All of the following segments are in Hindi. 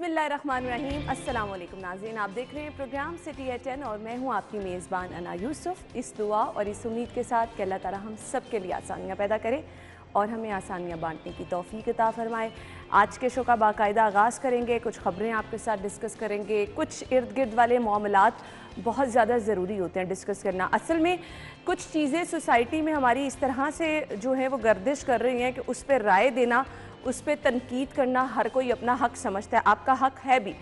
बिस्मिल्लाहिर्रहमानिर्रहीम। अस्सलाम वालेकुम नाज़रीन, आप देख रहे हैं प्रोग्राम सिटी एट 10 और मैं हूं आपकी मेज़बान अना यूसुफ। इस दुआ और इस उम्मीद के साथ कि अल्लाह ताला हम सब के लिए आसानियाँ पैदा करे और हमें आसानियाँ बांटने की तौफीक अता फरमाए। आज के शो का बाकायदा आगाज़ करेंगे, कुछ ख़बरें आपके साथ डिस्कस करेंगे, कुछ इर्द गिर्द वाले मामलात बहुत ज़्यादा ज़रूरी होते हैं डिस्कस करना। असल में कुछ चीज़ें सोसाइटी में हमारी इस तरह से जो है वो गर्दिश कर रही हैं कि उस पर राय देना, उस पर तनकीद करना हर कोई अपना हक समझता है, आपका हक है भी,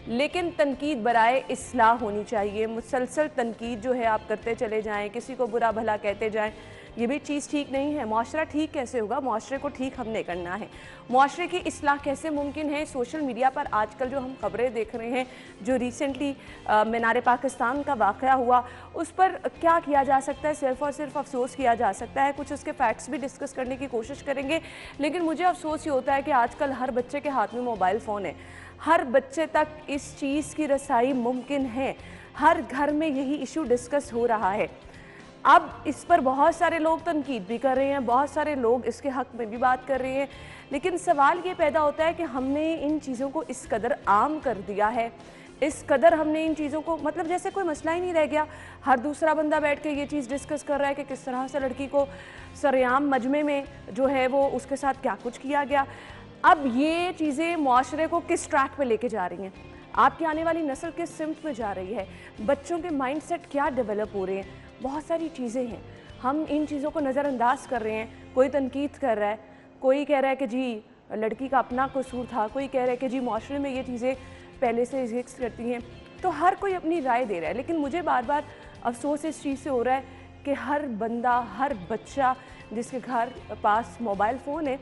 लेकिन तनकीद बराए इस्लाह होनी चाहिए। मुसलसल तनकीद जो है आप करते चले जाएं, किसी को बुरा भला कहते जाएं, ये भी चीज़ ठीक नहीं है। मुआशरा ठीक कैसे होगा? मुआशरे को ठीक हमने करना है। मुआशरे की इस्लाह कैसे मुमकिन है? सोशल मीडिया पर आजकल जो हम खबरें देख रहे हैं, जो रिसेंटली मीनार पाकिस्तान का वाक़या हुआ, उस पर क्या किया जा सकता है? सिर्फ़ और सिर्फ अफसोस किया जा सकता है। कुछ उसके फैक्ट्स भी डिस्कस करने की कोशिश करेंगे, लेकिन मुझे अफसोस ये होता है कि आजकल हर बच्चे के हाथ में मोबाइल फ़ोन है, हर बच्चे तक इस चीज़ की रसाई मुमकिन है, हर घर में यही इशू डिस्कस हो रहा है। अब इस पर बहुत सारे लोग तनकीद भी कर रहे हैं, बहुत सारे लोग इसके हक़ में भी बात कर रहे हैं, लेकिन सवाल ये पैदा होता है कि हमने इन चीज़ों को इस कदर आम कर दिया है, इस कदर हमने इन चीज़ों को, मतलब जैसे कोई मसला ही नहीं रह गया। हर दूसरा बंदा बैठ के ये चीज़ डिस्कस कर रहा है कि किस तरह से लड़की को सरेआम मजमे में जो है वो उसके साथ क्या कुछ किया गया। अब ये चीज़ें मुआशरे को किस ट्रैक पे लेके जा रही हैं, आपकी आने वाली नस्ल किस सिमत में जा रही है, बच्चों के माइंडसेट क्या डेवलप हो रहे हैं, बहुत सारी चीज़ें हैं। हम इन चीज़ों को नज़रअंदाज कर रहे हैं। कोई तनकीद कर रहा है, कोई कह रहा है कि जी लड़की का अपना कसूर था, कोई कह रहा है कि जी मुआशरे में ये चीज़ें पहले से एग्जिस्ट करती हैं। तो हर कोई अपनी राय दे रहा है, लेकिन मुझे बार बार अफसोस इस चीज़ से हो रहा है कि हर बंदा, हर बच्चा जिसके घर पास मोबाइल फ़ोन है,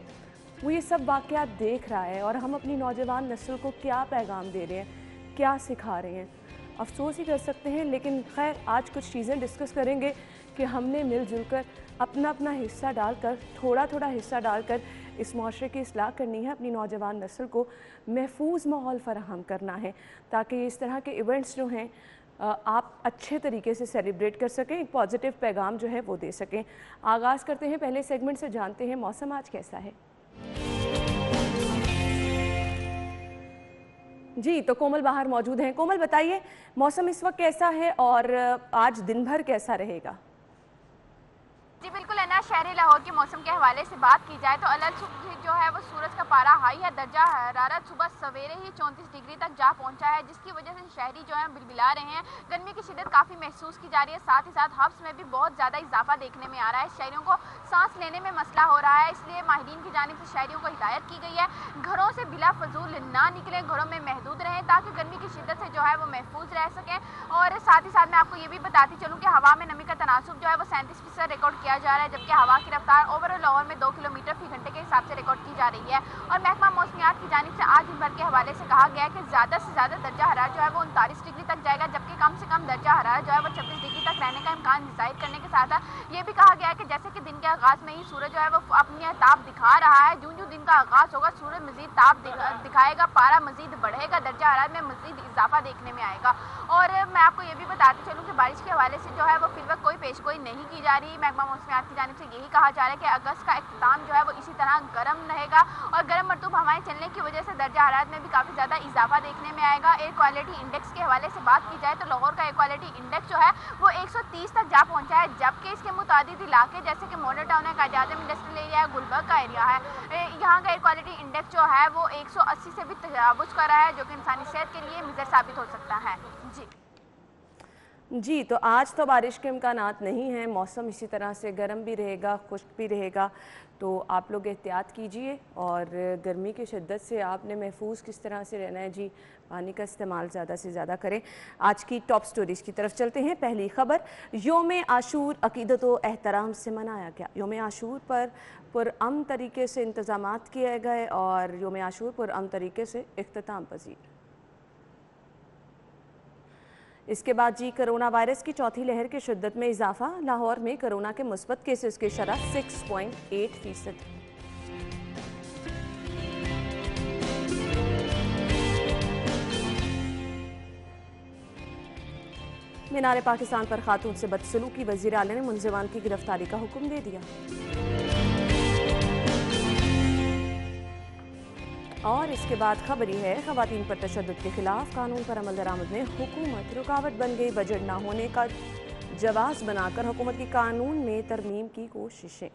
वो ये सब वाक़यात देख रहा है और हम अपनी नौजवान नस्ल को क्या पैगाम दे रहे हैं, क्या सिखा रहे हैं, अफसोस ही कर सकते हैं। लेकिन खैर, आज कुछ चीज़ें डिस्कस करेंगे कि हमने मिलजुल कर अपना अपना हिस्सा डालकर, थोड़ा थोड़ा हिस्सा डालकर इस माशरे की इस्लाह करनी है, अपनी नौजवान नस्ल को महफूज माहौल फराहम करना है, ताकि इस तरह के इवेंट्स जो हैं आप अच्छे तरीके से सेलिब्रेट कर सकें, एक पॉजिटिव पैगाम जो है वो दे सकें। आगाज़ करते हैं पहले सेगमेंट से, जानते हैं मौसम आज कैसा है। जी, तो कोमल बाहर मौजूद हैं। कोमल, बताइए मौसम इस वक्त कैसा है और आज दिन भर कैसा रहेगा? जी बिल्कुल है ना, शहरी लाहौर के मौसम के हवाले से बात की जाए तो अलग सुबह जो है वो सूरज का पारा हाई है। दर्जा हरारत सुबह सवेरे ही 34 डिग्री तक जा पहुंचा है, जिसकी वजह से शहरी जो है बिलबिला रहे हैं। गर्मी की शिद्दत काफ़ी महसूस की जा रही है, साथ ही साथ हब्स में भी बहुत ज़्यादा इजाफा देखने में आ रहा है। शहरियों को सांस लेने में मसला हो रहा है, इसलिए माहिरीन की जानिब से शहरियों को हिदायत की गई है घरों से बिला फजूल ना निकलें, घरों में महदूद रहें ताकि गर्मी की शिद्दत से जो है वो महफूज रह सकें। और साथ ही साथ मैं आपको ये भी बताती चलूँ कि हवा में नमी का तनासुब जो है वो 37% रिकॉर्ड किया जा रहा है, जबकि हवा की रफ्तार ओवरऑल लाहौर में 2 किलोमीटर फी घंटे के हिसाब से रिकॉर्ड की जा रही है। और महकमा मौसमियात की जानिब से आज दिन भर के हवाले से कहा गया है कि ज़्यादा से ज़्यादा दर्जा हरारत जो है वो 39 डिग्री तक जाएगा, जबकि कम से कम दर्जा हरारत जो है वो 26 डिग्री तक रहने का इम्कान जाहिर करने के साथ ये भी कहा गया है कि जैसे कि दिन के आगाज़ में ही सूरज जो है वो अपनी ताप दिखा रहा है, जूं जूं दिन का आगाज़ होगा सूरज मजीद ताप दिखाएगा, पारा मजीद बढ़ेगा, दर्जा हरारत में मजीद इजाफा देखने में आएगा। और मैं आपको ये भी बताती चलूँ कि बारिश के हवाले से जो है वो फिर वक्त कोई पेशगोई नहीं की जा रही। महकमा मौसमियात की जानिब से यही कहा जा रहा है कि अगस्त का इख्तिताम जो है वो इसी तरह गर्म रहेगा और गर्म मरतूब हवाएं चलने की वजह से दर्जा हरारत में भी काफ़ी ज़्यादा इजाफा देखने में आएगा। एयर क्वालिटी इंडेक्स के हवाले से बात की जाए तो लाहौर का एयर क्वालिटी इंडेक्स जो है वो 130 तक जा पहुंचा है, जबकि इसके मुतादिद इलाके जैसे कि मॉडल टाउन है, कायद आज़म इंडस्ट्रियल एरिया है, गुलबर्ग का एरिया है, यहाँ का एयर क्वालिटी इंडेक्स जो है वो 180 से भी तजावुज़ कर रहा है, जो कि इंसानी सेहत के लिए मुज़र साबित हो सकता है। जी, तो आज तो बारिश के इम्कानात नहीं हैं, मौसम इसी तरह से गर्म भी रहेगा, खुश्क भी रहेगा, तो आप लोग एहतियात कीजिए और गर्मी की शिद्दत से आपने महफूज किस तरह से रहना है जी, पानी का इस्तेमाल ज़्यादा से ज़्यादा करें। आज की टॉप स्टोरीज़ की तरफ चलते हैं। पहली खबर, योम आशूर अकीदत व एहतराम से मनाया गया। योम आशूर पर पुरअमन तरीके से इंतज़ामात किए गए और योम आशूर पुरअमन तरीके से इख्तिताम पजीर। इसके बाद जी, कोरोना वायरस की चौथी लहर की शिद्दत में इजाफा, लाहौर में कोरोना के मुस्बत केसेस की शरह 6.8%। मीनार पाकिस्तान पर खातून से बदसलूकी, वज़ीर आला ने मुलज़िमान की गिरफ्तारी का हुक्म दे दिया। और इसके बाद खबर ये है, ख़वातीन पर तशद्दुद के खिलाफ कानून पर अमल दरामद में हुकूमत रुकावट बन गई। बजट ना होने का जवाब बनाकर हुकूमत की कानून में तरमीम की कोशिशें।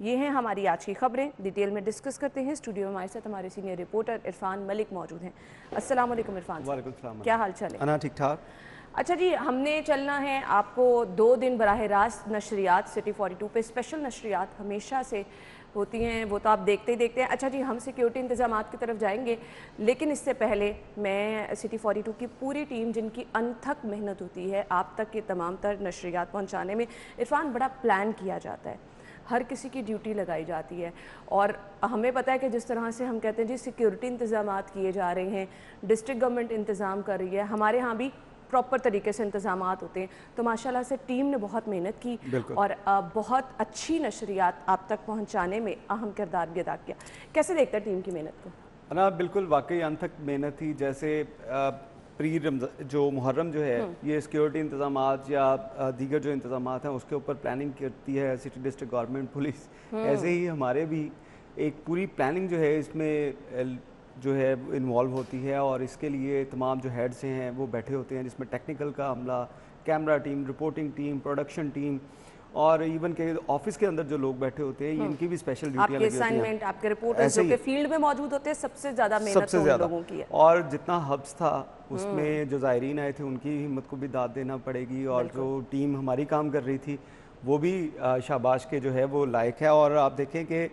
ये हैं हमारी आज की खबरें, डिटेल में डिस्कस करते हैं। स्टूडियो में हमारे साथ हमारे सीनियर रिपोर्टर इरफान मलिक मौजूद हैं। अस्सलाम वालेकुम इरफान साहब, क्या हाल चाल है? अना ठीक ठाक। अच्छा जी, हमने चलना है आपको 2 दिन बराह रास्त नशरियात सिटी 42 पे स्पेशल नशरियात हमेशा से होती हैं, वो तो आप देखते ही देखते हैं। अच्छा जी, हम सिक्योरिटी इंतजामात की तरफ जाएंगे, लेकिन इससे पहले मैं सिटी 42 की पूरी टीम जिनकी अनथक मेहनत होती है आप तक ये तमाम तर नशरियात पहुंचाने में, इरफान बड़ा प्लान किया जाता है, हर किसी की ड्यूटी लगाई जाती है। और हमें पता है कि जिस तरह से हम कहते हैं जी सिक्योरिटी इंतजामात किए जा रहे हैं, डिस्ट्रिक्ट गवर्नमेंट इंतज़ाम कर रही है, हमारे यहाँ भी प्रॉपर तरीके से इंतजामात होते हैं। तो माशाल्लाह से टीम ने बहुत मेहनत की और बहुत अच्छी नशरियात आप तक पहुंचाने में अहम किरदार भी अदा किया। कैसे देखता है टीम की मेहनत को? ना बिल्कुल वाकई अनथक मेहनत थी। जैसे प्री जो मुहर्रम जो है ये सिक्योरिटी इंतजामात या दीगर जो इंतजामात हैं उसके ऊपर प्लानिंग करती है सिटी डिस्ट्रिक्ट गवर्नमेंट पुलिस। ऐसे ही हमारे भी एक पूरी प्लानिंग जो है इसमें जो है इन्वॉल्व होती है और इसके लिए तमाम जो हेड्स हैं वो बैठे होते हैं, जिसमें टेक्निकल का अमला, camera team, reporting team, production team और इवन के ऑफिस के अंदर जो लोग बैठे होते हैं इनकी भी स्पेशल ड्यूटियां लगी होती हैं। आपके रिपोर्टर्स जो कि फील्ड में मौजूद होते हैं, सबसे ज़्यादा मेहनत उन लोगों की है। और जितना हब्स था उसमें जो ज़ायरीन आए थे उनकी हिम्मत को भी दाद देना पड़ेगी और जो टीम हमारी काम कर रही थी वो भी शाबाश के जो है वो लायक है। और आप देखें कि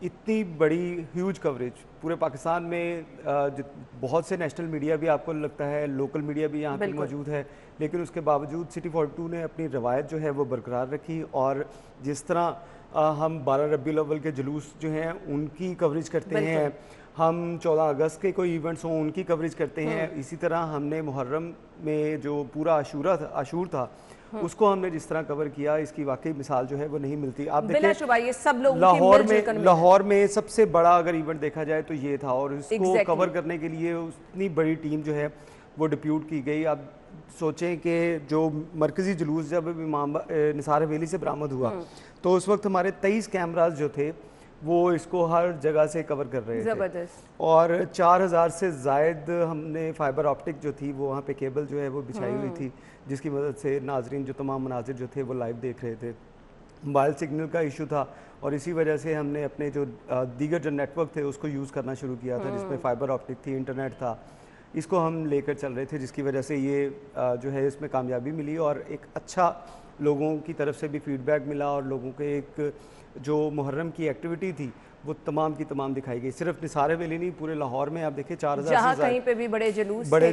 इतनी बड़ी ह्यूज कवरेज पूरे पाकिस्तान में, बहुत से नेशनल मीडिया भी आपको लगता है, लोकल मीडिया भी यहाँ पे मौजूद है, लेकिन उसके बावजूद सिटी 42 ने अपनी रवायत जो है वो बरकरार रखी। और जिस तरह हम 12 रबीउल अव्वल के जुलूस जो हैं उनकी कवरेज करते हैं, हम 14 अगस्त के कोई इवेंट्स हों उनकी कवरेज करते हैं, इसी तरह हमने मुहर्रम में जो पूरा आशूर था उसको हमने जिस तरह कवर किया, इसकी वाकई मिसाल जो है वो नहीं मिलती। आप देखिए ये सब लोग लाहौर में सबसे बड़ा अगर इवेंट देखा जाए तो ये था और इसको कवर करने के लिए उतनी बड़ी टीम जो है वो डिप्यूट की गई। आप सोचें कि जो मरकजी जुलूस जब इमाम निसार हवेली से बरामद हुआ तो उस वक्त हमारे 23 कैमराज जो थे वो इसको हर जगह से कवर कर रहे थे और 4000 से ज़ायद हमने फाइबर ऑप्टिक जो थी वो वहाँ पे केबल जो है वो बिछाई हुई थी, जिसकी मदद से नाजरीन जो तमाम मनाजिर जो थे वो लाइव देख रहे थे। मोबाइल सिग्नल का इशू था और इसी वजह से हमने अपने जो दीगर जो नेटवर्क थे उसको यूज़ करना शुरू किया था, जिसमें फाइबर ऑप्टिक थी, इंटरनेट था, इसको हम लेकर चल रहे थे, जिसकी वजह से ये जो है इसमें कामयाबी मिली और एक अच्छा लोगों की तरफ से भी फीडबैक मिला और लोगों के एक जो मुहर्रम की एक्टिविटी थी वो तमाम की तमाम दिखाई गई। सिर्फ निसार हवेली नहीं, पूरे लाहौर में आप देखिए 4000 से कहीं पे भी बड़े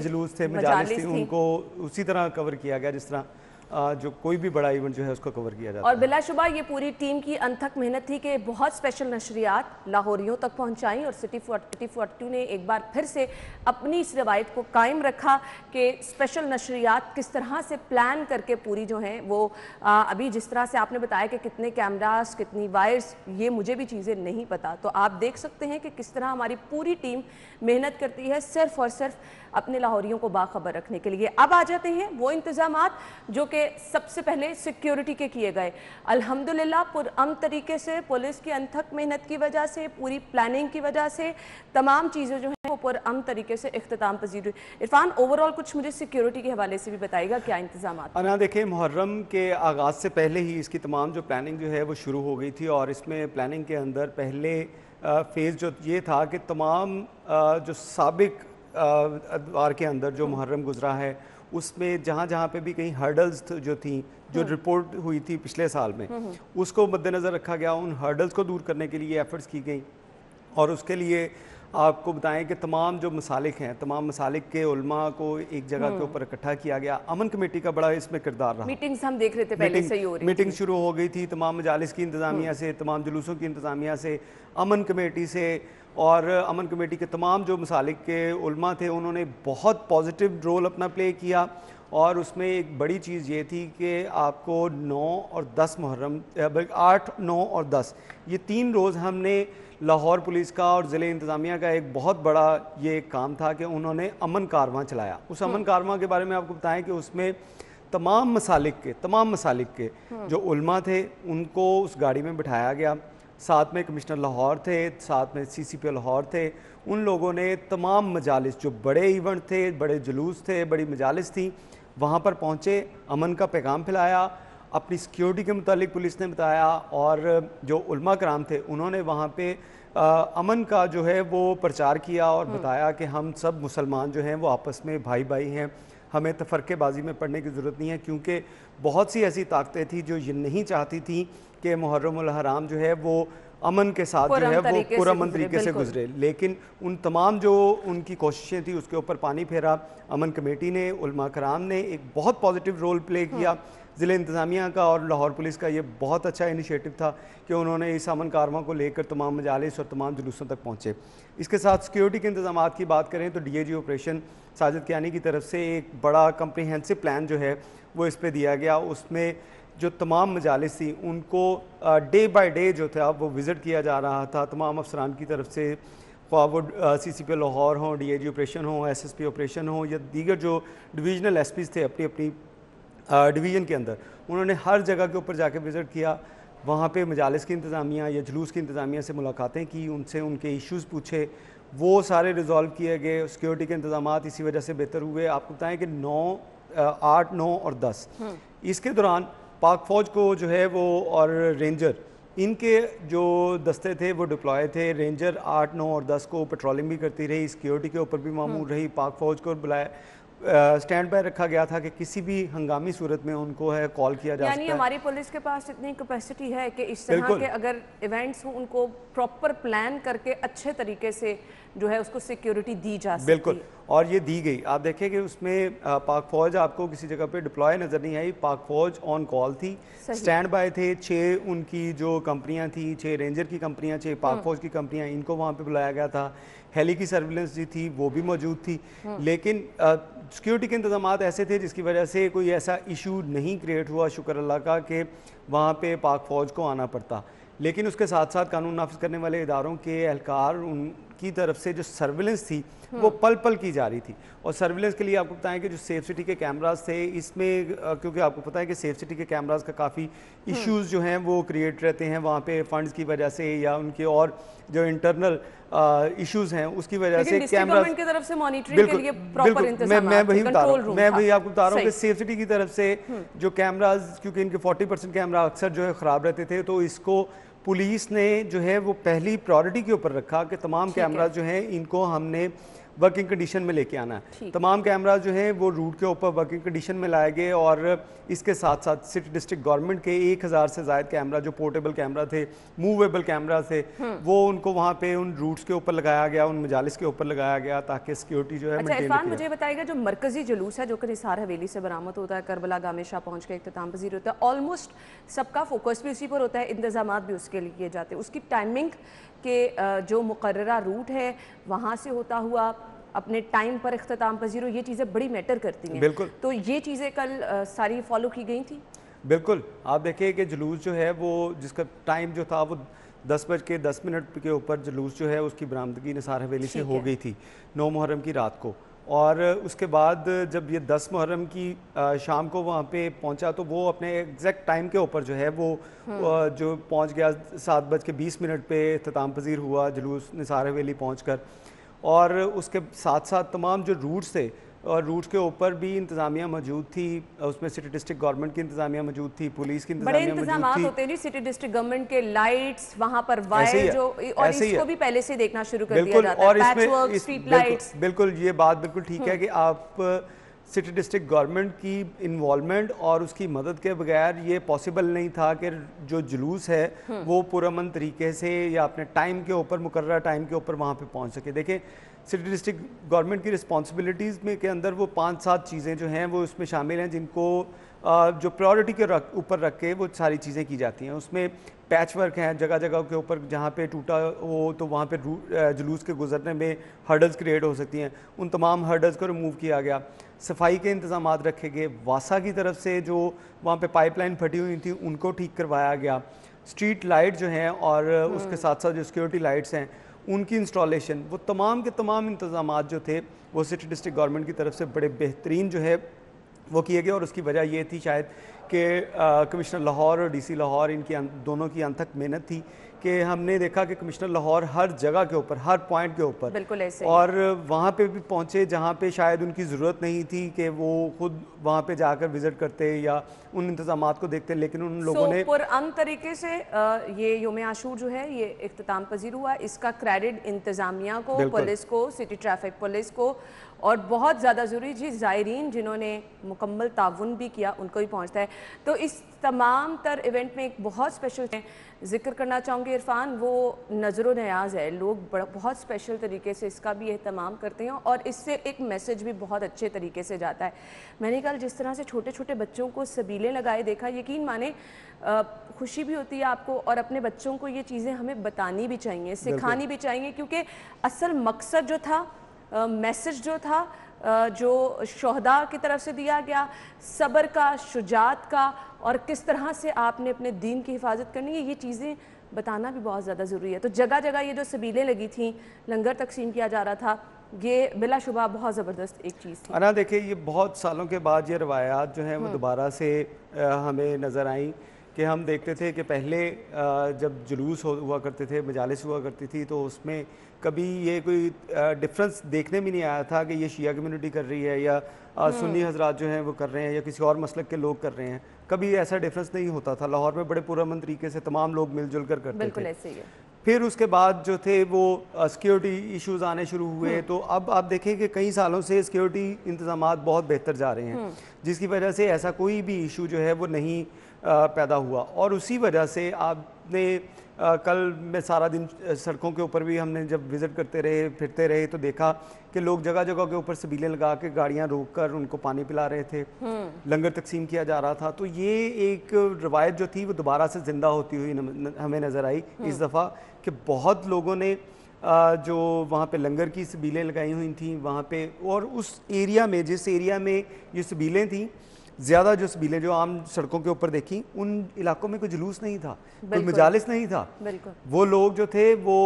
जुलूस थे, मजालिस थी, उनको उसी तरह कवर किया गया जिस तरह जो कोई भी बड़ा इवेंट जो है उसको कवर किया जाता है। और बिलाशुबा ये पूरी टीम की अनथक मेहनत थी कि बहुत स्पेशल नशरियात लाहौरियों तक पहुंचाई और सिटी 42 ने एक बार फिर से अपनी इस रवायत को कायम रखा कि स्पेशल नशरियात किस तरह से प्लान करके पूरी जो हैं वो अभी जिस तरह से आपने बताया कि कितने कैमरास, कितनी वायर्स, ये मुझे भी चीज़ें नहीं पता, तो आप देख सकते हैं कि किस तरह हमारी पूरी टीम मेहनत करती है सिर्फ और सिर्फ अपने लाहौरियों को बाखबर रखने के लिए। अब आ जाते हैं वो इंतजामात जो कि सबसे पहले सिक्योरिटी के किए गए। अल्हम्दुलिल्लाह पुरअमन तरीके से पुलिस की अनथक मेहनत की वजह से, पूरी प्लानिंग की वजह से तमाम चीज़ें जो हैं वो पुरअमन तरीके से इख्तिताम पजीर हुई। इरफान, ओवरऑल कुछ मुझे सिक्योरिटी के हवाले से भी बताइएगा, क्या इंतजाम? अना देखिए, मुहर्रम के आगाज़ से पहले ही इसकी तमाम जो प्लानिंग जो है वो शुरू हो गई थी और इसमें प्लानिंग के अंदर पहले फेज़ जो ये था कि तमाम जो साबिक अदवार के अंदर जो मुहर्रम गुजरा है उसमें जहाँ जहाँ पे भी कहीं हर्डल्स जो थी, जो रिपोर्ट हुई थी पिछले साल में, उसको मद्देनज़र रखा गया, उन हर्डल्स को दूर करने के लिए एफर्ट्स की गई। और उसके लिए आपको बताएं कि तमाम जो मसालिक हैं, तमाम मसालिक के उलमा को एक जगह के ऊपर इकट्ठा किया गया। अमन कमेटी का बड़ा इसमें किरदार रहा। मीटिंग्स हम देख रहे थे पहले से ही हो रही थी। मीटिंग शुरू हो गई थी तमाम मजालिस की इंतज़ामिया से, तमाम जुलूसों की इंतज़ामिया से, अमन कमेटी से, और अमन कमेटी के तमाम जो मसालिक के उलमा थे उन्होंने बहुत पॉजिटिव रोल अपना प्ले किया। और उसमें एक बड़ी चीज़ ये थी कि आपको 9 और 10 मुहर्रम, 8, 9 और 10 ये 3 रोज़ हमने लाहौर पुलिस का और ज़िले इंतज़ामिया का एक बहुत बड़ा ये काम था कि उन्होंने अमन कारवां चलाया। उस अमन कारवां के बारे में आपको बताएं कि उसमें तमाम मसालिक के जो उलमा थे उनको उस गाड़ी में बिठाया गया, साथ में कमिश्नर लाहौर थे, साथ में CCPO लाहौर थे। उन लोगों ने तमाम मजालिस, जो बड़े इवेंट थे, बड़े जुलूस थे, बड़ी मजालिस थी, वहाँ पर पहुँचे, अमन का पैगाम फैलाया, अपनी सिक्योरिटी के मुतालिक पुलिस ने बताया, और जो उलमा कराम थे उन्होंने वहाँ पे अमन का जो है वो प्रचार किया और बताया कि हम सब मुसलमान जो हैं वो आपस में भाई भाई हैं, हमें तफरक़ेबाज़ी में पड़ने की ज़रूरत नहीं है, क्योंकि बहुत सी ऐसी ताकतें थी जो ये नहीं चाहती थी कि मुहर्रम उल हराम जो है वो अमन के साथ जो है वो पुरअमन तरीके से गुजरे। लेकिन उन तमाम जो उनकी कोशिशें थी उसके ऊपर पानी फेरा अमन कमेटी ने, उलमा कराम ने एक बहुत पॉजिटिव रोल प्ले किया। ज़िले इंतज़ामिया का और लाहौर पुलिस का ये बहुत अच्छा इनिशिएटिव था कि उन्होंने इस अमन कारवां को लेकर तमाम मजालिस और तमाम जुलूसों तक पहुँचे। इसके साथ सिक्योरिटी के इंतजाम की बात करें तो DIG ऑपरेशन साजिद कियानी की तरफ से एक बड़ा कम्प्रीहेंसिव प्लान जो है वो इस पर दिया गया। उसमें जो तमाम मजालिस थी उनको डे बाय डे जो था वो विज़िट किया जा रहा था तमाम अफसरान की तरफ से, ख्वाह वो CCPO लाहौर हों, DIG ऑपरेशन हो, SSP ऑपरेशन हो, या दीगर जो डिवीज़नल SPs थे अपनी अपनी डिवीज़न के अंदर, उन्होंने हर जगह के ऊपर जाके विज़िट किया। वहाँ पे मजालिस की इंतज़ामिया या जुलूस की इंतज़ामिया से मुलाकातें की, उनसे उनके इश्यूज़ पूछे, वो सारे रिज़ॉल्व किए गए। सिक्योरिटी के इंतज़ामात इसी वजह से बेहतर हुए। आपको बताएं कि 8, 9 और 10 इसके दौरान पाक फ़ौज को जो है वो और रेंजर, इनके जो दस्ते थे वो डिप्लॉय थे। रेंजर 8, 9 और 10 को पेट्रोलिंग भी करती रही, सिक्योरिटी के ऊपर भी मामूर रही। पाक फ़ौज को बुलाया, स्टैंड बाय रखा गया था कि किसी भी हंगामी सूरत में उनको है कॉल किया जा सकता है। यानी हमारी पुलिस के पास इतनी कैपेसिटी है कि इस तरह के अगर इवेंट्स हों उनको प्रॉपर प्लान करके अच्छे तरीके से जो है उसको सिक्योरिटी दी जा सकती है। बिल्कुल, और ये दी गई। आप देखें कि उसमें पाक फ़ौज आपको किसी जगह पे डिप्लॉय नज़र नहीं आई, पाक फ़ौज ऑन कॉल थी, स्टैंड बाय थे। 6 उनकी जो कंपनियां थी, 6 रेंजर की कंपनियां, 6 पाक फ़ौज की कंपनियां, इनको वहाँ पे बुलाया गया था। हेली की सर्विलेंस जी थी वो भी मौजूद थी। लेकिन सिक्योरिटी के इंतजाम ऐसे थे जिसकी वजह से कोई ऐसा इशू नहीं क्रिएट हुआ, शुक्र अल्लाह का, कि वहाँ पे पाक फ़ौज को आना पड़ता। लेकिन उसके साथ साथ कानून नाफिज करने वाले इदारों के एहलकार, उनकी तरफ से जो सर्विलेंस थी वो पल पल की जा रही थी। और सर्विलेंस के लिए आपको बताएं कि जो सेफ सिटी के कैमराज थे, इसमें क्योंकि आपको पता है कि सेफ सिटी के कैमराज का काफ़ी इश्यूज जो हैं वो क्रिएट रहते हैं वहाँ पे, फंड्स की वजह से या उनके और जो इंटरनल इश्यूज हैं उसकी वजह से कैमरा की तरफ से मॉनिटरिंग के लिए प्रॉपर इंतजाम, मैं वही आपको बता रहा हूँ कि सेफ सिटी की तरफ से जो कैमराज, क्योंकि इनके 40% कैमरा अक्सर जो है ख़राब रहते थे, तो इसको पुलिस ने जो है वो पहली प्रायोरिटी के ऊपर रखा कि तमाम कैमराज जो हैं इनको हमने वर्किंग कंडीशन में लेके आना है। तमाम कैमरा जो हैं वो रूट के ऊपर वर्किंग कंडीशन में लाए गए। और इसके साथ साथ सिटी डिस्ट्रिक्ट गवर्नमेंट के 1000 से ज़ायद कैमरा जो पोर्टेबल कैमरा थे, मूवेबल कैमरा थे, वो उनको वहाँ पे उन रूट्स के ऊपर लगाया गया, उन मजालिस के ऊपर लगाया गया, ताकि सिक्योरिटी जो है। अच्छा इरफान, मुझे बताइएगा जो मरकजी जुलूस है जो कि निसार हवेली से बरामद होता है, करबला गामे शाह पहुँच के इख्तिताम पजीर होता है, ऑलमोस्ट सबका फोकस भी उसी पर होता है, इंतजाम भी उसके लिए किए जाते हैं। उसकी टाइमिंग के जो मुकर्ररा रूट है वहाँ से होता हुआ अपने टाइम पर इख्तिताम पजीर हो, ये चीज़ें बड़ी मैटर करती हैं। बिल्कुल, तो ये चीज़ें कल सारी फॉलो की गई थी। बिल्कुल, आप देखिए कि जुलूस जो है वो जिसका टाइम जो था वो 10:10 के ऊपर जुलूस जो है उसकी बरामदगी निसार हवेली से हो गई थी 9 मुहर्रम की रात को। और उसके बाद जब ये 10 मुहर्रम की शाम को वहाँ पे पहुँचा तो वो अपने एग्जैक्ट टाइम के ऊपर जो है वो जो पहुँच गया 7:20 पे इख्तिताम पजीर हुआ जुलूस निसार हवेली पहुँच कर। और उसके साथ साथ तमाम जो रूट्स थे और रूट्स के ऊपर भी इंतजामिया मौजूद थी, उसमें सिटी डिस्ट्रिक्ट गवर्नमेंट की इंतजामिया मौजूद थी, पुलिस की इंतजामिया मौजूद थी। होते हैं सिटी डिस्ट्रिक्ट गवर्नमेंट के लाइट्स वहाँ पर वायर जो, और इसको भी पहले से देखना शुरू कर दिया जाता है, और पैचवर्क, स्ट्रीट लाइट्स। बिल्कुल, ये बात बिल्कुल ठीक है कि आप सिटी डिस्ट्रिक्ट गवर्नमेंट की इन्वॉल्वमेंट और उसकी मदद के बगैर ये पॉसिबल नहीं था कि जो जुलूस है वो पुरअमन तरीके से या अपने टाइम के ऊपर, मुकर्रर टाइम के ऊपर वहाँ पे पहुँच सके। देखें, सिटी डिस्ट्रिक्ट गवर्नमेंट की रिस्पॉन्सिबिलिटीज़ में के अंदर वो 5-7 चीज़ें जो हैं वो इसमें शामिल हैं, जिनको जो प्रायोरिटी के ऊपर रख के वो सारी चीज़ें की जाती हैं। उसमें पैच वर्क हैं जगह जगह के ऊपर, जहाँ पे टूटा हो तो वहाँ पे जुलूस के गुजरने में हर्डल्स क्रिएट हो सकती हैं, उन तमाम हर्डल्स को रिमूव किया गया। सफाई के इंतजाम रखे गए, वासा की तरफ से जो वहाँ पे पाइपलाइन फटी हुई थी उनको ठीक करवाया गया। स्ट्रीट लाइट जो हैं और उसके साथ साथ जो सिक्योरिटी लाइट्स हैं उनकी इंस्टॉलेशन, वो तमाम के तमाम इंतजाम जो थे वो सिटी डिस्ट्रिक्ट गवर्नमेंट की तरफ से बड़े बेहतरीन जो है वो किए गए। और उसकी वजह ये थी शायद कि कमिश्नर लाहौर और DC लाहौर इनकी दोनों की अनथक मेहनत थी कि हमने देखा कि कमिश्नर लाहौर हर जगह के ऊपर, हर पॉइंट के ऊपर, बिल्कुल ऐसे, और वहाँ पे भी पहुँचे जहाँ पे शायद उनकी ज़रूरत नहीं थी कि वो खुद वहाँ पे जाकर विज़िट करते या उन इंतज़ामात को देखते, लेकिन उन लोगों ने पुरअमन तरीके से ये योम आशूर जो है ये इख्तिताम पजीर हुआ। इसका क्रेडिट इंतज़ामिया को, पुलिस को, सिटी ट्रैफिक पुलिस को, और बहुत ज़्यादा ज़रूरी जी ज़ायरीन जिन्होंने मुकम्मल ताउन भी किया उनको भी पहुँचता है। तो इस तमाम तर इवेंट में एक बहुत स्पेशल जिक्र करना चाहूँगी इरफान, वो नज़र न्याज है। लोग बहुत स्पेशल तरीके से इसका भी एहतमाम करते हैं और इससे एक मैसेज भी बहुत अच्छे तरीके से जाता है। मैंने कल जिस तरह से छोटे छोटे बच्चों को सबीलें लगाए देखा, यकीन माने खुशी भी होती है आपको, और अपने बच्चों को ये चीज़ें हमें बतानी भी चाहिए, सिखानी भी चाहिए, क्योंकि असल मकसद जो था, मैसेज जो था, जो शोहदा की तरफ से दिया गया, सब्र का, शुजात का, और किस तरह से आपने अपने दीन की हिफाजत करनी है, ये चीज़ें बताना भी बहुत ज़्यादा ज़रूरी है। तो जगह जगह ये जो सबीलें लगी थी, लंगर तकसीम किया जा रहा था, ये बिलाशुबा बहुत ज़बरदस्त एक चीज़ थी। ना देखिए, ये बहुत सालों के बाद ये रवायात जो हैं वो दोबारा से हमें नज़र आई कि हम देखते थे कि पहले जब जुलूस हुआ करते थे, मजालिस हुआ करती थी, तो उसमें कभी ये कोई डिफरेंस देखने में नहीं आया था कि ये शिया कम्युनिटी कर रही है या सुन्नी हजरात जो हैं वो कर रहे हैं या किसी और मसलक के लोग कर रहे हैं। कभी ऐसा डिफरेंस नहीं होता था। लाहौर में बड़े पुरअमन तरीके से तमाम लोग मिलजुल कर करते थे। ऐसे ही है। फिर उसके बाद जो थे वो सिक्योरिटी इश्यूज आने शुरू हुए, तो अब आप देखें कि कई सालों से सिक्योरिटी इंतजामात बहुत बेहतर जा रहे हैं, जिसकी वजह से ऐसा कोई भी इशू जो है वो नहीं पैदा हुआ। और उसी वजह से आपने कल में सारा दिन सड़कों के ऊपर भी हमने जब विज़िट करते रहे, फिरते रहे, तो देखा कि लोग जगह जगह के ऊपर सबीलें लगा के गाड़ियाँ रोक कर उनको पानी पिला रहे थे, लंगर तकसीम किया जा रहा था। तो ये एक रवायत जो थी वो दोबारा से ज़िंदा होती हुई हमें नज़र आई इस दफ़ा, कि बहुत लोगों ने जो वहाँ पे लंगर की सबीलें लगाई हुई थी वहाँ पे, और उस एरिया में, जिस एरिया में ये सबीलें थी, ज़्यादा जो सबीलें जो आम सड़कों के ऊपर देखी, उन इलाकों में कोई जुलूस नहीं था, कोई मजालिस नहीं था। वो लोग जो थे वो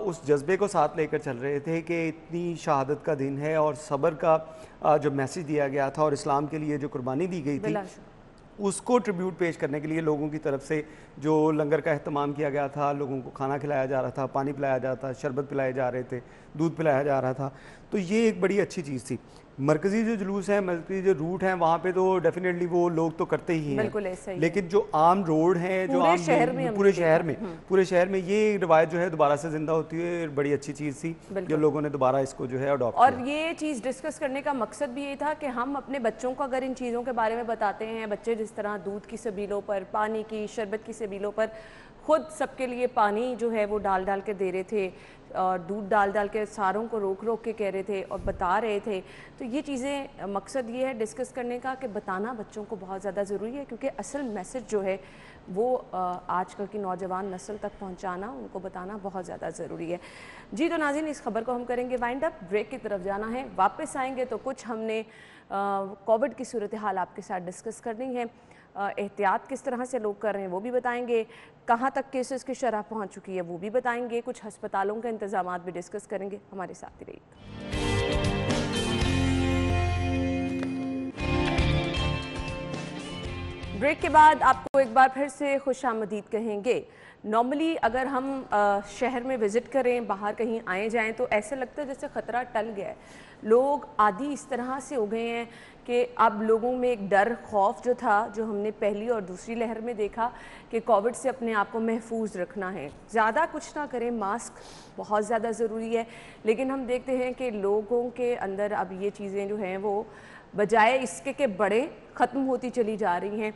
उस जज्बे को साथ लेकर चल रहे थे कि इतनी शहादत का दिन है, और सब्र का जो मैसेज दिया गया था और इस्लाम के लिए जो कुर्बानी दी गई थी, उसको ट्रिब्यूट पेश करने के लिए लोगों की तरफ से जो लंगर का अहतमाम किया गया था, लोगों को खाना खिलाया जा रहा था, पानी पिलाया जा रहा था, शरबत पिलाए जा रहे थे, दूध पिलाया जा रहा था। तो ये एक बड़ी अच्छी चीज़ थी। मरकज़ी जो जुलूस है, मरकज़ी जो रूट हैं, वहाँ पे तो डेफिनेटली वो लोग तो करते ही हैं, लेकिन जो आम रोड हैं, जो आम पूरे शहर में ये रिवायत जो है दोबारा से जिंदा होती है, बड़ी अच्छी चीज़ थी जो लोगों ने दोबारा इसको जो है अडॉप्ट किया। और ये चीज़ डिस्कस करने का मकसद भी ये था कि हम अपने बच्चों को अगर इन चीज़ों के बारे में बताते हैं, बच्चे जिस तरह दूध की सबीलों पर, पानी की, शरबत की सबीलों पर खुद सबके लिए पानी जो है वो डाल डाल के दे रहे थे, और दूध डाल डाल के सारों को रोक रोक के कह रहे थे और बता रहे थे। तो ये चीज़ें, मकसद ये है डिस्कस करने का कि बताना बच्चों को बहुत ज़्यादा ज़रूरी है, क्योंकि असल मैसेज जो है वो आजकल की नौजवान नस्ल तक पहुंचाना, उनको बताना बहुत ज़्यादा ज़रूरी है। जी तो नाज़रीन, इस खबर को हम करेंगे वाइंड अप, ब्रेक की तरफ जाना है, वापस आएंगे तो कुछ हमने कोविड की सूरत हाल आपके साथ डिस्कस करनी है, एहतियात किस तरह से लोग कर रहे हैं वो भी बताएंगे, कहाँ तक केसेस की शरह पहुँच चुकी है वो भी बताएंगे, कुछ अस्पतालों के इंतजाम भी डिस्कस करेंगे। हमारे साथ ही रहिए। ब्रेक के बाद आपको एक बार फिर से खुशामदीद कहेंगे। नॉर्मली अगर हम शहर में विज़िट करें, बाहर कहीं आए जाएं, तो ऐसे लगता है जैसे ख़तरा टल गया है। लोग आदी इस तरह से हो गए हैं कि अब लोगों में एक डर, खौफ जो था, जो हमने पहली और दूसरी लहर में देखा कि कोविड से अपने आप को महफूज रखना है, ज़्यादा कुछ ना करें, मास्क बहुत ज़्यादा ज़रूरी है। लेकिन हम देखते हैं कि लोगों के अंदर अब ये चीज़ें जो हैं वो बजाय इसके के बड़े ख़त्म होती चली जा रही हैं।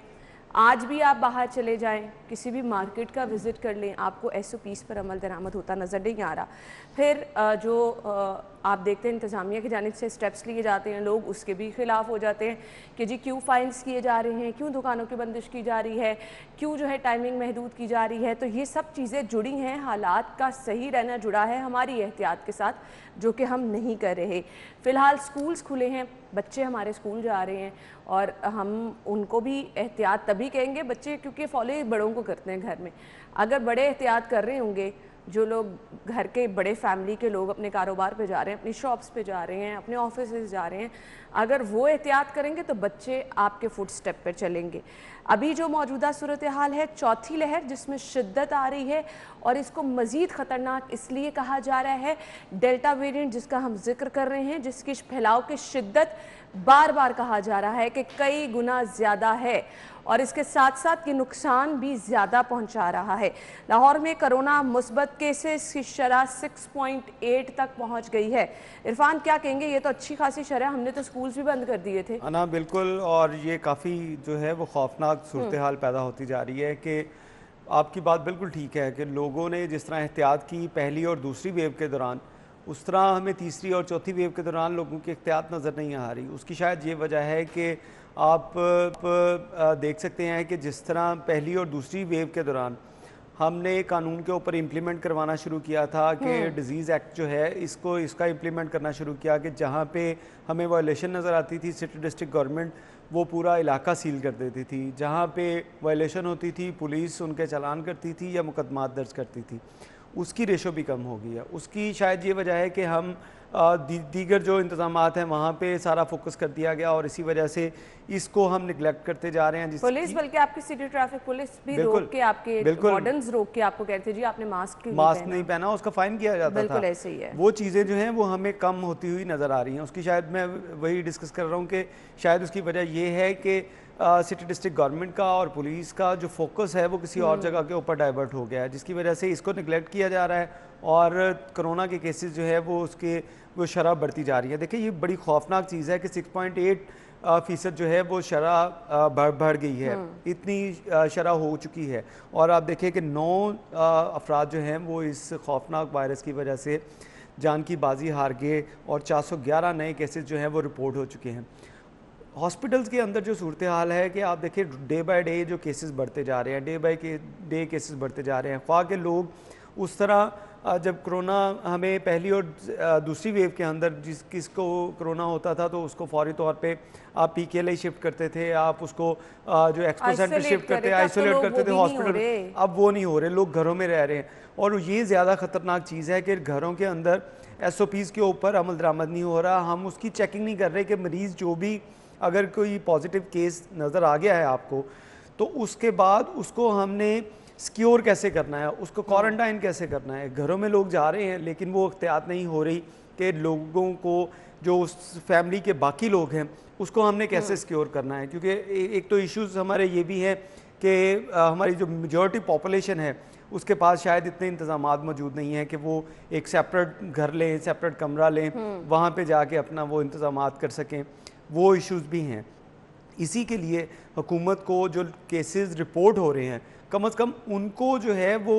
आज भी आप बाहर चले जाएं, किसी भी मार्केट का विज़िट कर लें, आपको SOPs पर अमल दरामद होता नज़र नहीं आ रहा। फिर जो आप देखते हैं इंतज़ामिया की जानिब से स्टेप्स लिए जाते हैं, लोग उसके भी ख़िलाफ़ हो जाते हैं कि जी क्यों फ़ाइन्स किए जा रहे हैं, क्यों दुकानों की बंदिश की जा रही है, क्यों जो है टाइमिंग महदूद की जा रही है। तो ये सब चीज़ें जुड़ी हैं, हालात का सही रहना जुड़ा है हमारी एहतियात के साथ, जो कि हम नहीं कर रहे। फ़िलहाल स्कूल्स खुले हैं, बच्चे हमारे स्कूल जा रहे हैं, और हम उनको भी एहतियात तभी कहेंगे, बच्चे क्योंकि फॉलो बड़ों को करते हैं घर में। अगर बड़े एहतियात कर रहे होंगे जो लोग घर के बड़े फैमिली के लोग अपने कारोबार पे जा रहे हैं, अपनी शॉप्स पे जा रहे हैं, अपने ऑफिस जा रहे हैं, अगर वो एहतियात करेंगे तो बच्चे आपके फुट स्टेप पर चलेंगे। अभी जो मौजूदा सूरत हाल है, चौथी लहर जिसमें शिद्दत आ रही है और इसको मज़ीद ख़तरनाक इसलिए कहा जा रहा है, डेल्टा वेरिएंट जिसका हम जिक्र कर रहे हैं, जिसकी फैलाव की शिद्दत बार बार कहा जा रहा है कि कई गुना ज़्यादा है और इसके साथ साथ ये नुकसान भी ज़्यादा पहुंचा रहा है। लाहौर में कोरोना मुस्बत केसेस की शरह 6.8 तक पहुंच गई है। इरफान क्या कहेंगे, ये तो अच्छी खासी शरह, हमने तो स्कूल्स भी बंद कर दिए थे। ना बिल्कुल, और ये काफ़ी जो है वो खौफनाक सूरत हाल पैदा होती जा रही है कि आपकी बात बिल्कुल ठीक है कि लोगों ने जिस तरह एहतियात की पहली और दूसरी वेव के दौरान, उस तरह हमें तीसरी और चौथी वेव के दौरान लोगों की एहतियात नज़र नहीं आ रही। उसकी शायद ये वजह है कि आप देख सकते हैं कि जिस तरह पहली और दूसरी वेव के दौरान हमने कानून के ऊपर इम्प्लीमेंट करवाना शुरू किया था कि डिजीज़ एक्ट जो है इसका इम्प्लीमेंट करना शुरू किया कि जहाँ पे हमें वायलेशन नज़र आती थी, सिटी डिस्ट्रिक्ट गवर्नमेंट वो पूरा इलाका सील कर देती थी। जहाँ पे वायलेशन होती थी पुलिस उनके चालान करती थी या मुकदमात दर्ज करती थी। उसकी रेशो भी कम हो गई है। उसकी शायद ये वजह है कि हम दीगर जो इंतज़ामात हैं वहाँ पे सारा फोकस कर दिया गया और इसी वजह से इसको हम निगलेक्ट करते जा रहे हैं। पुलिस बल्कि आपकी सिटी ट्रैफिक पुलिस भी रोक के, आपके वार्डन्स रोक के आपको कहते जी आपने मास्क नहीं पहना, उसका फाइन किया जाता था। बिल्कुल ऐसे ही है। वो चीज़ें जो हैं वो हमें कम होती हुई नज़र आ रही हैं। उसकी शायद मैं वही डिस्कस कर रहा हूँ कि शायद उसकी वजह ये है कि सिटी डिस्ट्रिक्ट गवर्नमेंट का और पुलिस का जो फोकस है वो किसी और जगह के ऊपर डाइवर्ट हो गया है, जिसकी वजह से इसको निगलेक्ट किया जा रहा है और कोरोना के केसेस जो है वो शरह बढ़ती जा रही है। देखिए ये बड़ी खौफनाक चीज़ है कि 6.8% जो है वो शरह बढ़ गई है, इतनी शरह हो चुकी है। और आप देखिए कि 9 अफराद जो हैं वो इस खौफनाक वायरस की वजह से जान की बाजी हार गए और 411 नए केसेस जो हैं वो रिपोर्ट हो चुके हैं। हॉस्पिटल्स के अंदर जो सूरत हाल है कि आप देखिए डे बाय डे जो केसेस बढ़ते जा रहे हैं, डे बाय डे केसेस बढ़ते जा रहे हैं। ख्वाह के लोग उस तरह जब कोरोना हमें पहली और दूसरी वेव के अंदर किसको कोरोना होता था तो उसको फौरी तौर पे आप पीकेएलआई शिफ्ट करते थे, आप उसको जो एक्सपो सेंटर शिफ्ट करते आइसोलेट करते थे हॉस्पिटल, अब वो नहीं हो रहे, लोग घरों में रह रहे हैं। और ये ज़्यादा ख़तरनाक चीज़ है कि घरों के अंदर SOPs के ऊपर अमल दरामद नहीं हो रहा, हम उसकी चेकिंग नहीं कर रहे कि मरीज़ जो भी अगर कोई पॉजिटिव केस नज़र आ गया है आपको तो उसके बाद उसको हमने सिक्योर कैसे करना है, उसको क्वारंटाइन कैसे करना है। घरों में लोग जा रहे हैं लेकिन वो एहतियात नहीं हो रही कि लोगों को जो उस फैमिली के बाकी लोग हैं उसको हमने कैसे सिक्योर करना है। क्योंकि एक तो इश्यूज़ हमारे ये भी हैं कि हमारी जो मेजॉरिटी पॉपुलेशन है उसके पास शायद इतने इंतज़ामात मौजूद नहीं हैं कि वो एक सेपरेट घर लें, सेपरेट कमरा लें, वहाँ पे जाके अपना वो इंतज़ामात कर सकें, वो इश्यूज़ भी हैं। इसी के लिए हुकूमत को जो केसेस रिपोर्ट हो रहे हैं कम से कम उनको जो है वो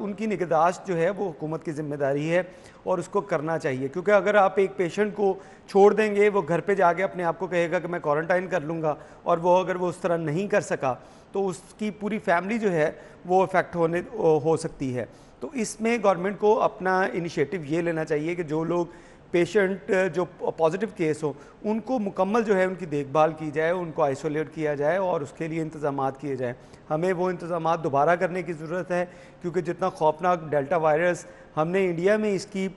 उनकी निगहदाश्त जो है वो हुकूमत की ज़िम्मेदारी है और उसको करना चाहिए। क्योंकि अगर आप एक पेशेंट को छोड़ देंगे, वो घर पे जाके अपने आप को कहेगा कि मैं क्वारंटाइन कर लूँगा और वो अगर वो उस तरह नहीं कर सका तो उसकी पूरी फैमिली जो है वो इफ़ेक्ट हो सकती है। तो इसमें गवर्नमेंट को अपना इनिशिएटिव ये लेना चाहिए कि जो लोग पेशेंट जो पॉजिटिव केस हो उनको मुकम्मल जो है उनकी देखभाल की जाए, उनको आइसोलेट किया जाए और उसके लिए इंतज़ामात किए जाए। हमें वो इंतज़ामात दोबारा करने की ज़रूरत है क्योंकि जितना खौफनाक डेल्टा वायरस हमने इंडिया में इसकी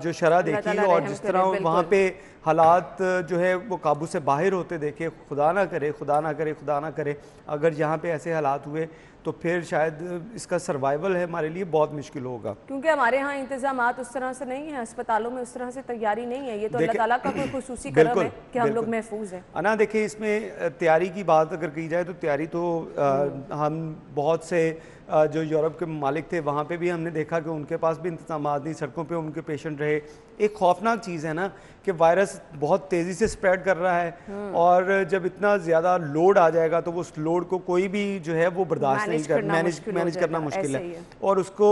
जो शरह देखी और जिस तरह वहाँ पे हालात जो है वो काबू से बाहर होते देखे, खुदा ना करे खुदा ना करे खुदा ना करे अगर यहाँ पे ऐसे हालात हुए तो फिर शायद इसका सर्वाइवल है हमारे लिए बहुत मुश्किल होगा। क्योंकि हमारे यहाँ इंतजामात उस तरह से नहीं है, अस्पतालों में उस तरह से तैयारी नहीं है। ये तो अल्लाह ताला का कोई खुसूसी करम है कि हम लोग महफूज हैं। अना देखिए इसमें तैयारी की बात अगर की जाए तो तैयारी तो हम बहुत से जो यूरोप के ममालिक थे वहाँ पे भी हमने देखा कि उनके पास भी इंतजामात नहीं, सड़कों पे उनके पेशेंट रहे। एक खौफनाक चीज़ है ना कि वायरस बहुत तेज़ी से स्प्रेड कर रहा है और जब इतना ज़्यादा लोड आ जाएगा तो उस लोड को कोई भी जो है वो बर्दाश्त नहीं कर मैनेज करना मुश्किल है और उसको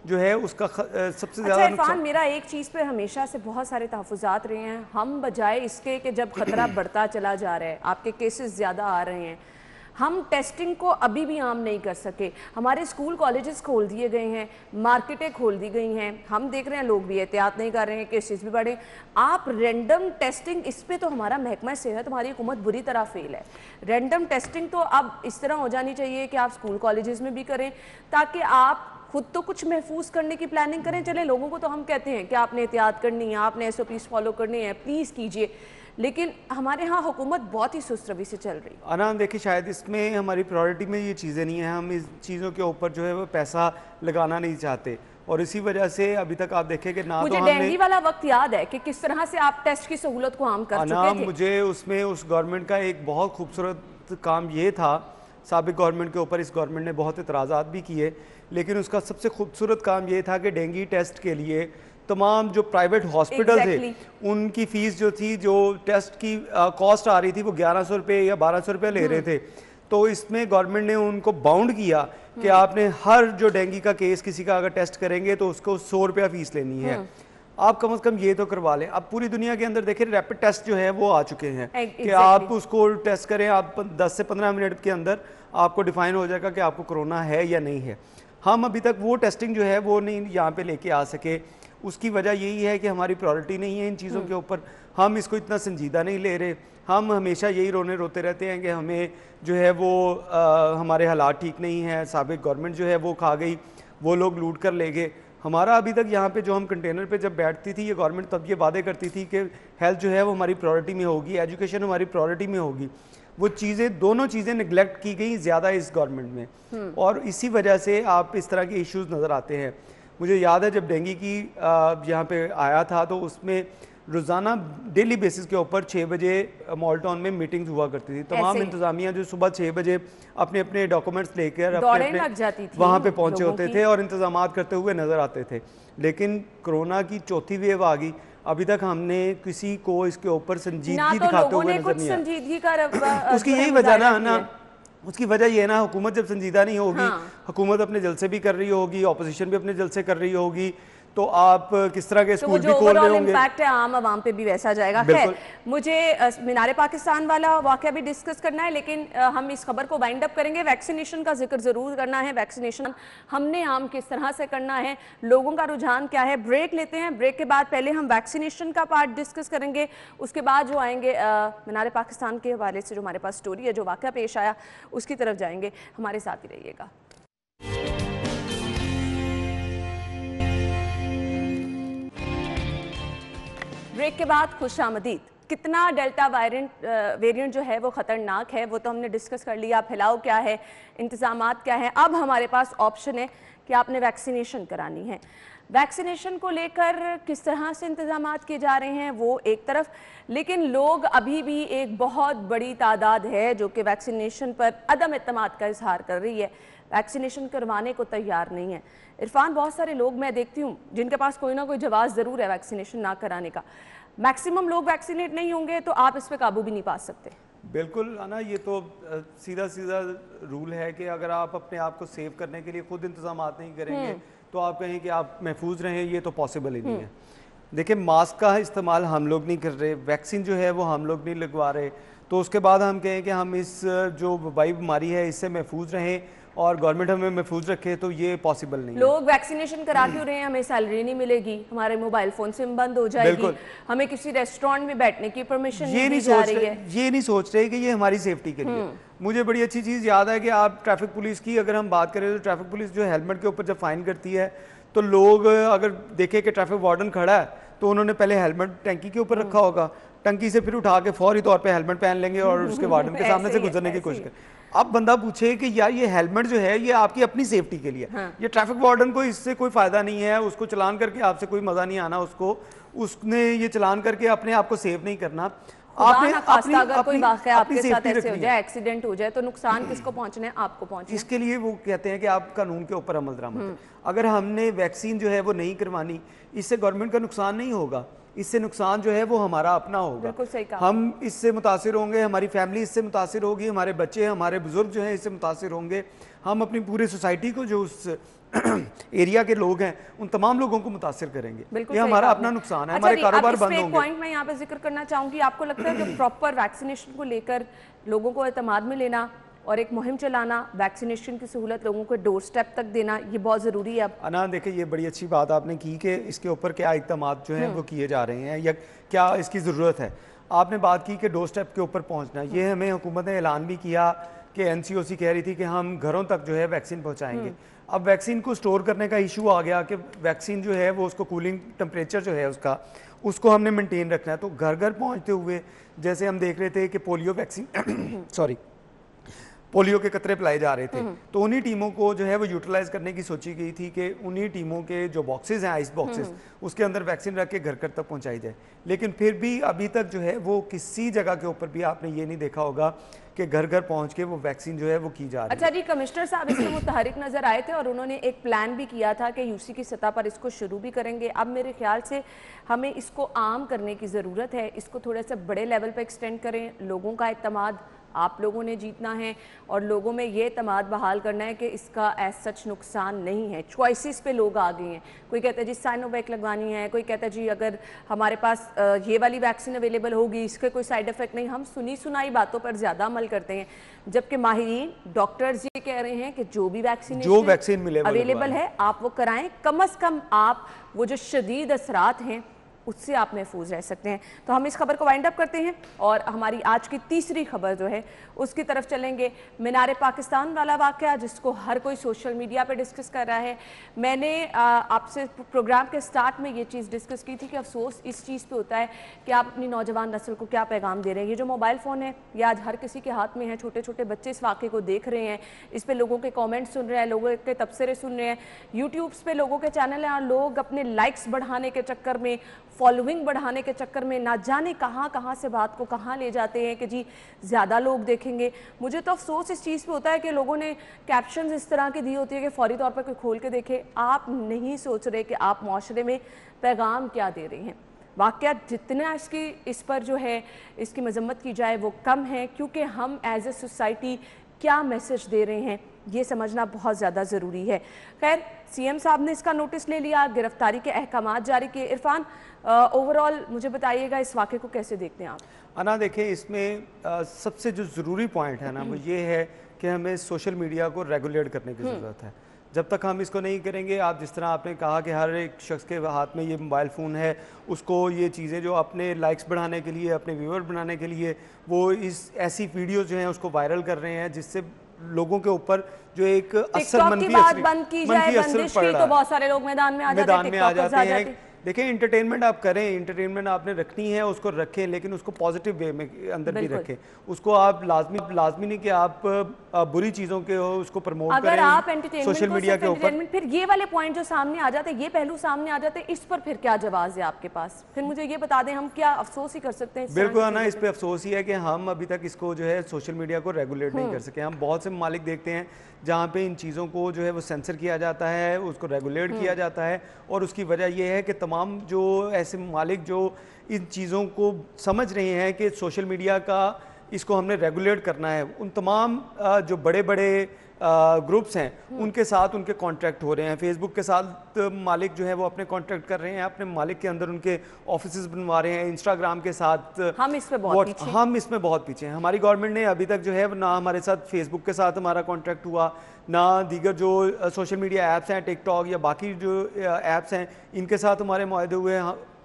जो है उसका सबसे ज़्यादा इरफान मेरा एक चीज़ पे हमेशा से बहुत सारे तहफ़्फ़ुज़ात रहे हैं, हम बजाय इसके कि जब ख़तरा बढ़ता चला जा रहा है, आपके केसेस ज़्यादा आ रहे हैं, हम टेस्टिंग को अभी भी आम नहीं कर सके। हमारे स्कूल कॉलेजेस खोल दिए गए हैं, मार्केटें खोल दी गई हैं, हम देख रहे हैं लोग भी एहतियात नहीं कर रहे हैं, केसेस भी बढ़े। आप रैंडम टेस्टिंग, इस पे तो हमारा महकमा सेहत, हमारी हुकूमत बुरी तरह फेल है। रैंडम टेस्टिंग तो अब इस तरह हो जानी चाहिए कि आप स्कूल कॉलेजेस में भी करें ताकि आप खुद तो कुछ महफूज करने की प्लानिंग करें। चले लोगों को तो हम कहते हैं कि आपने एहतियात करनी है, आपने SOPs फॉलो करनी है, प्लीज़ कीजिए, लेकिन हमारे यहाँ हुकूमत बहुत ही सुस्त रवि से चल रही है। अनाम देखिए, शायद इसमें हमारी प्रायोरिटी में ये चीज़ें नहीं हैं, हम इस चीज़ों के ऊपर जो है वो पैसा लगाना नहीं चाहते, और इसी वजह से अभी तक आप देखें कि ना मुझे तो हमने डेंगू वाला वक्त याद है कि किस तरह से आप टेस्ट की सहूलत को आम कर चुके थे। मुझे उसमें उस गवर्नमेंट का एक बहुत खूबसूरत काम ये था, साबिक गवर्नमेंट के ऊपर इस गवर्नमेंट ने बहुत इतराज़ात भी किए, लेकिन उसका सबसे खूबसूरत काम ये था कि डेंगू टेस्ट के लिए तमाम जो प्राइवेट हॉस्पिटल थे उनकी फ़ीस जो थी, जो टेस्ट की कॉस्ट आ रही थी, वो 1100 रुपये या 1200 रुपये ले रहे थे। तो इसमें गवर्नमेंट ने उनको बाउंड किया कि आपने हर जो डेंगू का केस किसी का अगर टेस्ट करेंगे तो उसको 100 रुपया फ़ीस लेनी है। आप कम से कम ये तो करवा लें। अब पूरी दुनिया के अंदर देखिए रैपिड टेस्ट जो है वो आ चुके हैं कि आप उसको टेस्ट करें, आप 10 से 15 मिनट के अंदर आपको डिफाइन हो जाएगा कि आपको कोरोना है या नहीं है। हम अभी तक वो टेस्टिंग जो है वो नहीं यहाँ पे लेके आ सके। उसकी वजह यही है कि हमारी प्रायोरिटी नहीं है इन चीज़ों के ऊपर, हम इसको इतना संजीदा नहीं ले रहे। हम हमेशा यही रोते रहते हैं कि हमें जो है वो हमारे हालात ठीक नहीं हैं, साबिक गवर्नमेंट जो है वो खा गई, वो लोग लूट कर ले गए। हमारा अभी तक यहाँ पे जो हम कंटेनर पे जब बैठती थी ये गवर्नमेंट तब ये वादे करती थी कि हेल्थ जो है वो हमारी प्रायोरिटी में होगी, एजुकेशन हमारी प्रायोरिटी में होगी। वो चीज़ें, दोनों चीज़ें निगलेक्ट की गई ज़्यादा इस गवर्नमेंट में, और इसी वजह से आप इस तरह के इश्यूज़ नज़र आते हैं। मुझे याद है जब डेंगू की यहाँ पे आया था तो उसमें रोज़ाना डेली बेसिस के ऊपर 6 बजे मॉल टाउन में मीटिंग्स हुआ करती थी। तमाम इंतज़ामिया जो सुबह 6 बजे अपने अपने डॉक्यूमेंट्स लेकर वहाँ पे पहुँचे होते थे और इंतज़ामात करते हुए नज़र आते थे। लेकिन कोरोना की चौथी वेव आ गई, अभी तक हमने किसी को इसके ऊपर संजीदगी दिखाते हुए नजर नहीं आया। उसकी यही वजह ना उसकी वजह ये है ना, हुकूमत जब संजीदा नहीं होगी, हुकूमत अपने जलसे भी कर रही होगी, ऑपोजिशन भी अपने जलसे कर रही होगी, तो आप किस तरह के स्कूल भी खोल रहे होंगे। इम्पैक्ट है आम आवाम पे भी वैसा जाएगा। खैर, मुझे मीनार पाकिस्तान वाला वाकया भी डिस्कस करना है, लेकिन हम इस खबर को वाइंड अप करेंगे। वैक्सीनेशन का जिक्र जरूर करना है। वैक्सीनेशन हमने आम किस तरह से करना है, लोगों का रुझान क्या है। ब्रेक लेते हैं, ब्रेक के बाद पहले हम वैक्सीनेशन का पार्ट डिस्कस करेंगे, उसके बाद जो आएंगे मीनार पाकिस्तान के हवाले से जो हमारे पास स्टोरी है, जो वाकया पेश आया, उसकी तरफ जाएंगे। हमारे साथ ही रहिएगा। ब्रेक के बाद खुशामदीद। कितना डेल्टा वेरिएंट जो है वो ख़तरनाक है वो तो हमने डिस्कस कर लिया, फैलाव क्या है, इंतज़ामात क्या है। अब हमारे पास ऑप्शन है कि आपने वैक्सीनेशन करानी है। वैक्सीनेशन को लेकर किस तरह से इंतज़ामात किए जा रहे हैं वो एक तरफ, लेकिन लोग अभी भी एक बहुत बड़ी तादाद है जो कि वैक्सीनेशन पर अदम एतमाद का इजहार कर रही है, वैक्सीनेशन करवाने को तैयार नहीं है। इरफान, बहुत सारे लोग मैं देखती हूँ जिनके पास कोई ना कोई जवाब ज़रूर है वैक्सीनेशन ना कराने का। मैक्सिमम लोग वैक्सीनेट नहीं होंगे तो आप इस पर काबू भी नहीं पा सकते। बिल्कुल आना, ये तो सीधा सीधा रूल है कि अगर आप अपने आप को सेव करने के लिए खुद इंतजामात नहीं करेंगे तो आप कहें कि आप महफूज रहें, ये तो पॉसिबल ही नहीं है। देखिए, मास्क का इस्तेमाल हम लोग नहीं कर रहे, वैक्सीन जो है वो हम लोग नहीं लगवा रहे, तो उसके बाद हम कहें कि हम इस जो वबाई बीमारी है इससे महफूज रहें और गवर्नमेंट हमें महफूज रखे, तो ये पॉसिबल नहीं है। लोग वैक्सीनेशन करा क्यों रहे हैं? हमें सैलरी नहीं मिलेगी, हमारे मोबाइल फोन सिम बंद हो जाएगी, हमें किसी रेस्टोरेंट में बैठने की परमिशन नहीं दी जा रही है। ये नहीं सोच रहे कि ये हमारी सेफ्टी के लिए। मुझे बड़ी अच्छी चीज़ याद है कि आप ट्रैफिक पुलिस की अगर हम बात करें तो ट्रैफिक पुलिस जो हेलमेट के ऊपर जब फाइन करती है तो लोग अगर देखें कि ट्रैफिक वार्डन खड़ा है तो उन्होंने पहले हेलमेट टंकी के ऊपर रखा होगा, टंकी से फिर उठा के फौरी तौर पे हेलमेट पहन लेंगे और उसके वार्डन के सामने से गुजरने की कोशिश करें। अब बंदा पूछे कि यार ये हेलमेट जो है ये आपकी अपनी सेफ्टी के लिए, ये ट्रैफिक वार्डन को इससे कोई फायदा नहीं है, उसको चलान करके आपसे कोई मजा नहीं आना, उसने ये चलान करके अपने आप को सेव नहीं करना। आपने अगर कोई वाकया आपके साथ ऐसे हो जाए, एक्सीडेंट हो जाए, तो नुकसान किसको पहुंचना है? आपको पहुंचना। इसके लिए वो कहते हैं कि आप कानून के ऊपर अमल दरामद। अगर हमने वैक्सीन जो है वो नहीं करवानी, इससे गवर्नमेंट का नुकसान नहीं होगा, इससे नुकसान जो है वो हमारा अपना होगा। बिल्कुल सही कहा। हम इससे मुतासिर होंगे, हमारी फैमिली इससे मुतासिर होगी, हमारे बच्चे, हमारे बुजुर्ग जो हैं इससे मुतासिर होंगे, हम अपनी पूरी सोसाइटी को, जो उस एरिया के लोग हैं, उन तमाम लोगों को मुतासिर करेंगे। ये हमारा अपना नुकसान है। हमारे कारोबार बंद होंगे। पॉइंट मैं यहाँ पे जिक्र करना चाहूंगी, आपको लगता है कि प्रॉपर वैक्सीनेशन को लेकर लोगों को एतमाद में लेना और एक मुहिम चलाना, वैक्सीनेशन की सहूलत लोगों को डोर स्टेप तक देना, ये बहुत ज़रूरी है। अब अना देखिए, ये बड़ी अच्छी बात आपने की कि इसके ऊपर क्या इक़दामात जो हैं वो किए जा रहे हैं या क्या इसकी ज़रूरत है। आपने बात की कि डोर स्टेप के ऊपर पहुँचना, ये हमें हुकूमत ने ऐलान भी किया कि एनसीओसी कह रही थी कि हम घरों तक जो है वैक्सीन पहुंचाएंगे। अब वैक्सीन को स्टोर करने का इशू आ गया कि वैक्सीन जो है वो उसको कूलिंग टेम्परेचर जो है उसको हमने मेंटेन रखना है। तो घर घर पहुंचते हुए जैसे हम देख रहे थे कि पोलियो वैक्सीन सॉरी पोलियो के कतरे पिलाए जा रहे थे, तो उन्हीं टीमों को जो है वो यूटिलाइज करने की सोची गई थी कि उन्हीं टीमों के जो बॉक्सेस हैं, आइस बॉक्सेस, उसके अंदर वैक्सीन रख के घर घर तक पहुंचाई जाए। लेकिन फिर भी अभी तक जो है वो किसी जगह के ऊपर भी आपने ये नहीं देखा होगा कि घर घर पहुंच के वो वैक्सीन जो है वो की जा रही है। अच्छा जी, कमिश्नर साहब इसमें मुतहरिक नजर आए थे और उन्होंने एक प्लान भी किया था कि यूसी की सतह पर इसको शुरू भी करेंगे। अब मेरे ख्याल से हमें इसको आम करने की ज़रूरत है, इसको थोड़ा सा बड़े लेवल पर एक्सटेंड करें। लोगों का एतमाद आप लोगों ने जीतना है और लोगों में ये एतमाद बहाल करना है कि इसका एज सच नुकसान नहीं है। चॉइसेस पे लोग आ गए हैं, कोई कहता है जी साइनोवैक लगवानी है, कोई कहता है जी अगर हमारे पास ये वाली वैक्सीन अवेलेबल होगी इसके कोई साइड इफेक्ट नहीं। हम सुनी सुनाई बातों पर ज़्यादा अमल करते हैं, जबकि माहिरीन डॉक्टर्स ये कह रहे हैं कि जो भी वैक्सीन अवेलेबल है आप वो कराएं। कम अज़ कम आप वो जो शदीद असरात हैं उससे आप महफूज रह सकते हैं। तो हम इस खबर को वाइंड अप करते हैं और हमारी आज की तीसरी खबर जो है उसकी तरफ चलेंगे। मीनार पाकिस्तान वाला वाक़या जिसको हर कोई सोशल मीडिया पे डिस्कस कर रहा है। मैंने आपसे प्रोग्राम के स्टार्ट में ये चीज़ डिस्कस की थी कि अफसोस इस चीज़ पे होता है कि आप अपनी नौजवान नस्ल को क्या पैगाम दे रहे हैं। ये जो मोबाइल फ़ोन है ये आज हर किसी के हाथ में है, छोटे छोटे बच्चे इस वाक़े को देख रहे हैं, इस पर लोगों के कॉमेंट सुन रहे हैं, लोगों के तबसरे सुन रहे हैं, यूट्यूब्स पे लोगों के चैनल हैं और लोग अपने लाइक्स बढ़ाने के चक्कर में, फॉलोइंग बढ़ाने के चक्कर में ना जाने कहाँ कहाँ से बात को कहाँ ले जाते हैं कि जी ज़्यादा लोग देखेंगे। मुझे तो अफसोस इस चीज़ पे होता है कि लोगों ने कैप्शंस इस तरह की दी होती है कि फौरी तौर पर कोई खोल के देखे। आप नहीं सोच रहे कि आप माशरे में पैगाम क्या दे रहे हैं। वाक़या जितना इस पर जो है इसकी मजम्मत की जाए वो कम है, क्योंकि हम एज ए सोसाइटी क्या मैसेज दे रहे हैं ये समझना बहुत ज़्यादा ज़रूरी है। खैर सीएम साहब ने इसका नोटिस ले लिया, गिरफ्तारी के अहकाम जारी किए। इरफान, ओवरऑल मुझे बताइएगा इस वाक़े को कैसे देखते हैं आप? अना देखें, इसमें सबसे जो ज़रूरी पॉइंट है ना वो ये है कि हमें सोशल मीडिया को रेगुलेट करने की ज़रूरत है। जब तक हम इसको नहीं करेंगे, आप जिस तरह आपने कहा कि हर एक शख्स के हाथ में ये मोबाइल फ़ोन है, उसको ये चीज़ें जो अपने लाइक्स बढ़ाने के लिए, अपने व्यूअर बनाने के लिए वो ऐसी वीडियो जो हैं उसको वायरल कर रहे हैं जिससे लोगों के ऊपर जो एक असर मनफी असर पड़ रहा है। तो बहुत सारे लोग मैदान में आ जाते हैं। देखिए, एंटरटेनमेंट आप करें, एंटरटेनमेंट आपने रखनी है उसको रखें, लेकिन उसको पॉजिटिव वे में अंदर भी रखें। उसको आप लाजमी नहीं कि आप बुरी चीज़ों के उसको प्रमोट अगर करें आप एंटरटेनमेंट सोशल मीडिया के ऊपर। फिर ये वाले पॉइंट जो सामने आ जाते हैं, ये पहलू सामने आ जाते हैं, इस पर फिर क्या जवाब है आपके पास? फिर मुझे ये बता दें, हम क्या अफसोस ही कर सकते हैं? बिल्कुल ना, इस पे अफसोस ही है कि हम अभी तक इसको जो है सोशल मीडिया को रेगुलेट नहीं कर सके। हम बहुत से ममालिक देखते हैं जहाँ पे इन चीज़ों को जो है वो सेंसर किया जाता है, उसको रेगुलेट किया जाता है, और उसकी वजह यह है कि तमाम जो ऐसे ममालिक जो इन चीज़ों को समझ रहे हैं कि सोशल मीडिया का इसको हमने रेगुलेट करना है, उन तमाम जो बड़े बड़े ग्रुप्स हैं उनके साथ उनके कॉन्ट्रैक्ट हो रहे हैं। फेसबुक के साथ मालिक जो है वो अपने कॉन्ट्रैक्ट कर रहे हैं, अपने मालिक के अंदर उनके ऑफिसेज बनवा रहे हैं। इंस्टाग्राम के साथ हम इसमें बहुत पीछे हैं। हमारी गवर्नमेंट ने अभी तक जो है ना हमारे साथ फेसबुक के साथ हमारा कॉन्ट्रैक्ट हुआ, ना दीगर जो सोशल मीडिया ऐप्स हैं, टिकटॉक या बाकी जो ऐप्स हैं, इनके साथ हमारे मुआहदे हुए।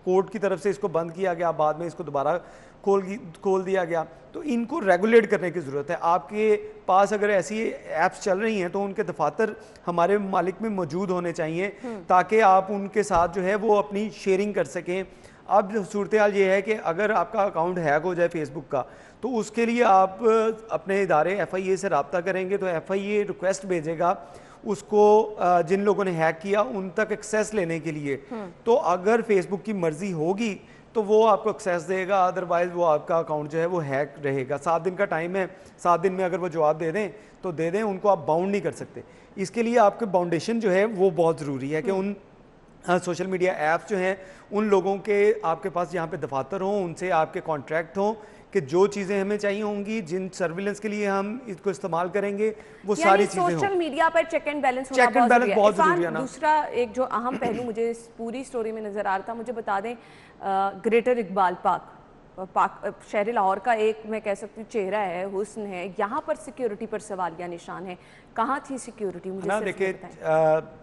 कोर्ट की तरफ से इसको बंद किया गया, बाद में इसको दोबारा खोल दिया गया। तो इनको रेगुलेट करने की ज़रूरत है। आपके पास अगर ऐसी ऐप्स चल रही हैं तो उनके दफातर हमारे मालिक में मौजूद होने चाहिए ताकि आप उनके साथ जो है वो अपनी शेयरिंग कर सकें। अब सूरत हाल ये है कि अगर आपका अकाउंट हैक हो जाए फेसबुक का, तो उसके लिए आप अपने इदारे FIA से रब्ता करेंगे तो FIA रिक्वेस्ट भेजेगा उसको जिन लोगों ने हैक किया उन तक एक्सेस लेने के लिए। तो अगर फेसबुक की मर्जी होगी तो वो आपको एक्सेस देगा, अदरवाइज वो आपका अकाउंट जो है वो हैक रहेगा। 7 दिन का टाइम है, 7 दिन में अगर वो जवाब दे दें तो दे दें, उनको आप बाउंड नहीं कर सकते। इसके लिए आपके बाउंडेशन जो है वो बहुत ज़रूरी है कि उन सोशल मीडिया ऐप्स जो हैं उन लोगों के आपके पास जहाँ पे दफातर हों, उनसे आपके कॉन्ट्रैक्ट हों कि जो चीज़ें हमें चाहिए होंगी, जिन सर्विलेंस के लिए हम इसको इस्तेमाल करेंगे वो सारी चीज़ें हों। सोशल मीडिया पर चेक एंड बैलेंस बहुत ज़रूरी है ना। दूसरा एक जो अहम पहलू मुझे इस पूरी स्टोरी में नज़र आ रहा था, मुझे बता दें, ग्रेटर इकबाल पार्क शहर लाहौर का एक मैं कह सकती हूँ चेहरा है, हुस्न है, यहाँ पर सिक्योरिटी पर सवालिया निशान है। कहाँ थी सिक्योरिटी? मुझे ना देखिए,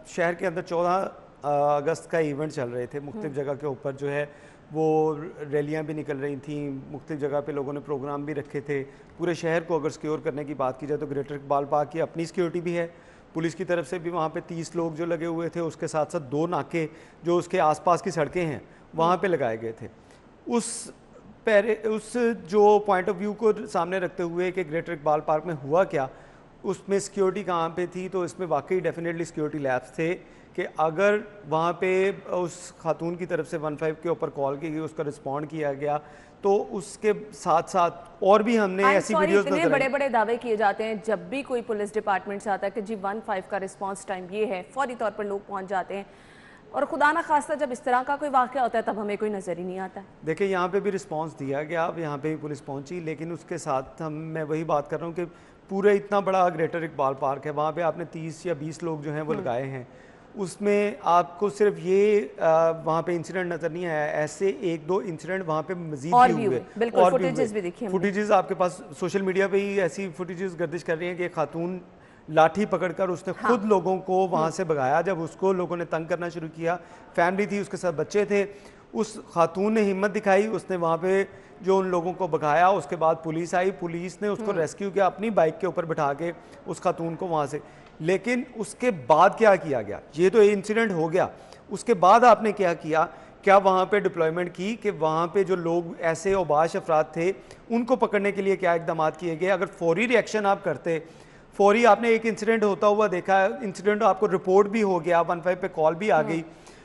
शहर के अंदर 14 अगस्त का इवेंट चल रहे थे, मुख्तलिफ जगह के ऊपर जो है वो रैलियां भी निकल रही थी, मुख्तलिफ जगह पे लोगों ने प्रोग्राम भी रखे थे। पूरे शहर को अगर सिक्योर करने की बात की जाए तो ग्रेटर इकबाल पार्क की अपनी सिक्योरिटी भी है, पुलिस की तरफ से भी वहाँ पे 30 लोग जो लगे हुए थे, उसके साथ साथ 2 नाके जो उसके आसपास की सड़कें हैं वहाँ पे लगाए गए थे। उस जो पॉइंट ऑफ व्यू को सामने रखते हुए कि ग्रेटर इकबाल पार्क में हुआ क्या, उसमें सिक्योरिटी कहाँ पे थी, तो इसमें वाकई डेफिनेटली सिक्योरिटी लैब्स थे कि अगर वहाँ पे उस खातून की तरफ से 15 के ऊपर कॉल की गई, उसका रिस्पॉन्ड किया गया, तो उसके साथ साथ और भी हमने ऐसी वीडियोस इतने बड़े बड़े दावे किए जाते हैं जब भी कोई पुलिस डिपार्टमेंट से आता है कि जी 15 का रिस्पांस टाइम ये है, फौरी तौर पर लोग पहुंच जाते हैं, और खुदा ना खास्ता जब इस तरह का कोई वाक़या होता है तब हमें कोई नज़र ही नहीं आता है। देखिए यहाँ पे भी रिस्पांस दिया गया, अब यहाँ पे भी पुलिस पहुंची, लेकिन उसके साथ मैं वही बात कर रहा हूँ कि पूरा इतना बड़ा ग्रेटर इकबाल पार्क है, वहाँ पे आपने 30 या 20 लोग जो हैं वो लगाए हैं, उसमें आपको सिर्फ ये वहाँ पे इंसिडेंट नज़र नहीं आया, ऐसे 1-2 इंसिडेंट वहाँ पे मजीद भी हुए, बिल्कुल फुटेजेस भी दिखी, फुटेजेस आपके पास सोशल मीडिया पे ही ऐसी फुटेजेस गर्दिश कर रही हैं कि खातून लाठी पकड़कर उसने खुद लोगों को वहाँ से भगाया। जब उसको लोगों ने तंग करना शुरू किया, फैमिली थी, उसके साथ बच्चे थे, उस खातून ने हिम्मत दिखाई, उसने वहाँ पे जो उन लोगों को भगाया। उसके बाद पुलिस आई, पुलिस ने उसको रेस्क्यू किया, अपनी बाइक के ऊपर बिठा के उस खातून को वहाँ से। लेकिन उसके बाद क्या किया गया, ये तो इंसिडेंट हो गया, उसके बाद आपने क्या किया, क्या वहाँ पे डिप्लॉयमेंट की कि वहाँ पे जो लोग ऐसे औबाश अफराद थे उनको पकड़ने के लिए क्या इकदाम किए गए। अगर फौरी रिएक्शन आप करते, फौरी आपने एक इंसिडेंट होता हुआ देखा, इंसिडेंट आपको रिपोर्ट भी हो गया, 15 पे कॉल भी आ गई,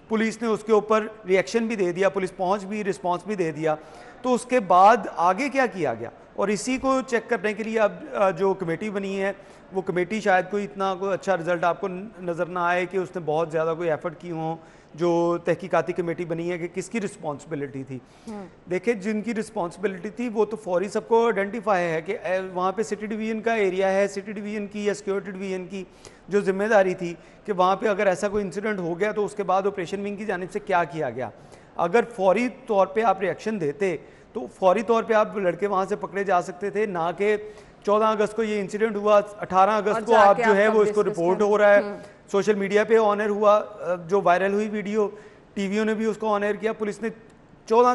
पुलिस ने उसके ऊपर रिएक्शन भी दे दिया, पुलिस पहुंच भी, रिस्पांस भी दे दिया, तो उसके बाद आगे क्या किया गया। और इसी को चेक करने के लिए अब जो कमेटी बनी है, वो कमेटी शायद कोई इतना कोई अच्छा रिजल्ट आपको नज़र ना आए कि उसने बहुत ज़्यादा कोई एफर्ट की हो। जो तहकीकाती कमेटी बनी है कि किसकी रिस्पॉन्सिबिलिटी थी, देखिए जिनकी रिस्पॉन्सिबिलिटी थी वो तो फौरी सबको आइडेंटिफाई है कि वहाँ पे सिटी डिवीज़न का एरिया है, सिटी डिवीज़न की या सिक्योरिटी डिवीज़न की जो जिम्मेदारी थी कि वहाँ पे अगर ऐसा कोई इंसिडेंट हो गया तो उसके बाद ऑपरेशन विंग की जानिब से क्या किया गया। अगर फौरी तौर पर आप रिएक्शन देते तो फौरी तौर पर आप लड़के वहाँ से पकड़े जा सकते थे, ना कि 14 अगस्त को ये इंसिडेंट हुआ, 18 अगस्त को आप जो है वो इसको रिपोर्ट हो रहा है, सोशल मीडिया पे ऑनर हुआ, जो वायरल हुई वीडियो टीवीओ ने भी उसको ऑनर किया, पुलिस ने 14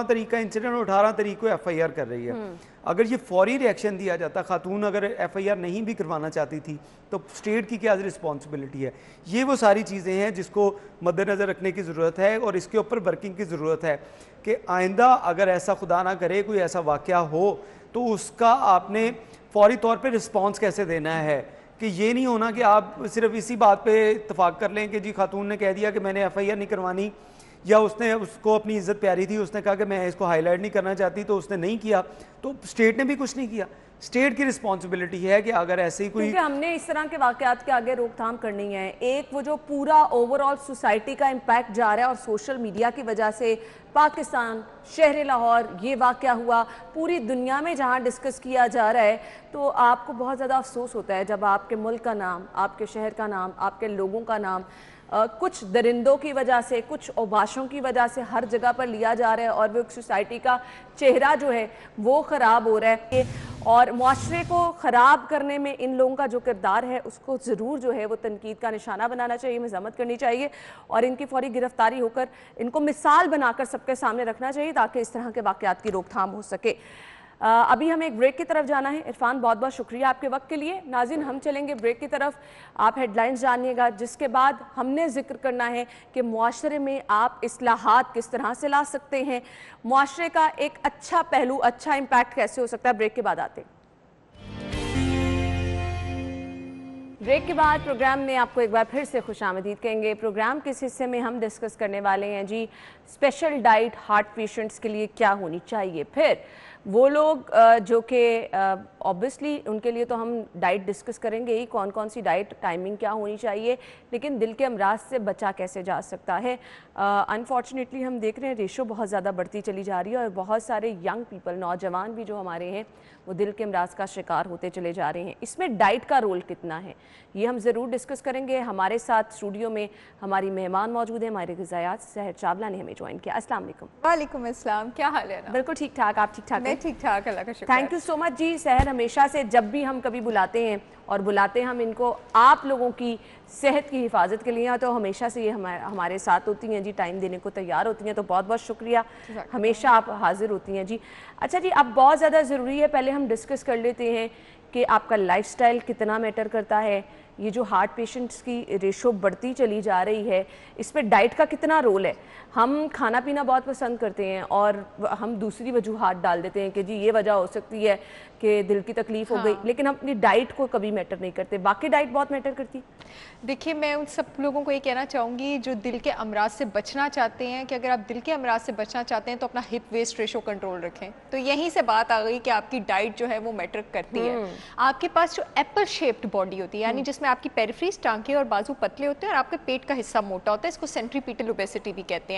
तारीख का इंसिडेंट और 18 तारीख को एफआईआर कर रही है। अगर ये फौरी रिएक्शन दिया जाता, खातून अगर एफआईआर नहीं भी करवाना चाहती थी तो स्टेट की क्या रिस्पॉन्सिबिलिटी है। ये वो सारी चीज़ें हैं जिसको मद्देनज़र रखने की ज़रूरत है और इसके ऊपर वर्किंग की ज़रूरत है कि आइंदा अगर ऐसा खुदा ना करे कोई ऐसा वाक़या हो तो उसका आपने फौरी तौर पे रिस्पांस कैसे देना है, कि ये नहीं होना कि आप सिर्फ इसी बात पे इत्तफाक कर लें कि जी खातून ने कह दिया कि मैंने एफआईआर नहीं करवानी, या उसने उसको अपनी इज्जत प्यारी थी, उसने कहा कि मैं इसको हाईलाइट नहीं करना चाहती तो उसने नहीं किया, तो स्टेट ने भी कुछ नहीं किया। स्टेट की रिस्पॉन्सिबिलिटी है कि अगर ऐसे ही कोई, क्योंकि हमने इस तरह के वाकयात के आगे रोकथाम करनी है। एक वो जो पूरा ओवरऑल सोसाइटी का इम्पैक्ट जा रहा है और सोशल मीडिया की वजह से पाकिस्तान, शहर लाहौर, ये वाकया हुआ पूरी दुनिया में जहां डिस्कस किया जा रहा है, तो आपको बहुत ज़्यादा अफसोस होता है जब आपके मुल्क का नाम, आपके शहर का नाम, आपके लोगों का नाम कुछ दरिंदों की वजह से, कुछ औबाशों की वजह से हर जगह पर लिया जा रहा है और वो एक सोसाइटी का चेहरा जो है वो ख़राब हो रहा है। और मुआशरे को ख़राब करने में इन लोगों का जो किरदार है उसको ज़रूर जो है वो तनकीद का निशाना बनाना चाहिए, मज़म्मत करनी चाहिए और इनकी फौरी गिरफ्तारी होकर इनको मिसाल बनाकर सबके सामने रखना चाहिए ताकि इस तरह के वाक़यात की रोकथाम हो सके। अभी हमें एक ब्रेक की तरफ जाना है। इरफान, बहुत बहुत शुक्रिया आपके वक्त के लिए। नाज़रीन, हम चलेंगे ब्रेक की तरफ, आप हेडलाइंस जानिएगा, जिसके बाद हमने जिक्र करना है कि मुआशरे में आप इस्लाहात किस तरह से ला सकते हैं, मुआशरे का एक अच्छा पहलू, अच्छा इम्पैक्ट कैसे हो सकता है। ब्रेक के बाद आते हैं। ब्रेक के बाद प्रोग्राम में आपको एक बार फिर से खुशामदीद कहेंगे। प्रोग्राम के इस हिस्से में हम डिस्कस करने वाले हैं जी स्पेशल डाइट हार्ट पेशेंट्स के लिए क्या होनी चाहिए। फिर वो लोग जो कि ऑब्वियसली उनके लिए तो हम डाइट डिस्कस करेंगे ही, कौन कौन सी डाइट, टाइमिंग क्या होनी चाहिए, लेकिन दिल के अमराज से बचा कैसे जा सकता है। अनफॉर्चुनेटली हम देख रहे हैं रेशो बहुत ज़्यादा बढ़ती चली जा रही है और बहुत सारे यंग पीपल, नौजवान भी जो हमारे हैं वो दिल के अमराज का शिकार होते चले जा रहे हैं। इसमें डाइट का रोल कितना है ये हम ज़रूर डिस्कस करेंगे। हमारे साथ स्टूडियो में हमारी मेहमान मौजूद है, हमारे ग़िज़ायात सहर चावला ने हमें ज्वाइन किया। अस्सलाम वालेकुम। वालेकुम अस्सलाम, क्या हाल है ना? बिल्कुल ठीक ठाक, आप ठीक ठाक? हैं? मैं ठीक ठाक, अल्लाह का शुक्र। थैंक यू सो मच जी। सहर हमेशा से जब भी हम कभी बुलाते हैं और बुलाते हैं हम इनको आप लोगों की सेहत की हिफाजत के लिए, तो हमेशा से ये हमारे साथ होती हैं जी, टाइम देने को तैयार होती हैं, तो बहुत बहुत शुक्रिया, हमेशा आप हाजिर होती हैं जी। अच्छा जी, अब बहुत ज़्यादा ज़रूरी है, पहले हम डिस्कस कर लेते हैं कि आपका लाइफस्टाइल कितना मैटर करता है। ये जो हार्ट पेशेंट्स की रेशो बढ़ती चली जा रही है, इस पर डाइट का कितना रोल है? हम खाना पीना बहुत पसंद करते हैं और हम दूसरी वजूहात डाल देते हैं कि जी ये वजह हो सकती है कि दिल की तकलीफ हो गई, लेकिन हम अपनी डाइट को कभी मैटर नहीं करते। बाकी डाइट बहुत मैटर करती। देखिए, मैं उन सब लोगों को ये कहना चाहूँगी जो दिल के अमराज से बचना चाहते हैं कि अगर आप दिल के अमराज से बचना चाहते हैं तो अपना हिप वेस्ट रेशो कंट्रोल रखें। तो यहीं से बात आ गई कि आपकी डाइट जो है वो मैटर करती है। आपके पास जो एप्पल शेप्ड बॉडी होती है, यानी जिसमें आपकी पेरिफेरीज, टांके और बाजू पतले होते हैं और आपके पेट का हिस्सा मोटा होता है, इसको सेंट्रीपिटल ओबेसिटी भी कहते हैं।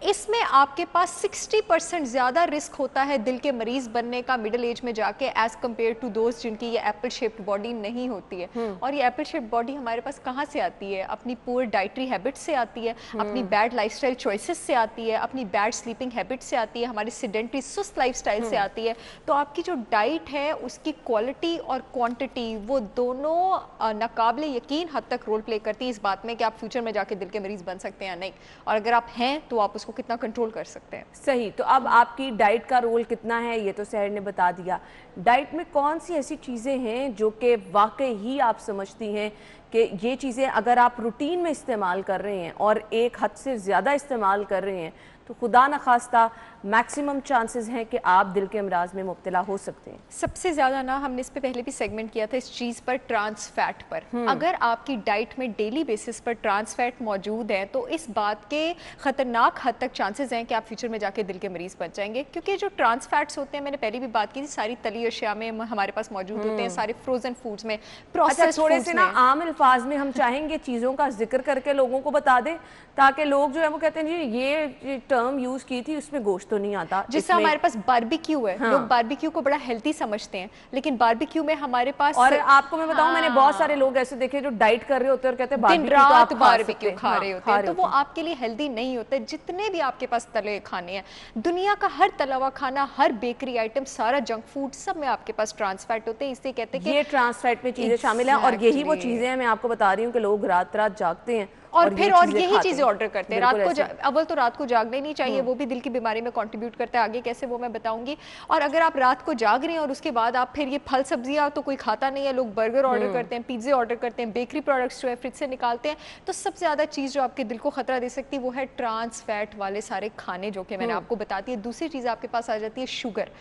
इसमें आपके पास 60% ज्यादा रिस्क होता है दिल के मरीज बनने का मिडिल एज में जाके, एज कम्पेयर टू दोस्त जिनकी ये एप्पल शेप्ड बॉडी नहीं होती है। और ये एप्पल शेप्ड बॉडी हमारे पास कहाँ से आती है? अपनी पुअर डाइटरी हैबिट से आती है, अपनी बैड लाइफस्टाइल चॉइसेस से आती है, अपनी बैड स्लीपिंग हैबिट से आती है, हमारी सेडेंटरी सुस्त लाइफस्टाइल से आती है। तो आपकी जो डाइट है उसकी क्वालिटी और क्वांटिटी वो दोनों नाकाबिले यकीन हद तक रोल प्ले करती है इस बात में कि आप फ्यूचर में जाके दिल के मरीज बन सकते हैं या नहीं, और अगर आप हैं तो आप उसको कितना कंट्रोल कर सकते हैं। सही। तो अब आपकी डाइट का रोल कितना है ये तो सहर ने बता दिया। डाइट में कौन सी ऐसी चीज़ें हैं जो कि वाकई ही आप समझती हैं कि ये चीज़ें अगर आप रूटीन में इस्तेमाल कर रहे हैं और एक हद से ज़्यादा इस्तेमाल कर रहे हैं तो खुदा न खास्ता मैक्सिमम चांसेस हैं कि आप दिल के अमराज में मुब्तला हो सकते हैं? सबसे ज़्यादा ना, हमने इस पे पहले भी सेगमेंट किया था इस चीज़ पर, ट्रांस फैट पर। अगर आपकी डाइट में डेली बेसिस पर ट्रांस फैट मौजूद है तो इस बात के ख़तरनाक हद तक चांसेस हैं कि आप फ्यूचर में जाके दिल के मरीज़ बन जाएंगे। क्योंकि जो ट्रांस फैट्स होते हैं, मैंने पहले भी बात की थी, सारी तली अशिया में हमारे पास मौजूद होते हैं, सारे फ्रोजन फूड्स में, प्रोसेस्ड थोड़े फूड्स से में। ना आम अल्फाज में हम चाहेंगे चीज़ों का जिक्र करके लोगों को बता दें, ताकि लोग जो है वो कहते हैं जी ये टर्म यूज़ की थी, उसमें गोश्त तो नहीं आता। जिससे हमारे पास बारबेक्यू है, लोग बारबेक्यू को बड़ा हेल्दी समझते हैं, लेकिन बारबेक्यू में हमारे पास, और आपको मैं बताऊं, मैंने बहुत सारे लोग ऐसे देखे जो डाइट कर रहे होते हैं और कहते हैं दिन रात बारबेक्यू खा रहे होते हैं, तो वो हैं। आपके लिए हेल्दी नहीं होते। जितने भी आपके पास तले खाने हैं, दुनिया का हर तला हुआ खाना, हर बेकरी आइटम, सारा जंक फूड, सब में आपके पास ट्रांस फैट होते हैं। इससे कहते हैं कि ये ट्रांस फैट में चीजें शामिल हैं, और यही वो चीजें हैं, मैं आपको बता रही हूँ कि लोग रात रात जागते हैं और फिर और यही चीजें ऑर्डर करते हैं रात को। अव्वल तो रात को जागना ही नहीं चाहिए, वो भी दिल की बीमारी में कंट्रीब्यूट करता है, आगे कैसे वो मैं बताऊंगी। और अगर आप रात को जाग रहे हैं और उसके बाद आप फिर ये फल सब्जियां तो कोई खाता नहीं है, लोग बर्गर ऑर्डर करते हैं, पिज्जे ऑर्डर करते हैं, बेकरी प्रोडक्ट्स जो है फ्रिज से निकालते हैं, तो सबसे ज्यादा चीज जो आपके दिल को खतरा दे सकती है वो है ट्रांस फैट वाले सारे खाने, जो कि मैंने आपको बताती है। दूसरी चीज आपके पास आ जाती है शुगर।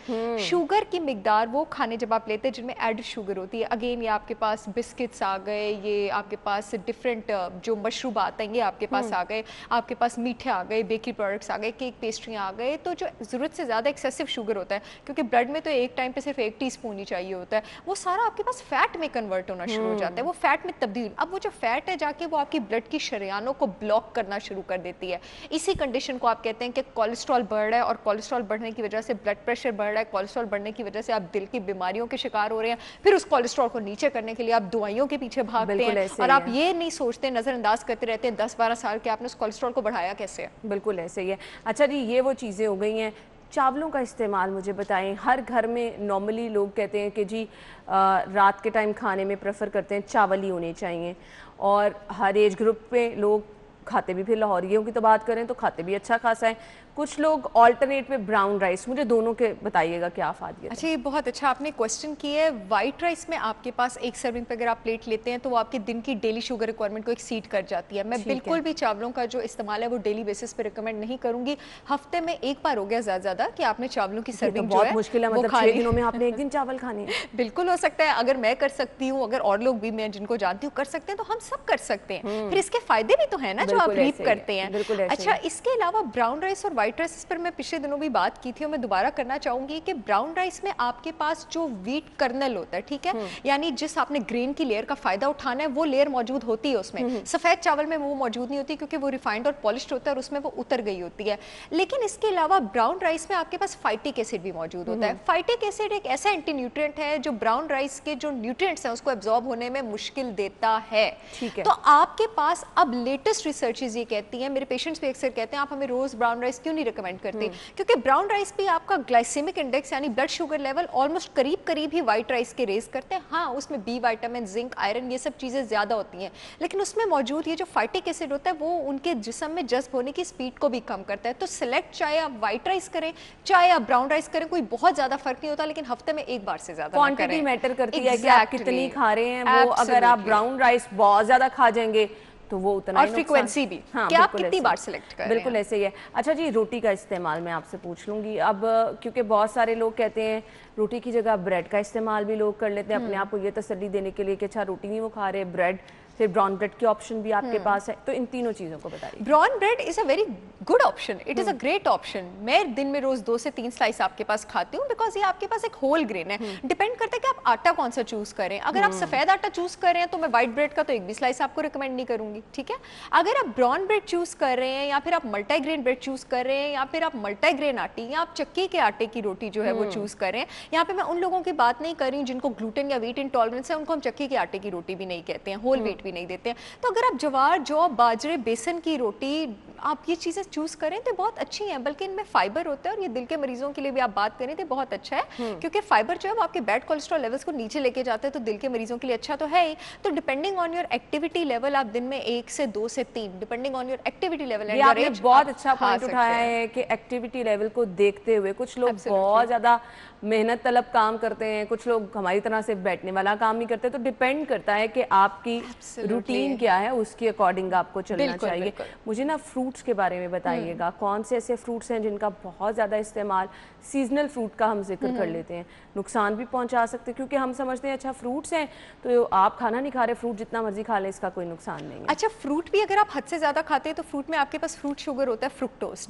शुगर की मिकदार वो खाने जब आप लेते हैं जिनमें एडेड शुगर होती है, अगेन ये आपके पास बिस्किट्स आ गए, ये आपके पास डिफरेंट जो मशरूबात हैं ये आपके पास आ गए, आपके पास मीठे आ गए, बेकरी प्रोडक्ट्स आ गए, केक पेस्ट्रियाँ आ गए, तो जो ज़रूरत से ज़्यादा एक्सेसिव शुगर होता है, क्योंकि ब्लड में तो एक टाइम पे सिर्फ 1 टीस्पून ही चाहिए होता है, वो सारा आपके पास फैट में कन्वर्ट होना शुरू हो जाता है, वो फैट में तब्दील। अब वो जो फैट है जाके वो आपकी ब्लड की शरियानों को ब्लॉक करना शुरू कर देती है। इसी कंडीशन को आप कहते हैं कि कोलेस्ट्रॉल बढ़ रहा है, और कोलेस्ट्रॉल बढ़ने की वजह से ब्लड प्रेशर बढ़ रहा है, कोलेस्ट्रॉल बढ़ने की वजह से आप दिल की बीमारियों के शिकार हो रहे हैं। फिर उस कोलेस्ट्रॉल को नीचे करने के लिए आप दवाइयों के पीछे भागते हैं, और आप ये नहीं सोचते, नज़रअंदाज करते रहते हैं 10-12 साल के आपने उस कोलेस्ट्रॉल को बढ़ाया कैसे है। बिल्कुल ऐसे ही है। अच्छा जी, ये वो चीज़ें हो गई हैं। चावलों का इस्तेमाल मुझे बताएं। हर घर में नॉर्मली लोग कहते हैं कि जी रात के टाइम खाने में प्रेफर करते हैं चावल ही होने चाहिए, और हर एज ग्रुप पे लोग खाते भी, फिर लाहौरियों की तो बात करें तो खाते भी अच्छा खासा है। कुछ लोग ऑल्टरनेट में ब्राउन राइस, मुझे दोनों के बताइएगा क्या अफादियत है। अच्छा, ये बहुत अच्छा आपने क्वेश्चन किया है। वाइट राइस में आपके पास एक सर्विंग पे अगर आप प्लेट लेते हैं तो वो आपके दिन की डेली शुगर रिक्वायरमेंट को एक्सीड कर जाती है। मैं बिल्कुल भी चावलों का जो इस्तेमाल है वो डेली बेसिस पे रिकमेंड नहीं करूंगी। हफ्ते में एक बार हो गया ज्यादा कि आपने चावलों की सर्विंग जो है मुश्किल है, मतलब 6 दिनों में आपने एक दिन चावल खाने हैं। बिल्कुल हो सकता है, अगर मैं कर सकती हूँ, अगर और लोग भी मैं जिनको जानती हूँ कर सकते हैं, तो हम सब कर सकते हैं। फिर इसके फायदे भी तो है ना जो आप रीप करते हैं। अच्छा, इसके अलावा ब्राउन राइस और व्हाइट राइस पर मैं पिछले दिनों भी बात की थी और मैं दोबारा करना चाहूंगी कि ब्राउन राइस में आपके पास जो व्हीट कर्नल होता है, ठीक है, यानी जिस आपने ग्रेन की लेयर का फायदा उठाना है वो लेयर मौजूद होती है उसमें। सफेद चावल में वो मौजूद नहीं होती क्योंकि वो रिफाइंड और पॉलिश्ड होता है और उसमें वो उतर गई होती है। लेकिन इसके अलावा ब्राउन राइस में आपके पास फाइटिक एसिड भी मौजूद होता है। फाइटिक एसिड एक ऐसा एंटी न्यूट्रिएंट है जो ब्राउन राइस के जो न्यूट्रिएंट्स हैं उसको एब्जॉर्ब होने में मुश्किल देता है। ठीक है। तो आपके पास अब लेटेस्ट रिसर्चेज ये कहती हैं, मेरे पेशेंट्स भी अक्सर कहते हैं आप हमें रोज़ ब्राउन राइस क्यों नहीं रिकमेंड करते, क्योंकि ब्राउन राइस भी आपका ग्लाइसेमिक इंडेक्स यानी ब्लड शुगर लेवल ऑलमोस्ट करीब ही वाइट राइस के रेज करते हैं। हाँ, उसमें बी विटामिन, जिंक, आयरन ये सब चीज़ें ज़्यादा होती हैं, लेकिन उसमें मौजूद ये जो फाइटिक एसिड होता है वो उनके जिस्म में जज्ब होने की स्पीड को भी कम करता है। तो सिलेक्ट चाहे आप वाइट राइस करें चाहे आप ब्राउन राइस करें, कोई बहुत ज़्यादा फर्क नहीं होता, लेकिन हफ्ते में एक बार से ज़्यादा क्वांटिटी मैटर करती है कि आप कितनी खा रहे हैं। वो अगर आप ब्राउन राइस बहुत ज़्यादा खा जाएंगे तो वो उतना और फ्रीक्वेंसी भी, हाँ, कि आप कितनी बार सिलेक्ट करें। बिल्कुल ऐसे ही है। अच्छा जी, रोटी का इस्तेमाल मैं आपसे पूछ लूँगी अब, क्योंकि बहुत सारे लोग कहते हैं रोटी की जगह ब्रेड का इस्तेमाल भी लोग कर लेते हैं अपने आप को ये तसल्ली देने के लिए कि अच्छा रोटी नहीं वो खा रहे, ब्रेड, फिर ब्राउन ब्रेड की ऑप्शन भी आपके पास है, तो इन तीनों चीज़ों को बताइए। Brown bread is a very good option, it is a great option. मैं दिन में रोज़ 2 से 3 स्लाइस आपके पास खाती हूँ, बिकॉज ये आपके पास एक होल ग्रेन है। डिपेंड करता है कि आप आटा कौन सा चूज़ करें। अगर आप सफ़ेद आटा चूज़ कर रहे हैं तो मैं वाइट ब्रेड का तो एक भी स्लाइस आपको रिकमेंड नहीं करूँगी, ठीक है। अगर आप ब्राउन ब्रेड चूज़ कर रहे हैं या फिर आप मल्टीग्रेन ब्रेड चूज़ कर रहे हैं या फिर आप मल्टीग्रेन आटे या आप चक्की के आटे की रोटी जो है वो चूज़ कर रहे हैं, यहाँ पे मैं उन लोगों की बात नहीं कर रही हूँ जिनको ग्लूटेन या व्हीट इंटॉलरेंस है, उनको हम चक्की के आटे की रोटी भी नहीं कहते हैं, होल व्हीट भी नहीं देते हैं। तो अगर आप जवार, जौ, बाजरे, बेसन की रोटी आप ये चीज़ें चूज़ करें तो बहुत अच्छी हैं, बल्कि इनमें फाइबर होता है और ये दिल के मरीजों के लिए भी आप बात करें तो बहुत अच्छा है, क्योंकि फाइबर जो है वो आपके बैड कोलेस्ट्रॉल लेवल्स को नीचे लेके जाता है, तो दिल के मरीजों के लिए अच्छा तो है ही। तो depending on your activity level आप दिन में 1 से 2 से 3 depending on your activity level and your age बहुत अच्छा पॉइंट उठाया है कि एक्टिविटी लेवल को देखते हुए कुछ लोग बहुत ज़्यादा मेहनत तलब काम करते हैं, कुछ लोग हमारी तरह से बैठने वाला काम नहीं करते, तो डिपेंड करता है कि आपकी रूटीन क्या है, उसके अकॉर्डिंग आपको चलना चाहिए। मुझे ना फ्रूट्स के बारे में बताइएगा, कौन से ऐसे फ्रूट्स हैं जिनका बहुत ज़्यादा इस्तेमाल, सीजनल फ्रूट का हम जिक्र कर लेते हैं, नुकसान भी पहुंचा सकते हैं, क्योंकि हम समझते हैं अच्छा फ्रूट्स हैं तो आप खाना नहीं खा रहे, फ्रूट जितना मर्जी खा लें इसका कोई नुकसान नहीं है। अच्छा, फ्रूट भी अगर आप हद से ज़्यादा खाते हैं तो फ्रूट में आपके पास फ्रूट शुगर होता है फ्रुक्टोज,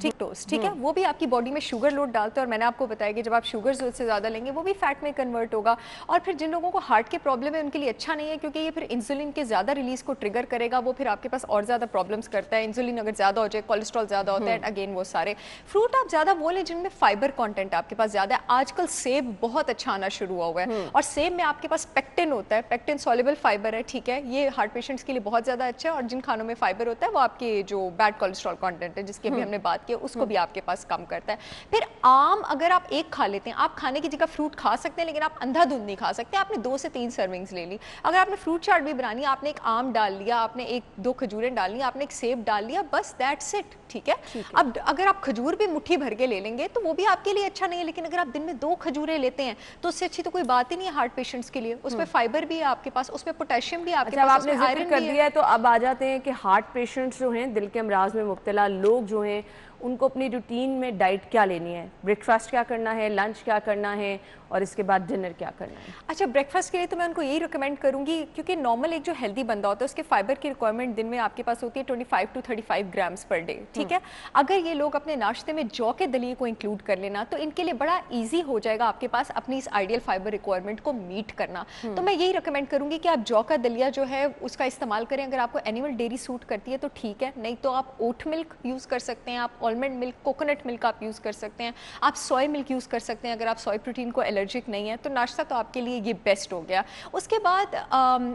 ठीक है, वो भी आपकी बॉडी में शुगर लोड डालता है, और मैंने आपको बताया कि जब आप शुगर से ज़्यादा लेंगे वो भी फैट में कन्वर्ट होगा। और फिर जिन लोगों को हार्ट के प्रॉब्लम है उनके लिए अच्छा नहीं है, क्योंकि ये फिर इंसुलिन के ज़्यादा रिलीज को ट्रिगर करेगा, वो फिर आपके पास और ज़्यादा प्रॉब्लम्स करता है। इंसुलिन अगर ज़्यादा हो जाए, कोलेस्ट्रॉल ज़्यादा होता है, अगेन वो सारे फ्रूट आप ज़्यादा वो लें जिनमें फाइबर कॉन्टेंट आपके पास ज़्यादा है। आजकल सेब बहुत अच्छा आना शुरू हुआ है, और सेब में आपके पास पेक्टिन होता है, पेक्टिन सॉल्युबल फाइबर है, ठीक है, ये हार्ट पेशेंट्स के लिए बहुत ज़्यादा अच्छा है। और जिन खानों में फाइबर होता है वो आपके जो बैड कोलेस्ट्रॉल कंटेंट है जिसकी भी हमने बात की उसको भी आपके पास कम करता है। फिर आम अगर आप एक खा लेते हैं, आप खाने की जगह फ्रूट खा सकते हैं, लेकिन आप अंधाधुंध नहीं खा सकते। आपने 2 से 3 सर्विंग्स ले ली। अगर आपने फ्रूट चाट भी बनानी, आपने एक आम डाल लिया, आपने 1-2 खजूरें डाल ली, आपने एक सेब डाल लिया, बस दैट्स इट, ठीक है। अब अगर आप खजूर भी मुट्ठी भर के ले लेंगे तो वो भी आपके लिए अच्छा नहीं है, लेकिन अगर आप दिन में 2 खजूरें लेते हैं तो उससे अच्छी तो कोई बात ही नहीं है हार्ट पेशेंट्स के लिए। उसमें फाइबर भी है आपके पास, उसमें पोटेशियम भी आपके पास, आपने जिक्र कर दिया है, तो अब आ जाते हैं कि हार्ट पेशेंट्स जो हैं, दिल के अमराज में मुब्तला लोग जो हैं, उनको अपनी रूटीन में डाइट क्या लेनी है, ब्रेकफास्ट क्या करना है, लंच क्या करना है और इसके बाद डिनर क्या करना है? अच्छा, ब्रेकफास्ट के लिए तो मैं उनको यही रिकमेंड करूंगी, क्योंकि नॉर्मल एक जो हेल्दी बंदा होता है उसके फाइबर की रिक्वायरमेंट दिन में आपके पास होती है 25 to 35 ग्राम्स पर डे, ठीक है। अगर ये लोग अपने नाश्ते में जौ के दलिए को इंक्लूड कर लेना तो इनके लिए बड़ा ईजी हो जाएगा आपके पास अपनी इस आइडियल फाइबर रिक्वायरमेंट को मीट करना। तो मैं यही रिकमेंड करूंगी कि आप जौ का दलिया जो है उसका इस्तेमाल करें। अगर आपको एनिमल डेयरी सूट करती है तो ठीक है, नहीं तो आप ओट मिल्क यूज़ कर सकते हैं, आप आलमंड मिल्क, कोकोनट मिल्क आप यूज़ कर सकते हैं, आप सोया मिल्क यूज़ कर सकते हैं। अगर आप सोया प्रोटीन को एलर्जिक नहीं है तो नाश्ता तो आपके लिए ये बेस्ट हो गया। उसके बाद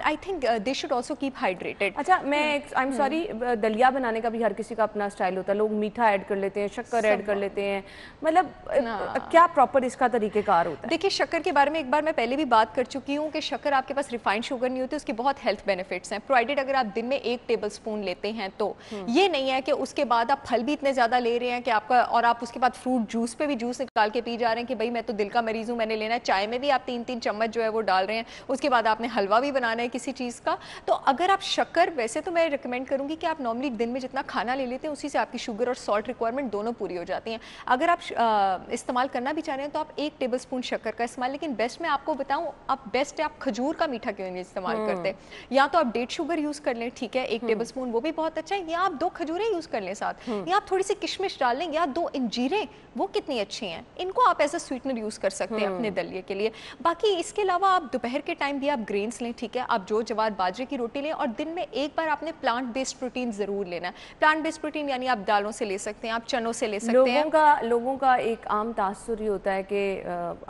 I think they should also keep hydrated. अच्छा, मैं आई एम सॉरी, दलिया बनाने का भी हर किसी का अपना स्टाइल होता है, लोग मीठा ऐड कर लेते हैं, शक्कर ऐड कर लेते हैं, मतलब क्या प्रॉपर इसका तरीकेकार होता है? देखिए, शक्कर के बारे में एक बार मैं पहले भी बात कर चुकी हूँ कि शक्कर आपके पास रिफाइंड शुगर नहीं होती, उसके बहुत हेल्थ बेनिफिट्स हैं, प्रोवाइडेड अगर आप दिन में 1 टेबलस्पून लेते हैं तो। ये नहीं है कि उसके बाद आप फल भी इतने ज़्यादा ले रहे हैं कि आपका, और आप उसके बाद फ्रूट जूस पे भी जूस निकाल के पी जा रहे हैं कि भाई मैं तो दिल का मरीज हूँ, मैंने लेना है। चाय में भी आप 3-3 चम्मच जो है वो डाल रहे हैं, उसके बाद आपने हलवा भी बनाना है किसी चीज़ का। तो अगर आप शक्कर, वैसे तो मैं रिकमेंड करूँगी कि आप नॉर्मली दिन में जितना खाना ले लेते हैं उसी से आपकी शुगर और सॉल्ट रिक्वायरमेंट दोनों पूरी हो जाती हैं। अगर आप इस्तेमाल करना भी चाह रहे हैं तो आप 1 टेबलस्पून शक्कर का इस्तेमाल, लेकिन बेस्ट मैं आपको बताऊँ, आप बेस्ट है आप खजूर का मीठा क्यों नहीं इस्तेमाल करते, या तो आप डेट शुगर यूज़ कर लें, ठीक है, 1 टेबलस्पून, वो भी बहुत अच्छा है, या आप 2 खजूरें यूज़ कर लें साथ, या आप थोड़ी सी किशमिश डाल लें, या 2 अंजीरें, वो कितनी अच्छी हैं, इनको आप एज अ स्वीटनर यूज़ कर सकते हैं अपने दलिए के लिए। बाकी इसके अलावा आप दोपहर के टाइम भी आप ग्रेन्स लें, ठीक है, आप जो जवार बाजरे की रोटी लें, और दिन में एक बार आपने प्लांट बेस्ड प्रोटीन ज़रूर लेना है। प्लांट बेस्ड प्रोटीन यानी आप दालों से ले सकते हैं, आप चनों से ले सकते हैं। लोगों का एक आम तासुर ये होता है कि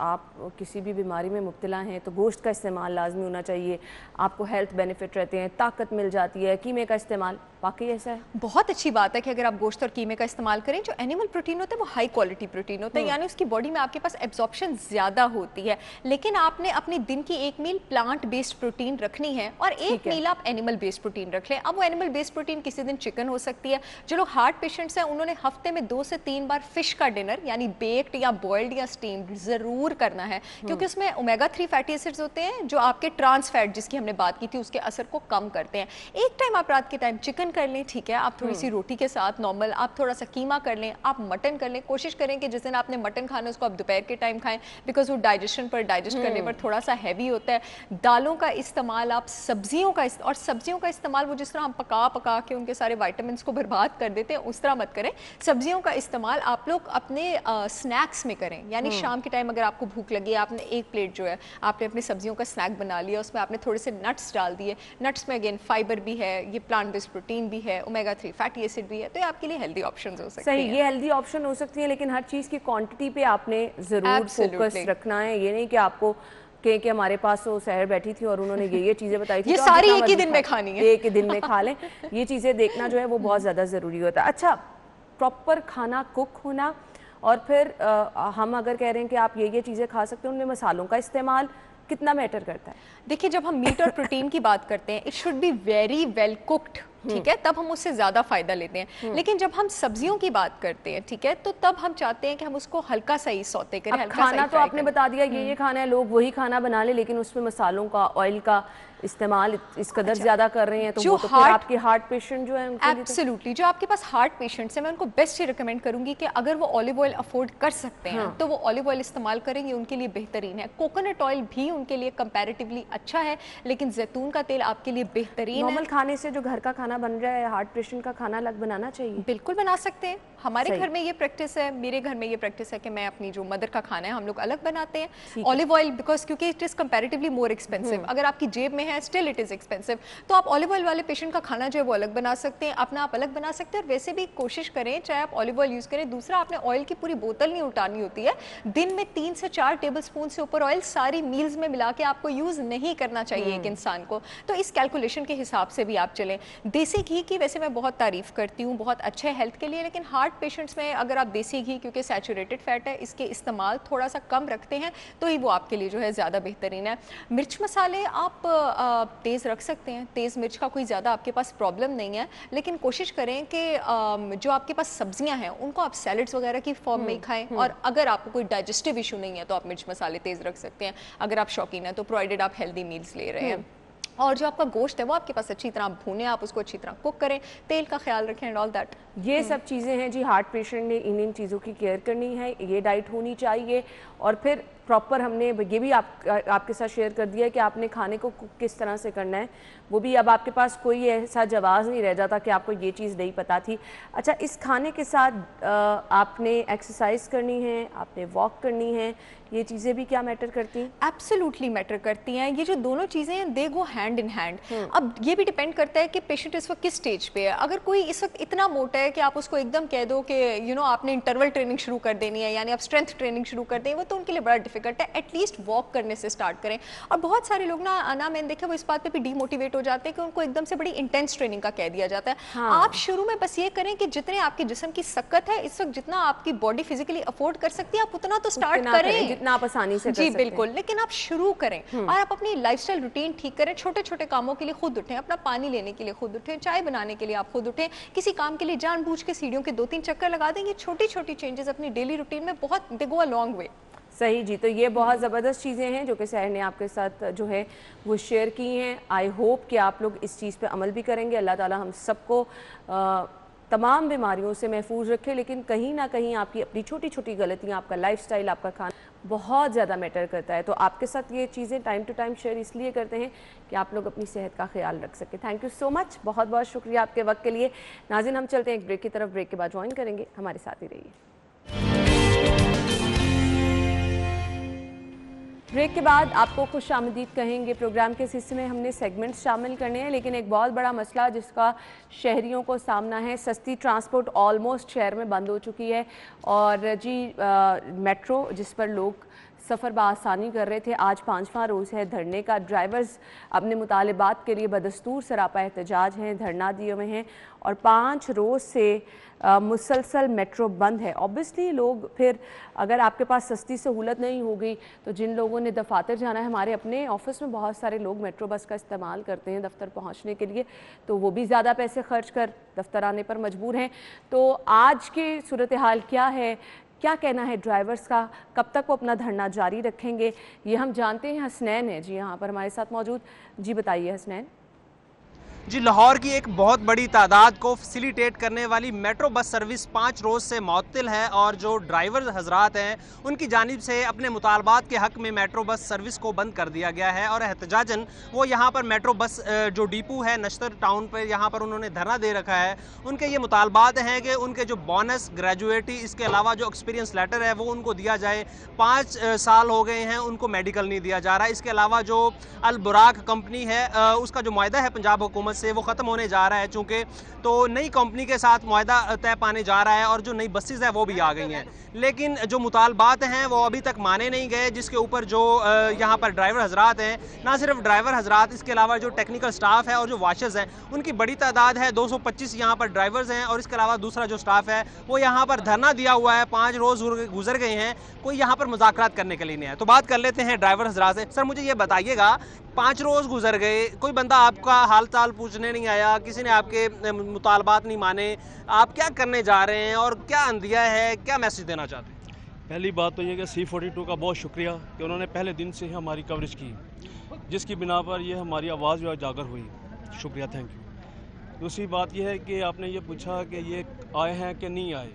आप किसी भी बीमारी में मुब्तला हैं तो गोश्त का इस्तेमाल लाजमी होना चाहिए, आपको हेल्थ बेनिफिट रहते हैं, ताकत मिल जाती है, कीमे का इस्तेमाल वाकई ऐसा है? बहुत अच्छी बात है कि अगर आप गोश्त और कीमे का इस्तेमाल करें, जो एनिमल प्रोटीन होता है वो हाई क्वालिटी प्रोटीन होता है, यानी उसकी बॉडी में आपके पास एब्जॉर्प्शन ज़्यादा होती है। लेकिन आपने अपनी दिन की एक मील प्लांट बेस्ड प्रोटीन रखनी है और एक मील आप एनिमल बेस्ड प्रोटीन रख लें। अब वो एनिमल बेस्ड प्रोटीन किसी दिन चिकन हो सकती है। जो लोग हार्ट पेशेंट्स हैं उन्होंने हफ्ते में 2 से 3 बार फिश का डिनर यानी बेक्ड या बॉइल्ड या स्टीम्ड ज़रूर करना है, क्योंकि उसमें ओमेगा 3 फैटी एसिड्स होते हैं जो आपके ट्रांस फैट जिसकी हमने बात की थी उसके असर को कम करते हैं। एक टाइम आप रात के टाइम चिकन कर लें, ठीक है, आप थोड़ी सी रोटी के साथ नॉर्मल, आप थोड़ा सा कीमा कर लें, आप मटन कर लें। कोशिश करें कि जिस दिन आपने मटन खाना है उसको आप दोपहर के टाइम खाएं, बिकॉज वो डाइजेस्ट करने पर थोड़ा सा हैवी होता है। दालों का इस्तेमाल, आप सब्जियों का इस्तेमाल वो जिस तरह हम पका के उनके सारे विटामिन को बर्बाद कर देते हैं उस तरह मत करें। सब्जियों का इस्तेमाल आप लोग अपने स्नैक्स में करें, यानी शाम के टाइम अगर आपको भूख लगी, आपने एक प्लेट जो है आपने अपनी सब्जियों का स्नैक बना लिया, उसमें आपने थोड़े से नट्स डाल दिए। नट्स में अगेन फाइबर भी है, ये प्लांट बेस्ड प्रोटीन भी है, ओमेगा 3 फैटी एसिड भी है, तो ये आपके लिए हेल्दी ऑप्शंस हो सकते हैं। सही, ये हेल्दी ऑप्शन हो सकती है, लेकिन हर चीज़ की क्वांटिटी पे आपने ज़रूर फोकस रखना है। ये नहीं कि आपको कि हमारे पास वो शहर बैठी थी और उन्होंने ये चीज़ें बताई थी, ये तो सारी एक ही दिन में खानी है, एक ही दिन में खा लें। ये चीज़ें देखना जो है वो बहुत ज़्यादा ज़रूरी होता है। अच्छा, प्रॉपर खाना कुक होना, और फिर हम अगर कह रहे हैं कि आप ये चीज़ें खा सकते हैं, उनमें मसालों का इस्तेमाल कितना मैटर करता है? देखिए, जब हम मीट और प्रोटीन की बात करते हैं, it should be very well cooked, ठीक है, तब हम उससे ज़्यादा फ़ायदा लेते हैं। लेकिन जब हम सब्जियों की बात करते हैं, ठीक है, तो तब हम चाहते हैं कि हम उसको हल्का सा ही सौते करें। खाना तो आपने बता दिया ये खाना है, लोग वही खाना बना ले, लेकिन उसमें मसालों का, ऑयल का इस्तेमाल इस कदर ज़्यादा कर रहे हैं, तो वो तो फिर आपके हार्ट पेशेंट जो है उनके लिए एब्सोल्युटली, जो आपके पास हार्ट पेशेंट्स हैं, मैं उनको बेस्ट ये रिकमेंड करूंगी कि अगर वो ऑलिव ऑयल अफोर्ड कर सकते हैं तो वो ऑलिव ऑयल इस्तेमाल करेंगे, उनके लिए बेहतरीन है। कोकोनट ऑयल भी उनके लिए कंपैरेटिवली अच्छा है, लेकिन जैतून का तेल आपके लिए बेहतरीन है। नॉर्मल खाने से जो घर का खाना बन रहा है, हार्ट पेशेंट का खाना अलग बनाना चाहिए? बिल्कुल बना सकते हैं। हमारे घर में ये प्रैक्टिस है, मेरे घर में ये प्रैक्टिस है कि मैं अपनी जो मदर का खाना है हम लोग अलग बनाते हैं। ऑलिव ऑयल बिकॉज क्योंकि it is comparatively more expensive, अगर आपकी जेब में है स्टिल इट इज एक्सपेंसिव, तो आप ऑलिव ऑयल वाले पेशेंट का खाना जो है वो अलग बना सकते हैं, अपना आप अलग बना सकते हैं। और वैसे भी कोशिश करें चाहे आप ऑलिव ऑयल यूज़ करें, दूसरा आपने ऑयल की पूरी बोतल नहीं उठानी होती है। दिन में 3 से 4 टेबल स्पून से ऊपर ऑयल सारी मील्स में मिला के आपको यूज़ नहीं करना चाहिए एक इंसान को। तो इस कैलकुलेशन के हिसाब से भी आप चलें। देसी घी की वैसे मैं बहुत तारीफ़ करती हूँ, बहुत अच्छा है हेल्थ के लिए, लेकिन हार्ट पेशेंट्स में अगर आप देसी घी, क्योंकि सैचुरेटेड फैट है, इसके इस्तेमाल थोड़ा सा कम रखते हैं तो ही वो आपके लिए जो है ज़्यादा बेहतरीन है। मिर्च मसाले आप तेज़ रख सकते हैं, तेज़ मिर्च का कोई ज़्यादा आपके पास प्रॉब्लम नहीं है, लेकिन कोशिश करें कि जो आपके पास सब्जियां हैं उनको आप सैलड्स वगैरह की फॉर्म में ही खाएं। और अगर आपको कोई डाइजेस्टिव इशू नहीं है तो आप मिर्च मसाले तेज़ रख सकते हैं, अगर आप शौकीन हैं तो, प्रोवाइडेड आप हेल्दी मील्स ले रहे हैं। और जो आपका गोश्त है वो आपके पास अच्छी तरह भूने, आप उसको अच्छी तरह कुक करें, तेल का ख्याल रखें एंड ऑल दैट। ये सब चीज़ें हैं जी, हार्ट पेशेंट ने इन चीज़ों की केयर करनी है, ये डाइट होनी चाहिए। और फिर प्रॉपर हमने ये भी आपके साथ शेयर कर दिया कि आपने खाने को कुक किस तरह से करना है, वो भी अब आपके पास कोई ऐसा जवाब नहीं रह जाता कि आपको ये चीज़ नहीं पता थी। अच्छा, इस खाने के साथ आपने एक्सरसाइज करनी है, आपने वॉक करनी है, ये चीज़ें भी क्या मैटर करती हैं? एब्सोल्युटली मैटर करती हैं। ये जो दोनों चीज़ें हैं दे गो हैंड इन हैंड। अब ये भी डिपेंड करता है कि पेशेंट इस वक्त किस स्टेज पे है। अगर कोई इस वक्त इतना मोटा है कि आप उसको एकदम कह दो कि आपने इंटरवल ट्रेनिंग शुरू कर देनी है, यानी आप स्ट्रेंथ ट्रेनिंग शुरू कर दें, वो तो उनके लिए बड़ा डिफिकल्ट है। एटलीस्ट वॉक करने से स्टार्ट करें। और बहुत सारे लोग ना मैंने देखा वो इस बात पे भी डीमोटिवेट हो जाते हैं कि उनको एकदम से बड़ी इंटेंस ट्रेनिंग का कह दिया जाता है। हाँ। आप शुरू में बस ये करें कि जितने आपके जिस्म की सकत है इस वक्त, जितना आपकी बॉडी फिजिकली अफोर्ड कर सकती है, आप उतना तो स्टार्ट करें, जितना आप आसानी से जी बिल्कुल, लेकिन आप शुरू करें और आप अपनी लाइफस्टाइल रूटीन ठीक करें। छोटे छोटे कामों के लिए खुद उठें, अपना पानी लेने के लिए खुद उठें, चाय बनाने के लिए आप खुद उठें, किसी काम के लिए जानबूझ के सीढ़ियों के 2-3 चक्कर लगा दें। ये छोटी छोटी चेंजेस अपनी डेली रूटीन में बहुत दे गो अ लॉन्ग वे। सही जी, तो ये बहुत ज़बरदस्त चीज़ें हैं जो कि सहर ने आपके साथ जो है वो शेयर की हैं। आई होप कि आप लोग इस चीज़ पे अमल भी करेंगे। अल्लाह ताला हम सबको तमाम बीमारियों से महफूज रखे, लेकिन कहीं ना कहीं आपकी अपनी छोटी छोटी गलतियाँ, आपका लाइफस्टाइल, आपका खाना बहुत ज़्यादा मैटर करता है। तो आपके साथ ये चीज़ें टाइम टू टाइम शेयर इसलिए करते हैं कि आप लोग अपनी सेहत का ख्याल रख सकें। थैंक यू सो मच, बहुत बहुत शुक्रिया आपके वक्त के लिए। नाज़रीन, हम चलते हैं एक ब्रेक की तरफ, ब्रेक के बाद ज्वाइन करेंगे, हमारे साथ ही रहिए। ब्रेक के बाद आपको खुश आमदीद कहेंगे। प्रोग्राम के इस हिस्से में हमने सेगमेंट्स शामिल करने हैं, लेकिन एक बहुत बड़ा मसला जिसका शहरियों को सामना है, सस्ती ट्रांसपोर्ट ऑलमोस्ट शहर में बंद हो चुकी है। और जी मेट्रो जिस पर लोग सफ़र बआसानी कर रहे थे। आज 5वां रोज़ है धरने का। ड्राइवर्स अपने मुतालिबात के लिए बदस्तूर सरापा एहतजाज हैं, धरना दिए हुए हैं और 5 रोज़ से मुसलसल मेट्रो बंद है। ऑब्वियसली लोग फिर, अगर आपके पास सस्ती सहूलत नहीं होगी तो जिन लोगों ने दफातर जाना है, हमारे अपने ऑफिस में बहुत सारे लोग मेट्रो बस का इस्तेमाल करते हैं दफ्तर पहुंचने के लिए, तो वो भी ज़्यादा पैसे खर्च कर दफ्तर आने पर मजबूर हैं। तो आज की सूरत हाल क्या है, क्या कहना है ड्राइवर्स का, कब तक वो अपना धरना जारी रखेंगे, ये हम जानते हैं। हसनैन है जी यहाँ पर हमारे साथ मौजूद। जी बताइए हसनैन। जी, लाहौर की एक बहुत बड़ी तादाद को फैसिलिटेट करने वाली मेट्रो बस सर्विस 5 रोज़ से मुअत्तल है और जो ड्राइवर हजरात हैं उनकी जानिब से अपने मुतालबात के हक़ में मेट्रो बस सर्विस को बंद कर दिया गया है और एहतजाजन वो यहाँ पर मेट्रो बस जो डिपो है नश्तर टाउन पर, यहाँ पर उन्होंने धरना दे रखा है। उनके ये मुतालबात हैं कि उनके जो बोनस, ग्रेजुएटी, इसके अलावा जो एक्सपीरियंस लेटर है वो उनको दिया जाए। 5 साल हो गए हैं उनको मेडिकल नहीं दिया जा रहा। इसके अलावा जो अल बुराक कंपनी है उसका जो मुआहदा है पंजाब हुकूमत से वो ख़त्म होने जा रहा है, चूँकि तो नई कंपनी के साथ मुआहदा तय पाने जा रहा है और जो नई बसेस है वो भी आ गई हैं, लेकिन जो मुतालबात हैं वो अभी तक माने नहीं गए, जिसके ऊपर जो यहाँ पर ड्राइवर हजरात हैं, ना सिर्फ ड्राइवर हजरात, इसके अलावा जो टेक्निकल स्टाफ है और जो वाशर्स हैं उनकी बड़ी तादाद है। 225 यहाँ पर ड्राइवर्स हैं और इसके अलावा दूसरा जो स्टाफ है वो यहाँ पर धरना दिया हुआ है। 5 रोज़ गुजर गए हैं, कोई यहाँ पर मुज़ाकरात करने के लिए नहीं है। तो बात कर लेते हैं ड्राइवर हजरात से। सर मुझे ये बताइएगा, 5 रोज़ गुजर गए, कोई बंदा आपका हाल चाल पूछने नहीं आया, किसी ने आपके मुतालबात नहीं माने, आप क्या करने जा रहे हैं और क्या अंदिया है, क्या मैसेज देना चाहते हैं? पहली बात तो ये कि C42 का बहुत शुक्रिया कि उन्होंने पहले दिन से ही हमारी कवरेज की, जिसकी बिना पर ये हमारी आवाज़ जो उजागर हुई। शुक्रिया, थैंक यू। दूसरी बात यह है कि आपने ये पूछा कि ये आए हैं कि नहीं आए।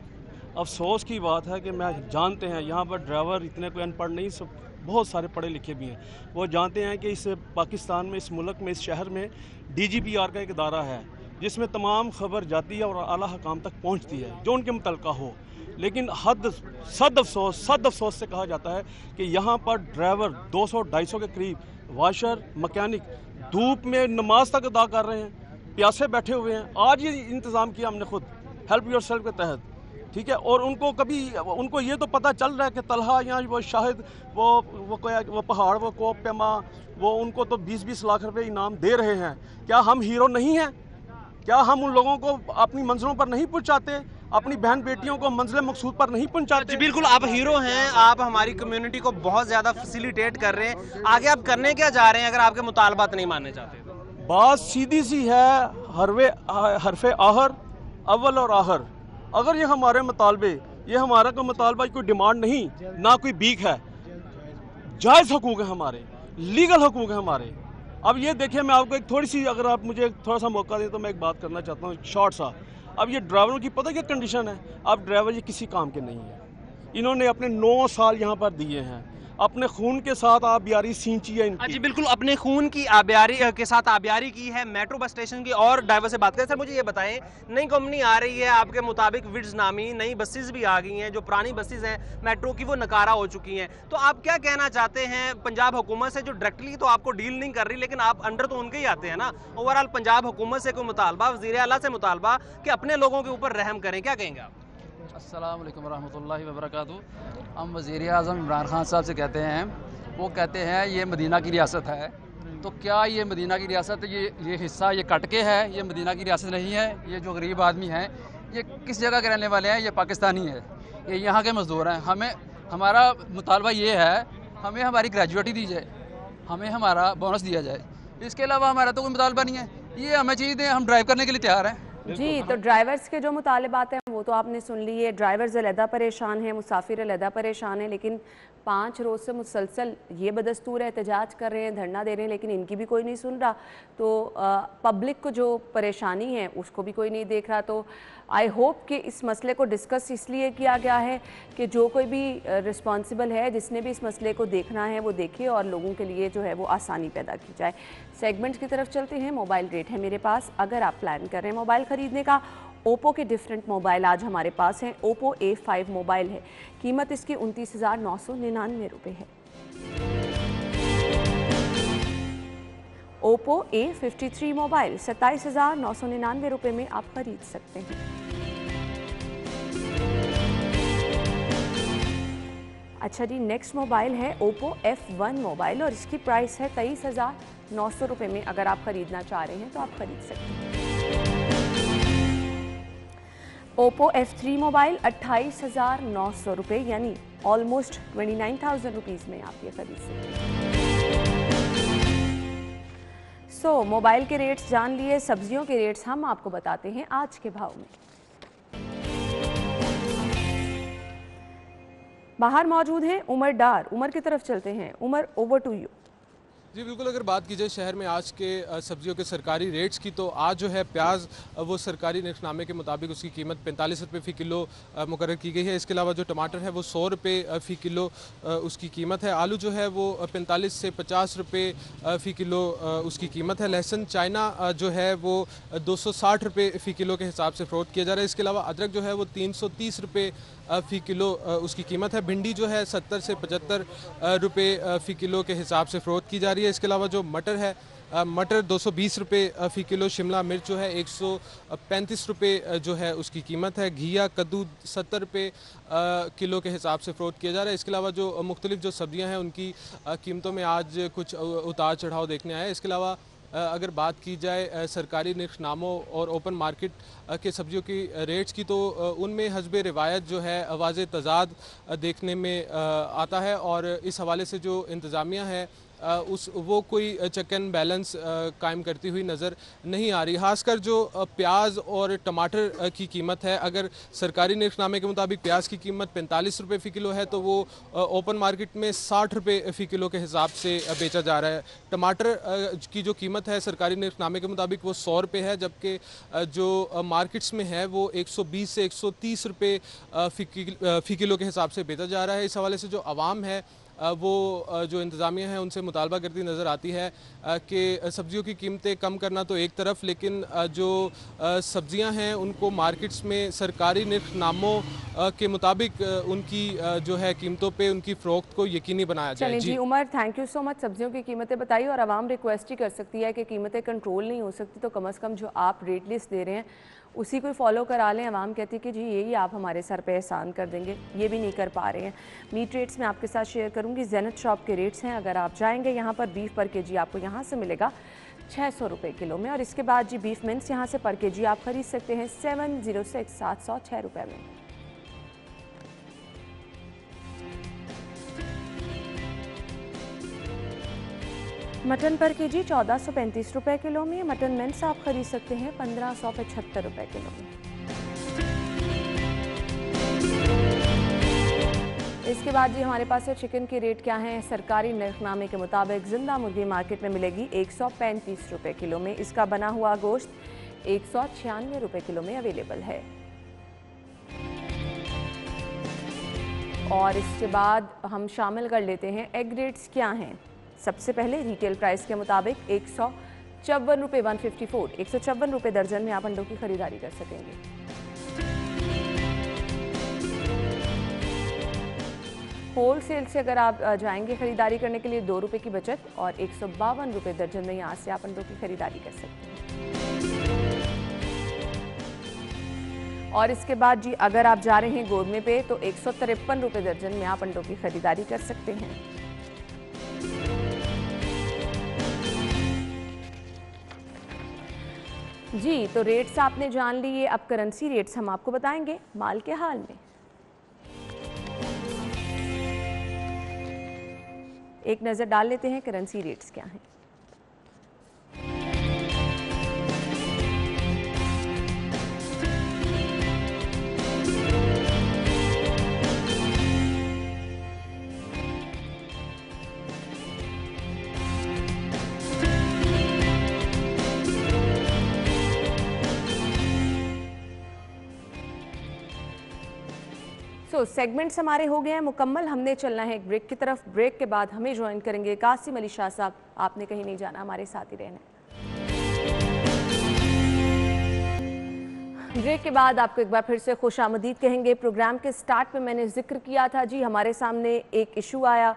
अफसोस की बात है कि मैं जानते हैं यहाँ पर ड्राइवर इतने कोई अनपढ़ नहीं, सब बहुत सारे पढ़े लिखे भी हैं। वो जानते हैं कि इस पाकिस्तान में, इस मुल्क में, इस शहर में DGPR का एक इदारा है जिसमें तमाम खबर जाती है और आला हकाम तक पहुँचती है जो उनके मुतल्लिक़ हो। लेकिन सद अफसोस से कहा जाता है कि यहाँ पर ड्राइवर 200-250 के करीब वाशर, मैकेनिक धूप में नमाज तक अदा कर रहे हैं, प्यासे बैठे हुए हैं। आज ये इंतज़ाम किया हमने खुद हेल्प योरसेल्फ के तहत, ठीक है। और उनको ये तो पता चल रहा है कि तलहा या वो शाहिद वो पहाड़, वो कोप पेमा, वो उनको तो 20-20 लाख रुपए इनाम दे रहे हैं। क्या हम हीरो नहीं हैं? क्या हम उन लोगों को अपनी मंजिलों पर नहीं पहुंचाते, अपनी बहन बेटियों को मंजिल मकसूद पर नहीं पहुंचाते? जी बिल्कुल, आप हीरो हैं, आप हमारी कम्युनिटी को बहुत ज़्यादा फैसिलिटेट कर रहे हैं। आगे आप करने क्या जा रहे हैं अगर आपके मुतालबात नहीं मानने चाहते? बात सीधी सी है, हरफे आहर, अव्वल और आहर। अगर ये हमारे मुतालबे, ये हमारा कोई मुतालबा, कोई डिमांड नहीं, ना कोई बीक है, जायज़ हकूक़ है हमारे, लीगल हकूक़ है हमारे। अब ये देखिए, मैं आपको एक थोड़ी सी, अगर आप मुझे थोड़ा सा मौका दें तो मैं एक बात करना चाहता हूँ शॉर्ट सा। अब ये ड्राइवरों की पता क्या कंडीशन है? अब ड्राइवर ये किसी काम के नहीं है। इन्होंने अपने 9 साल यहाँ पर दिए हैं, अपने खून के साथ आबियारी सींची है इनकी। जी बिल्कुल, अपने खून की आबियारी के साथ आबियारी की है मेट्रो बस स्टेशन की। और ड्राइवर से बात करें। सर मुझे ये बताएं, नई कंपनी आ रही है आपके मुताबिक, विड्स नामी, नई बसेस भी आ गई हैं, जो पुरानी बसेस हैं मेट्रो की वो नकारा हो चुकी हैं, तो आप क्या कहना चाहते हैं पंजाब हुकूमत से, जो डायरेक्टली तो आपको डील नहीं कर रही लेकिन आप अंडर तो उनके ही आते हैं ना? ओवरऑल पंजाब हुकूमत से कोई मुतालबा, वज़ीर आला से मुतालबा कि अपने लोगों के ऊपर रहम करें, क्या कहेंगे आप? अस्सलाम वालेकुम रहमतुल्लाहि व बरकातुहू। हम वज़ीर आज़म इमरान खान साहब से कहते हैं, वो कहते हैं ये मदीना की रियासत है, तो क्या ये मदीना की रियासत, ये हिस्सा ये कट के है? ये मदीना की रियासत नहीं है। ये जो गरीब आदमी हैं ये किस जगह के रहने वाले हैं? ये पाकिस्तानी है, ये यहाँ के मज़दूर हैं। हमारा मुतालबा ये है, हमें हमारी ग्रेजुएटी दी जाए, हमें हमारा बोनस दिया जाए, इसके अलावा हमारा तो कोई मुतालबा नहीं है। ये हमें चीज़ दें, हम ड्राइव करने के लिए तैयार हैं। जी, तो ड्राइवर्स के जो मुतालिबात हैं वो तो आपने सुन लिए। ड्राइवर्स अलहदा परेशान हैं, मुसाफिर अलहदा परेशान हैं, लेकिन 5 रोज़ से मुसलसल ये बदस्तूर एहतजाज कर रहे हैं, धरना दे रहे हैं, लेकिन इनकी भी कोई नहीं सुन रहा। तो पब्लिक को जो परेशानी है उसको भी कोई नहीं देख रहा। तो आई होप कि इस मसले को डिस्कस इसलिए किया गया है कि जो कोई भी रिस्पॉन्सिबल है, जिसने भी इस मसले को देखना है वो देखे और लोगों के लिए जो है वो आसानी पैदा की जाए। सेगमेंट्स की तरफ चलते हैं। मोबाइल रेट है मेरे पास, अगर आप प्लान कर रहे हैं मोबाइल ख़रीदने का। ओप्पो के डिफरेंट मोबाइल आज हमारे पास हैं। ओप्पो A5 मोबाइल है, कीमत इसकी 29,999 रुपये है। ओप्पो A53 मोबाइल 27,999 रुपये में आप खरीद सकते हैं। अच्छा जी, नेक्स्ट मोबाइल है ओप्पो F1 मोबाइल और इसकी प्राइस है 23,900 रुपये में। अगर आप ख़रीदना चाह रहे हैं तो आप ख़रीद सकते हैं। ओप्पो F3 मोबाइल 28,900 रुपये, यानी ऑलमोस्ट 29,000 रुपीज़ में आप ये खरीद सकते हैं। मोबाइल के रेट्स जान लिए, सब्जियों के रेट्स हम आपको बताते हैं आज के भाव में। बाहर मौजूद हैं उमर डार। उमर की तरफ चलते हैं। Umar, over to you. जी बिल्कुल, अगर बात की जाए शहर में आज के सब्जियों के सरकारी रेट्स की, तो आज जो है प्याज वो सरकारी निर्खनामे के मुताबिक उसकी कीमत 45 रुपये फ़ी किलो मुकर्रर की गई है। इसके अलावा जो टमाटर है वो 100 रुपये फ़ी किलो उसकी कीमत है। आलू जो है वो 45 से 50 रुपये फ़ी किलो उसकी कीमत है। लहसुन चाइना जो है वो 260 रुपये फ़ी किलो के हिसाब से फ़रोख्त किया जा रहा है। इसके अलावा अदरक जो है वो 330 रुपये फ़ी किलो उसकी कीमत है। भिंडी जो है 70 से 75 रुपये फ़ी किलो के हिसाब से फ़रोख्त की जा रही है। इसके अलावा जो मटर है, मटर 220 रुपये फ़ी किलो। शिमला मिर्च जो है 135 रुपये जो है उसकी कीमत है। घिया कद्दू 70 रुपये किलो के हिसाब से फ़रोख्त किया जा रहा है। इसके अलावा जो मुख्तलिफ जो सब्ज़ियाँ हैं उनकी कीमतों में आज कुछ उतार चढ़ाव देखने आए। इसके अलावा अगर बात की जाए सरकारी निर्खनामों और ओपन मार्केट के सब्जियों की रेट्स की, तो उनमें हस्बे रिवायत जो है वाज़े तज़ाद देखने में आता है और इस हवाले से जो इंतज़ामिया है वो कोई चेक एंड बैलेंस कायम करती हुई नज़र नहीं आ रही। खासकर जो प्याज और टमाटर की कीमत है, अगर सरकारी निर्खनामे के मुताबिक प्याज की कीमत 45 रुपये फ़ी किलो है, तो वो ओपन मार्केट में 60 रुपये फ़ी किलो के हिसाब से बेचा जा रहा है। टमाटर की जो कीमत है सरकारी निर्खनामे के मुताबिक वो 100 रुपये है, जबकि जो मार्केट्स में है वो 120 से 130 रुपये फ़ी किलो के हिसाब से बेचा जा रहा है। इस हवाले से जो आवाम है वो जो इंतज़ामिया है उनसे मुतालबा करती नज़र आती है कि सब्ज़ियों की कीमतें कम करना तो एक तरफ, लेकिन जो सब्ज़ियां हैं उनको मार्केट्स में सरकारी निर्खनामों के मुताबिक उनकी जो है कीमतों पे उनकी फ़रोख्त को यकीनी बनाया जाए। जी Umar, thank you so much. सब्जियों की कीमतें बताइए, और आवाम रिक्वेस्ट ही कर सकती है कि कीमतें कंट्रोल नहीं हो सकती तो कम से कम जो आप रेट लिस्ट दे रहे हैं उसी को फॉलो करा लें। आवाम कहती है कि जी यही आप हमारे सर पे एहसान कर देंगे, ये भी नहीं कर पा रहे हैं। मीट रेट्स में आपके साथ शेयर करूंगी। ज़ेनत शॉप के रेट्स हैं, अगर आप जाएंगे यहाँ पर बीफ पर केजी आपको यहाँ से मिलेगा 600 रुपये किलो में। और इसके बाद जी बीफ मिन्स यहाँ से पर केजी आप खरीद सकते हैं 706 706 रुपये में। मटन पर केजी 1435 रुपये किलो में। मटन मिन्स आप खरीद सकते हैं 1575 रुपये किलो में। इसके बाद जी हमारे पास है चिकन के रेट क्या हैं। सरकारी निर्खनामे के मुताबिक जिंदा मुर्गी मार्केट में मिलेगी 135 रुपये किलो में। इसका बना हुआ गोश्त 196 रुपये किलो में अवेलेबल है। और इसके बाद हम शामिल कर लेते हैं एग रेट्स क्या हैं। सबसे पहले रिटेल प्राइस के मुताबिक 154 रुपये 154 रुपये दर्जन में आप अंडों की खरीदारी कर सकेंगे। होल सेल से अगर आप जाएंगे खरीदारी करने के लिए 2 रुपये की बचत और 152 रुपये दर्जन में यहाँ से आप अंडों की खरीदारी कर सकते हैं। और इसके बाद जी अगर आप जा रहे हैं गोदमे पे तो 153 रुपये दर्जन में आप अंडों की खरीदारी कर सकते हैं। जी तो रेट्स आपने जान लिए, अब करेंसी रेट्स हम आपको बताएंगे माल के हाल में। एक नज़र डाल लेते हैं करेंसी रेट्स क्या हैं। सेगमेंट्स हमारे हो गए हैं मुकम्मल। हमने चलना है एक ब्रेक की तरफ। ब्रेक के बाद हमें ज्वाइन करेंगे कासिम अली शाह साहब। आपने कहीं नहीं जाना, हमारे साथ ही रहना। ब्रेक के बाद आपको एक बार फिर से खुशामदीद कहेंगे। प्रोग्राम के स्टार्ट में मैंने जिक्र किया था जी, हमारे सामने एक इशू आया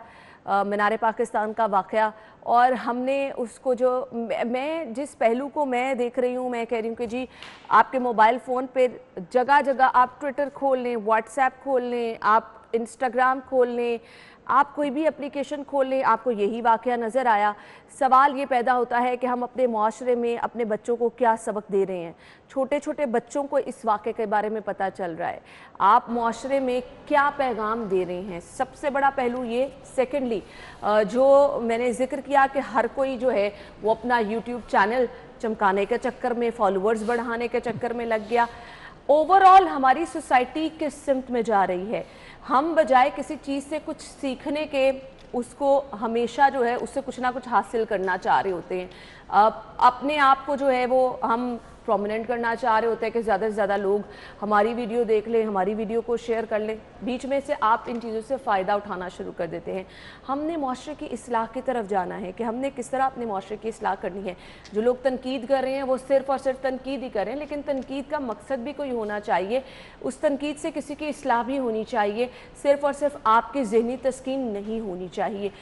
मीनार पाकिस्तान का वाक़या, और हमने उसको जो मैं जिस पहलू को मैं देख रही हूँ, मैं कह रही हूँ कि जी आपके मोबाइल फ़ोन पे जगह जगह आप ट्विटर खोल लें, व्हाट्सएप खोल लें, आप इंस्टाग्राम खोल लें, आप कोई भी एप्लीकेशन खोल लें, आपको यही वाक़या नज़र आया। सवाल ये पैदा होता है कि हम अपने माशरे में अपने बच्चों को क्या सबक दे रहे हैं। छोटे छोटे बच्चों को इस वाक़े के बारे में पता चल रहा है, आप माशरे में क्या पैगाम दे रहे हैं, सबसे बड़ा पहलू ये। सेकेंडली, जो मैंने जिक्र किया कि हर कोई जो है वो अपना यूट्यूब चैनल चमकाने के चक्कर में, फॉलोअर्स बढ़ाने के चक्कर में लग गया। ओवरऑल हमारी सोसाइटी किस सिमत में जा रही है? हम बजाय किसी चीज़ से कुछ सीखने के, उसको हमेशा जो है उससे कुछ ना कुछ हासिल करना चाह रहे होते हैं। अपने आप को जो है वो हम प्रोमिनेंट करना चाह रहे होते हैं कि ज़्यादा से ज़्यादा लोग हमारी वीडियो देख लें, हमारी वीडियो को शेयर कर लें। बीच में से आप इन चीज़ों से फ़ायदा उठाना शुरू कर देते हैं। हमने माशरे की इस्लाह की तरफ जाना है कि हमने किस तरह अपने माशरे की इस्लाह करनी है। जो लोग तनकीद कर रहे हैं वो सिर्फ़ और सिर्फ तनकीद ही कर रहे हैं, लेकिन तनकीद का मकसद भी कोई होना चाहिए। उस तनकीद से किसी की इस्लाह भी होनी चाहिए, सिर्फ़ और सिर्फ आपकी ज़हनी तस्कीन नहीं होनी चाहिए।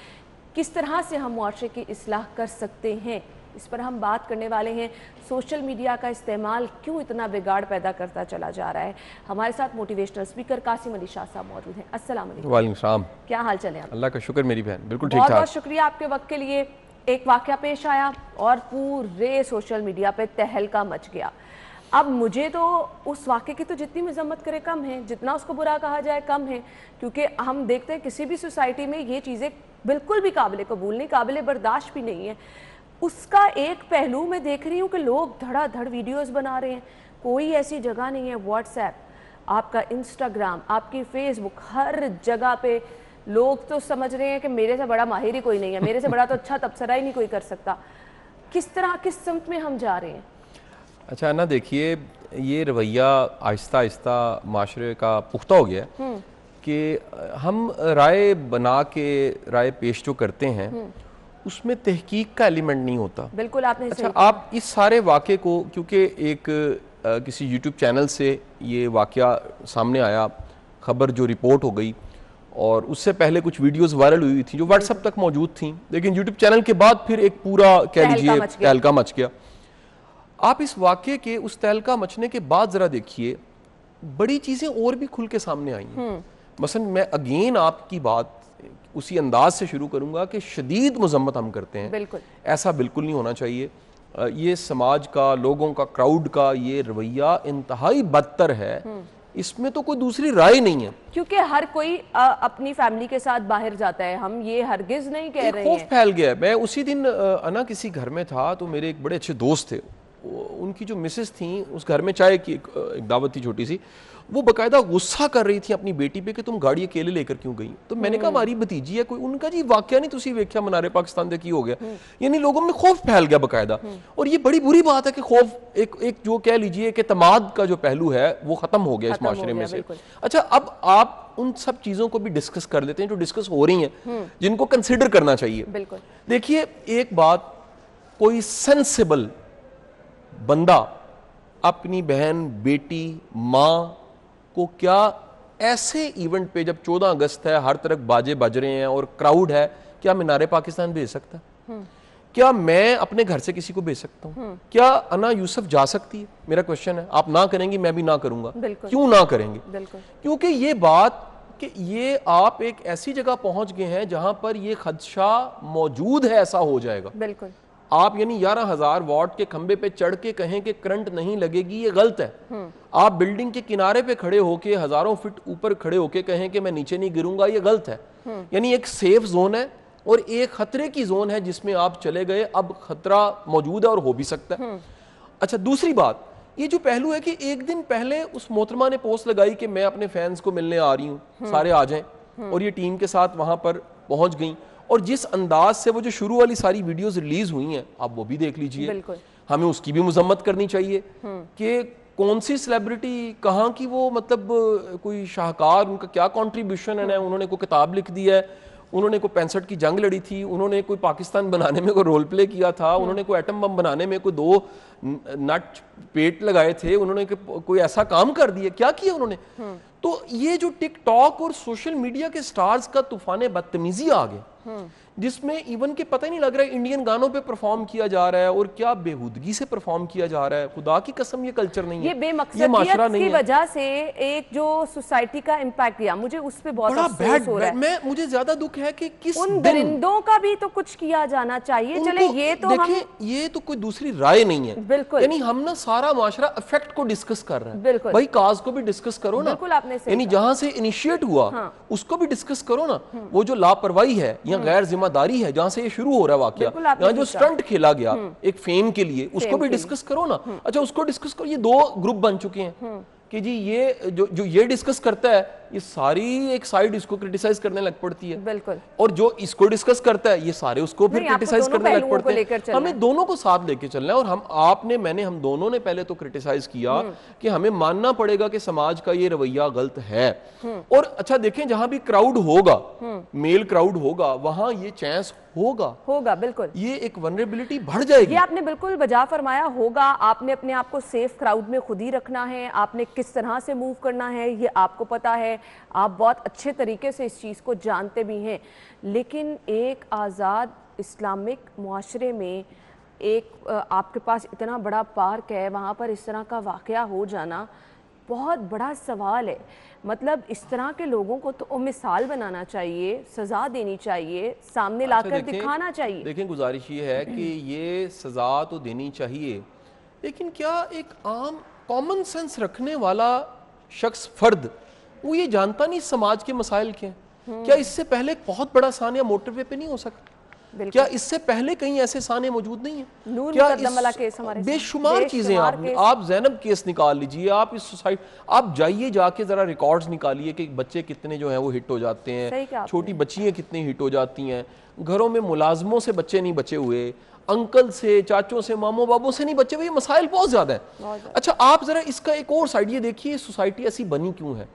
किस तरह से हम माशरे की इस्लाह कर सकते हैं, इस पर हम बात करने वाले हैं। सोशल मीडिया का इस्तेमाल क्यों इतना बिगाड़ पैदा करता चला जा रहा है। हमारे साथ मोटिवेशनल स्पीकर कासिम अली शाह साहब मौजूद हैं। अस्सलाम वालेकुम। वालेकुम सलाम। क्या हाल चल है? अल्लाह का शुक्र मेरी बहन, बिल्कुल ठीक ठाक। बहुत बहुत शुक्रिया आपके वक्त के लिए। एक वाक़या पेश आया और पूरे सोशल मीडिया पे तहलका मच गया। अब मुझे तो उस वाक़े की तो जितनी मजम्मत करे कम है, जितना उसको बुरा कहा जाए कम है, क्योंकि हम देखते हैं किसी भी सोसाइटी में ये चीज़ें बिल्कुल भी काबिल कबूल नहीं, काबिल बर्दाश्त भी नहीं है। उसका एक पहलू मैं देख रही हूँ कि लोग धड़ाधड़ वीडियोस बना रहे हैं। कोई ऐसी जगह नहीं है, व्हाट्सएप, आपका इंस्टाग्राम, आपकी फेसबुक, हर जगह पे लोग तो समझ रहे हैं कि मेरे से बड़ा माहिर ही कोई नहीं है, मेरे से बड़ा तो अच्छा तबसरा ही नहीं कोई कर सकता। किस तरह, किस सिमत में हम जा रहे हैं? अच्छा ना, देखिए ये रवैया आहिस्ता आहिस्ता माशरे का पुख्ता हो गया कि हम राय बना के राय पेश जो करते हैं उसमें तहकीक का एलिमेंट नहीं होता। बिल्कुल आपने अच्छा, आप इस सारे वाक़े को, क्योंकि एक किसी यूट्यूब चैनल से ये वाक़या सामने आया, ख़बर जो रिपोर्ट हो गई, और उससे पहले कुछ वीडियोस वायरल हुई थी जो व्हाट्सएप तक मौजूद थी, लेकिन यूट्यूब चैनल के बाद फिर एक पूरा कह लीजिए तहलका मच गया। आप इस वाक़े के उस तहलका मचने के बाद ज़रा देखिए, बड़ी चीज़ें और भी खुल के सामने आई हैं। मसलन मैं अगेन आपकी बात उसी अंदाज से शुरू करूंगा कि शदीद मजम्मत हम करते हैं, बिल्कुल ऐसा बिल्कुल नहीं होना चाहिए। ये समाज का, लोगों का, क्राउड का ये रवैया इंतहाई बदतर है। इसमें तो कोई दूसरी राय नहीं है, क्योंकि हर कोई अपनी फैमिली के साथ बाहर जाता है। हम ये हरगिज नहीं कह रहे हैं। खौफ फैल गया है। मैं उसी दिन किसी घर में था, तो मेरे एक बड़े अच्छे दोस्त थे, उनकी जो मिसेस थी, उस घर में चाय की एक दावत थी छोटी सी, वो बाकायदा गुस्सा कर रही थी अपनी बेटी पे कि तुम गाड़ी अकेले लेकर क्यों गई। तो मैंने कहा हमारी भतीजी है कोई, उनका जी वाकया नहीं तुसी वेख्या मनारे पाकिस्तान दे की हो गया। यानी लोगों में खौफ फैल गया बाकायदा, और ये बड़ी बुरी बात है कि खौफ एक जो कह लीजिए कि तमाद का जो पहलू है वो खत्म हो गया इस माशरे में से। अच्छा, अब आप उन सब चीजों को भी डिस्कस कर लेते हैं जो डिस्कस हो रही हैं, जिनको कंसिडर करना चाहिए। देखिए एक बात, कोई सेंसिबल बंदा अपनी बहन, बेटी, माँ को क्या ऐसे इवेंट पे, जब 14 अगस्त है, हर तरफ बाजे बज रहे हैं और क्राउड है, क्या मीनारे पाकिस्तान भेज सकता है? क्या मैं अपने घर से किसी को भेज सकता हूँ? क्या अना यूसुफ जा सकती है? मेरा क्वेश्चन है। आप ना करेंगी, मैं भी ना करूंगा। क्यों ना करेंगे? क्योंकि ये बात कि ये आप एक ऐसी जगह पहुंच गए हैं जहां पर ये खदशा मौजूद है, ऐसा हो जाएगा। बिल्कुल आप यानी 11,000 वाट के खंबे पे चढ़ के कहें कि करंट नहीं लगेगी, ये गलत है। आप बिल्डिंग के किनारे पे खड़े होके, हजारों फीट ऊपर खड़े होके कहें कि मैं नीचे नहीं गिरूंगा, ये गलत है। यानी एक सेफ जोन है और एक खतरे की जोन है जिसमें आप चले गए, अब खतरा मौजूद है और हो भी सकता है। अच्छा, दूसरी बात, ये जो पहलू है कि एक दिन पहले उस मोहतरमा ने पोस्ट लगाई कि मैं अपने फैंस को मिलने आ रही हूँ, सारे आ जाएं, और ये टीम के साथ वहां पर पहुंच गई, और जिस अंदाज से वो जो शुरू वाली सारी वीडियोस रिलीज हुई हैं, आप वो भी देख लीजिए। हमें उसकी भी मजम्मत करनी चाहिए कि कौन सी सेलिब्रिटी कहाँ की, वो मतलब कोई शाहकार, उनका क्या कंट्रीब्यूशन है। उन्होंने कोई किताब लिख दी है, उन्होंने कोई 65 की जंग लड़ी थी, उन्होंने कोई पाकिस्तान बनाने में कोई रोल प्ले किया था, उन्होंने कोई एटम बम बनाने में कोई 2 नट पेट लगाए थे, उन्होंने कोई ऐसा काम कर दिया, क्या किया उन्होंने? तो ये जो टिकटॉक और सोशल मीडिया के स्टार्स का तूफान बदतमीजी आ गया, जिसमें इवन के पता ही नहीं लग रहा है इंडियन गानों पे परफॉर्म किया जा रहा है और क्या बेहूदगी से परफॉर्म किया जा रहा है। खुदा की कसम ये कल्चर नहीं है, ये बेमकसदियत की वजह से एक जो सोसाइटी का इंपैक्ट गया, मुझे उस पे बहुत अफसोस हो रहा है। मुझे ज्यादा दुख है कि किस उन दरिंदों का भी तो कुछ किया जाना चाहिए। चले ये तो देखिए, ये तो कोई दूसरी राय नहीं है, बिल्कुल, यानी हम ना सारा माशरा इफेक्ट को डिस्कस कर रहे हैं, बिल्कुल भाई काज को भी डिस्कस करो ना, बिल्कुल आपने सही, यानी जहां से इनिशिएट हुआ उसको भी डिस्कस करो ना। वो जो लापरवाही है या गैर जिम्मेदारी है जहां से ये शुरू हो रहा है वाकया, यहाँ जो स्टंट खेला गया एक फेम के लिए, उसको भी डिस्कस करो ना। अच्छा, उसको डिस्कस करो। ये दो ग्रुप बन चुके हैं कि जी ये जो ये डिस्कस करता है, ये सारी एक साइड इसको क्रिटिसाइज करने लग पड़ती है, बिल्कुल, और जो इसको डिस्कस करता है ये सारे उसको फिर क्रिटिसाइज करने लग पड़ते हैं। हमें दोनों को साथ लेके चलना है, और हम दोनों ने पहले तो क्रिटिसाइज किया कि हमें मानना पड़ेगा कि समाज का ये रवैया गलत है। और अच्छा देखें, जहां भी क्राउड होगा, मेल क्राउड होगा, वहां ये चांस होगा, बिल्कुल, ये एक वनरेबिलिटी बढ़ जाएगी। ये आपने बिल्कुल बजा फरमाया, होगा। आपने अपने आप को सेफ क्राउड में खुद ही रखना है, आपने किस तरह से मूव करना है ये आपको पता है, आप बहुत अच्छे तरीके से इस चीज़ को जानते भी हैं। लेकिन एक आज़ाद इस्लामिक मुआशरे में एक आपके पास इतना बड़ा पार्क है, वहाँ पर इस तरह का वाक़या हो जाना बहुत बड़ा सवाल है। मतलब इस तरह के लोगों को तो मिसाल बनाना चाहिए, सज़ा देनी चाहिए, सामने लाकर दिखाना चाहिए। देखें, गुजारिश ये है कि ये सज़ा तो देनी चाहिए, लेकिन क्या एक आम कॉमन सेंस रखने वाला शख्स, फर्द, वो ये जानता नहीं समाज के मसाइल के हैं? क्या इससे पहले एक बहुत बड़ा सानिया मोटरवे पे नहीं हो सकता? क्या इससे पहले कहीं ऐसे साने मौजूद नहीं है? क्या बेशुमार चीजें, आप ज़ैनब केस निकाल लीजिए, आप इस सोसाइटी, आप जाइए जाके जरा रिकॉर्ड्स निकालिए कि बच्चे कितने जो हैं वो हिट हो जाते हैं, छोटी बच्चियां कितनी हिट हो जाती हैं, घरों में मुलाजमों से बच्चे नहीं बचे हुए, अंकल से, चाचों से, मामों बाबों से नहीं बचे हुए, मसाइल बहुत ज्यादा है। अच्छा, आप जरा इसका एक और साइड ये देखिए, सोसाइटी ऐसी बनी क्यों है,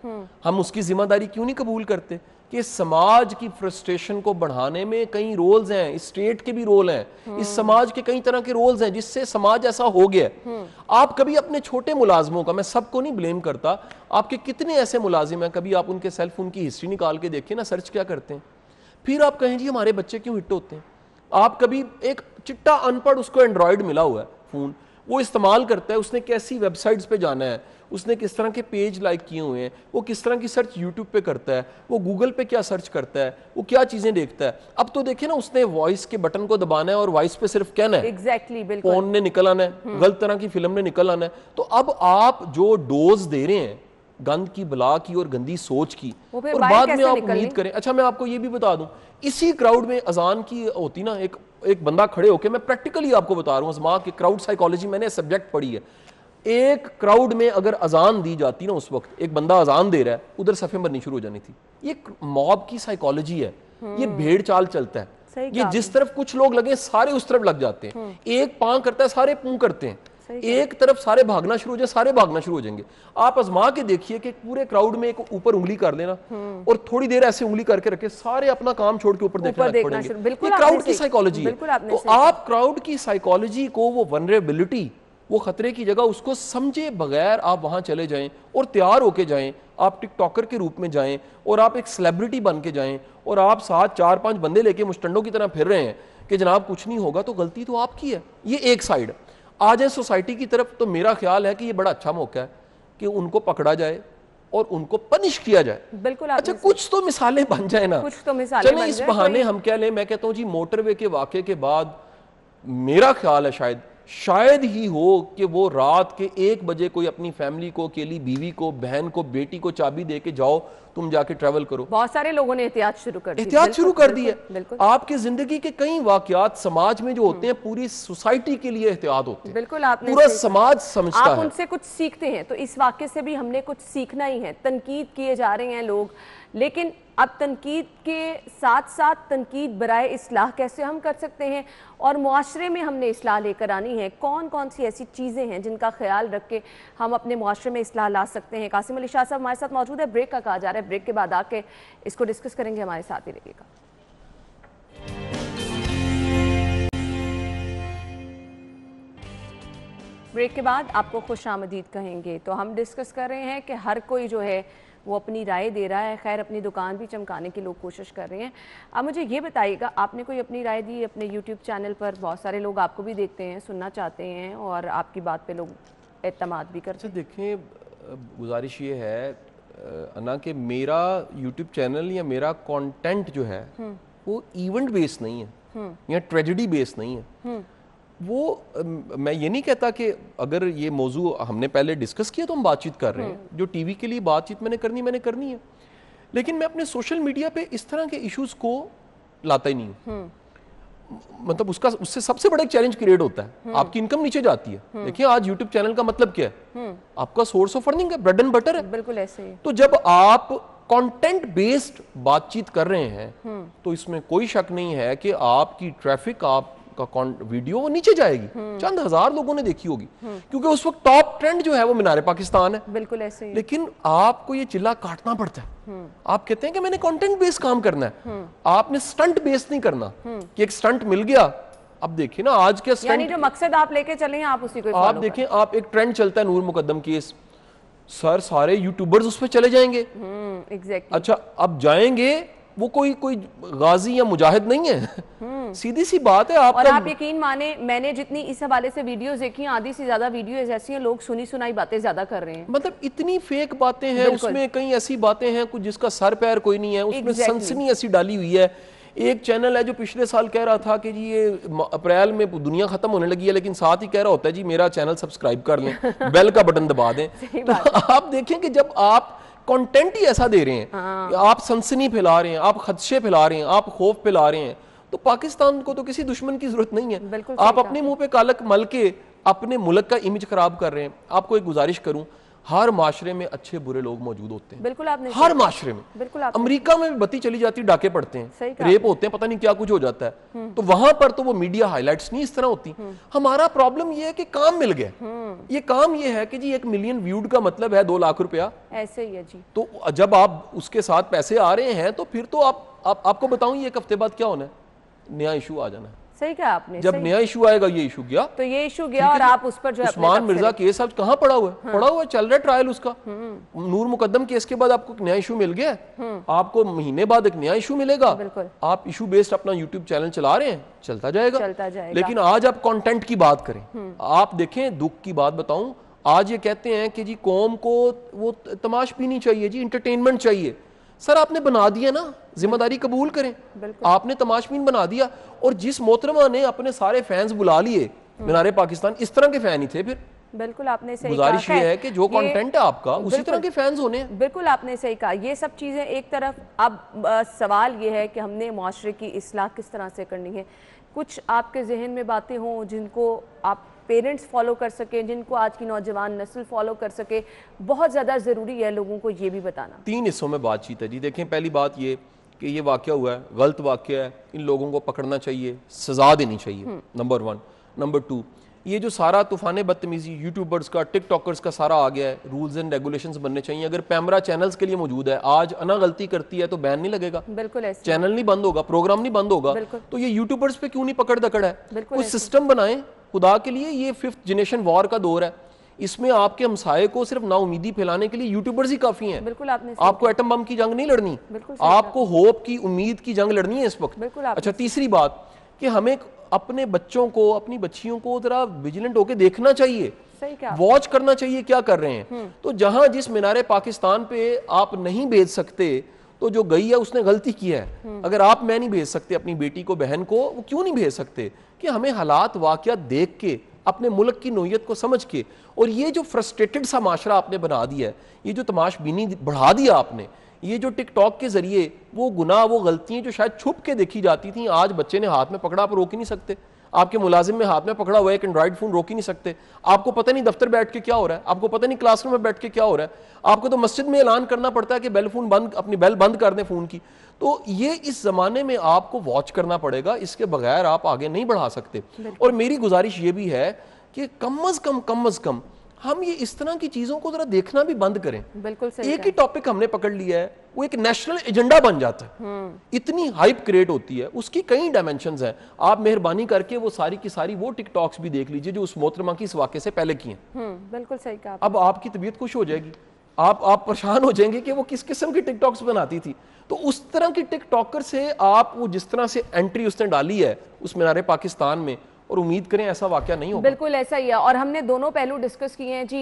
हम उसकी जिम्मेदारी क्यों नहीं कबूल करते कि समाज की फ्रस्ट्रेशन को बढ़ाने में कई रोल्स हैं, स्टेट के भी रोल हैं, इस समाज के कई तरह के रोल्स हैं जिससे समाज ऐसा हो गया। आप कभी अपने छोटे मुलाजमों का, मैं सबको नहीं ब्लेम करता, आपके कितने ऐसे मुलाजिम हैं, कभी आप उनके सेल फोन की हिस्ट्री निकाल के देखिए ना, सर्च क्या करते हैं, फिर आप कहें जी हमारे बच्चे क्यों हिट होते हैं। आप कभी एक चिट्टा अनपढ़, उसको एंड्रॉयड मिला हुआ है फोन, वो इस्तेमाल करता है, उसने कैसी वेबसाइट्स पे जाना है, उसने किस तरह के पेज लाइक किए हुए हैं, वो किस तरह की सर्च यूट्यूब पे करता है, वो गूगल पे क्या सर्च करता है, वो क्या चीजें देखता है। अब तो देखिए ना, उसने वॉइस के बटन को दबाना है और वॉइस पे सिर्फ कहना है, एग्जैक्टली, बिल्कुल, फोन ने निकल आना है, गलत तरह की फिल्म ने निकल आना है। तो अब आप जो डोज दे रहे हैं गंद की, बला की और गंदी सोच की, और बाद में आप उम्मीद करें। अच्छा, मैं आपको ये भी बता दूं, इसी क्राउड में अजान की होती ना, एक बंदा खड़े होके, मैं प्रैक्टिकली आपको बता रहा हूँ, अजमा की क्राउड साइकोलॉजी मैंने सब्जेक्ट पढ़ी है, एक क्राउड में अगर अजान दी जाती ना, उस वक्त एक बंदा अजान दे रहा है, उधर सफे बननी शुरू हो जानी थी। ये मॉब की साइकोलॉजी है, ये भेड़ चाल चलता है, ये जिस तरफ कुछ लोग लगे सारे उस तरफ लग जाते हैं, एक पांव करता है सारे पूं करते हैं, एक तरफ सारे भागना शुरू हो जाए, सारे भागना शुरू हो जाएंगे। आप आजमा के देखिए कि पूरे क्राउड में एक ऊपर उंगली कर लेना और थोड़ी देर ऐसे उंगली करके रखे, सारे अपना काम छोड़ के ऊपर देखना पड़ेंगे। ये क्राउड की साइकोलॉजी है। तो आप क्राउड की साइकोलॉजी को, वो वनरेबिलिटी, वो खतरे की जगह, उसको समझे बगैर आप वहां चले जाएं और तैयार होके जाएं, आप टिकटॉकर के रूप में जाएं और आप एक सेलिब्रिटी बन के जाएं और आप साथ 4-5 बंदे लेके मुस्टंडों की तरह फिर रहे हैं कि जनाब कुछ नहीं होगा, तो गलती तो आपकी है। ये एक साइड। आ जाए सोसाइटी की तरफ, तो मेरा ख्याल है कि ये बड़ा अच्छा मौका है कि उनको पकड़ा जाए और उनको पनिश किया जाए। बिल्कुल। अच्छा, कुछ तो मिसालें बन जाए ना, कुछ तो मिसालें चलें इस बहाने हम क्या लें। मैं कहता हूँ जी, मोटरवे के वाक़े के बाद मेरा ख्याल है शायद ही हो कि वो रात के 1 बजे कोई अपनी फैमिली को, अकेली बीवी को, बहन को, बेटी को चाबी दे के जाओ, तुम जाके ट्रैवल करो। बहुत सारे लोगों ने एहतियात शुरू कर दी है। आपकी जिंदगी के कई वाकयात समाज में जो होते हैं, पूरी सोसाइटी के लिए एहतियात होते हैं। बिल्कुल, आपने पूरा समाज समझता है। आप उनसे कुछ सीखते हैं, तो इस वाक्य से भी हमने कुछ सीखना ही है। तनकीद किए जा रहे हैं लोग, लेकिन अब तनकीद के साथ साथ तनकीद बराए इस्लाह कैसे हम कर सकते हैं, और मुआशरे में हमने इस्लाह लेकर आनी है। कौन कौन सी ऐसी चीज़ें हैं जिनका ख्याल रख के हम अपने मुआशरे में इस्लाह ला सकते हैं। कासिम अली शाह साहब हमारे साथ मौजूद है, ब्रेक का कहा जा रहा है, ब्रेक के बाद आके इसको डिस्कस करेंगे, हमारे साथ ही रहिएगा। ब्रेक के बाद आपको खुशामदीद कहेंगे। तो हम डिस्कस कर रहे हैं कि हर कोई जो है वो अपनी राय दे रहा है। खैर, अपनी दुकान भी चमकाने की लोग कोशिश कर रहे हैं। अब मुझे ये बताइएगा, आपने कोई अपनी राय दी अपने यूट्यूब चैनल पर? बहुत सारे लोग आपको भी देखते हैं, सुनना चाहते हैं और आपकी बात पे लोग एतमाद भी करते हैं। देखें, गुजारिश ये है अना कि मेरा यूट्यूब चैनल या मेरा कंटेंट जो है वो इवेंट बेस्ड नहीं है या ट्रेजेडी बेस्ड नहीं है। वो मैं ये नहीं कहता कि अगर ये मौजू हमने पहले डिस्कस किया तो हम बातचीत कर रहे हैं। जो टीवी के लिए बातचीत मैंने करनी है, लेकिन मैं अपने सोशल मीडिया पे इस तरह के इश्यूज को लाता ही नहीं हूँ। मतलब उससे सबसे बड़ा एक चैलेंज क्रिएट होता है, आपकी इनकम नीचे जाती है। देखिए, आज यूट्यूब चैनल का मतलब क्या है? आपका सोर्स ऑफ अर्निंग है, ब्रेड एंड बटर है। बिल्कुल ऐसे ही। तो जब आप कंटेंट बेस्ड बातचीत कर रहे हैं तो इसमें कोई शक नहीं है कि आपकी ट्रैफिक, आपका वीडियो वो नीचे जाएगी। चंद हजार लोगों ने देखी होगी, क्योंकि उस वक्त टॉप ट्रेंड जो है वो मीनार पाकिस्तान है। बिल्कुल ऐसे ही। लेकिन आपको ये चिल्ला काटना पड़ता है। आप कहते हैं कि मैंने कंटेंट बेस्ड काम करना है, आपने स्टंट बेस्ड नहीं करना कि एक स्टंट मिल गया। अब देखिए ना, आज के यानी जो मकसद आप लेके चले हैं आप उसी को आप देखें, आप एक ट्रेंड चलता है नूर मुकद्दम केस, सर सारे यूट्यूबर्स उस पर चले जाएंगे। एग्जैक्टली। अच्छा, अब जाएंगे वो कोई गाजी या मुजाहिद नहीं है। सीधी सी बात है। और आप यकीन माने, मैंने जितनी इस हवाले से वीडियोस देखी, आधी से ज्यादा वीडियोस ऐसी हैं, लोग सुनी सुनाई बातें ज्यादा कर रहे हैं। मतलब इतनी फेक बातें हैं उसमें, कई ऐसी बातें हैं कुछ जिसका सर पैर कोई नहीं है उसमें। सनसनी ऐसी डाली हुई है। एक चैनल है जो पिछले साल कह रहा था कि जी ये अप्रैल में दुनिया खत्म होने लगी है, लेकिन साथ ही कह रहा होता है जी मेरा चैनल सब्सक्राइब कर लें, बेल का बटन दबा दें। तो आप देखें कि जब आप कंटेंट ही ऐसा दे रहे हैं, आप सनसनी फैला रहे हैं, आप खदशे फैला रहे हैं, आप खौफ फैला रहे हैं, तो पाकिस्तान को तो किसी दुश्मन की जरूरत नहीं है। आप अपने मुंह पे कालक मल के अपने मुल्क का इमेज खराब कर रहे हैं। आपको एक गुजारिश करूं, हर माशरे में अच्छे बुरे लोग मौजूद होते हैं। बिल्कुल आपने हर माशरे में। बिल्कुल अमेरिका में भी बत्ती चली जाती, डाके पड़ते हैं, रेप होते हैं, पता नहीं क्या कुछ हो जाता है। तो वहां पर तो वो मीडिया हाईलाइट्स नहीं इस तरह होती। हमारा प्रॉब्लम ये है कि काम मिल गया। ये काम ये है कि जी 1 मिलियन व्यूड का मतलब है 2 लाख रुपया। ऐसे ही है जी। तो जब आप उसके साथ पैसे आ रहे हैं तो फिर तो आपको बताऊं ये 1 हफ्ते बाद क्या होना है, नया इशू आ जाना है। सही कहा आपने। जब नया इशू आएगा, ये इशू गया तो ये इशू गया और आप उस पर जो उस्मान मिर्जा केस अब कहाँ पड़ा हुआ है? पड़ा हुआ है, चल रहा है ट्रायल उसका। नूर मुकद्दम केस के बाद आपको एक नया इशू मिल गया, आपको महीने बाद एक नया इशू मिलेगा। आप इशू बेस्ड अपना यूट्यूब चैनल चला रहे हैं, चलता जाएगा। लेकिन आज आप कंटेंट की बात करें, आप देखें, दुख की बात बताऊं, आज ये कहते हैं कि जी कौम को वो तमाशबीनी चाहिए, जी इंटरटेनमेंट चाहिए। सर आपने बना दिया ना, जिम्मेदारी कबूल करें। आपने तमाशबीन बना दिया। और जिस मोहतरमा ने अपने सारे फैंस बुला लिए, मीनार पाकिस्तान इस तरह के फैन ही थे। फिर बिल्कुल आपने सही कहा। गुजारिश ये है कि जो कंटेंट है आपका उसी तरह के फैंस होने हैं। बिल्कुल आपने सही कहा। ये सब चीजें एक तरफ, अब सवाल ये है कि हमने मुआशरे की इस्लाह किस तरह से करनी है। कुछ आपके जहन में बातें हों जिनको आप पेरेंट्स फॉलो कर सकें, जिनको आज की नौजवान नस्ल फॉलो कर सके, बहुत ज़्यादा ज़रूरी है लोगों को ये भी बताना। 3 हिस्सों में बातचीत है जी। देखें, पहली बात ये कि ये वाक़या हुआ है, गलत वाक़या है, इन लोगों को पकड़ना चाहिए, सज़ा देनी चाहिए, नंबर 1। नंबर 2, ये जो सारा तूफान बदतमीज़ी यूट्यूबर्स का, टिकटॉकर्स का सारा आ गया है, रूल्स एंड रेगुलेशंस बनने चाहिए। अगर पैमरा चैनल्स के लिए मौजूद है, आज अना गलती करती है तो बैन नहीं लगेगा। बिल्कुल ऐसे। चैनल नहीं बंद होगा, प्रोग्राम नहीं बंद होगा। तो ये यूट्यूबर्स पे क्यों नहीं पकड़ दकड़ है? कोई सिस्टम बनाए खुदा के लिए। ये 5th जनरेशन वॉर का दौर है, इसमें आपके हमसाये को सिर्फ नाउमीदी फैलाने के लिए यूट्यूबर्स ही काफी हैं। बिल्कुल आपने आपको एटम बम की जंग नहीं लड़नी, आपको होप की, उम्मीद की जंग लड़नी है इस वक्त। अच्छा, तीसरी बात कि हमें अपने बच्चों को, अपनी बच्चियों को जरा विजिलेंट होकर देखना चाहिए, वॉच करना चाहिए क्या कर रहे हैं। तो जहां जिस मीनार पाकिस्तान पे आप नहीं भेज सकते, तो जो गई है उसने गलती की है। अगर आप, मैं नहीं भेज सकते अपनी बेटी को, बहन को, वो क्यों नहीं भेज सकते? कि हमें हालात वाक़यात देख के, अपने मुल्क की नोयत को समझ के, और ये जो फ्रस्ट्रेटेड सा माशरा आपने बना दिया है, ये जो तमाशबीनी बढ़ा दिया आपने, ये जो टिकटॉक के जरिए वो गुनाह, वो गलतियां जो शायद छुप के देखी जाती थी, आज बच्चे ने हाथ में पकड़ा, आप रोक ही नहीं सकते। आपके मुलाजिम में हाथ में पकड़ा हुआ है एक एंड्रॉइड फोन, रोक ही नहीं सकते। आपको पता नहीं दफ्तर बैठ के क्या हो रहा है, आपको पता नहीं क्लासरूम में बैठ के क्या हो रहा है, आपको तो मस्जिद में ऐलान करना पड़ता है कि बेल फोन बंद, अपनी बेल बंद कर दें फोन की। तो ये इस जमाने में आपको वॉच करना पड़ेगा, इसके बगैर आप आगे नहीं बढ़ा सकते। और मेरी गुजारिश ये भी है कि कम अज कम हम ये इस तरह की चीजों को जरा देखना भी बंद करें। बिल्कुल सही। एक ही टॉपिक हमने पकड़ लिया है, वो एक नेशनल एजेंडा बन जाता है, इतनी हाइप क्रिएट होती है, उसकी कई डायमेंशंस हैं। आप मेहरबानी करके वो सारी की सारी वो टिकटॉक्स भी देख लीजिए जो उस मोहतरमा की इस वाक़े से पहले की हैं। बिल्कुल सही कहा। अब आपकी तबीयत खुश हो जाएगी, आप परेशान हो जाएंगे कि वो किस किस्म की टिकटॉक्स बनाती थी। तो उस तरह की टिकटॉकर से आप वो जिस तरह से एंट्री उसने डाली है उस मीनारे पाकिस्तान में, और उम्मीद करें ऐसा वाकया नहीं होगा। बिल्कुल ऐसा ही है। और हमने दोनों पहलू डिस्कस किए हैं जी।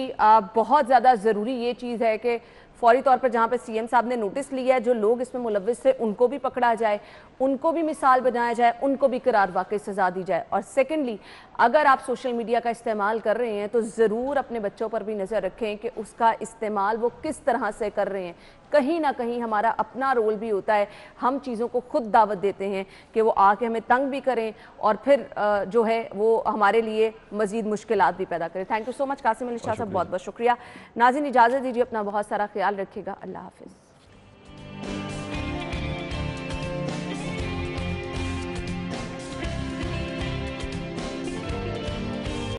बहुत ज़्यादा ज़रूरी ये चीज़ है कि फौरी तौर पर जहाँ पे सीएम साहब ने नोटिस लिया है, जो लोग इसमें मुलव्विस थे उनको भी पकड़ा जाए, उनको भी मिसाल बनाया जाए, उनको भी करार वाकई सजा दी जाए। और सेकेंडली, अगर आप सोशल मीडिया का इस्तेमाल कर रहे हैं तो ज़रूर अपने बच्चों पर भी नज़र रखें कि उसका इस्तेमाल वो किस तरह से कर रहे हैं। कहीं ना कहीं हमारा अपना रोल भी होता है, हम चीज़ों को खुद दावत देते हैं कि वो आके हमें तंग भी करें और फिर जो है वो हमारे लिए मज़ीद मुश्किलात भी पैदा करें। Thank you so much Qasim Ali Shah Sahab, बहुत बहुत शुक्रिया। नाज़रीन इजाज़त दीजिए, अपना बहुत सारा ख्याल रखिएगा। अल्लाह हाफिज़।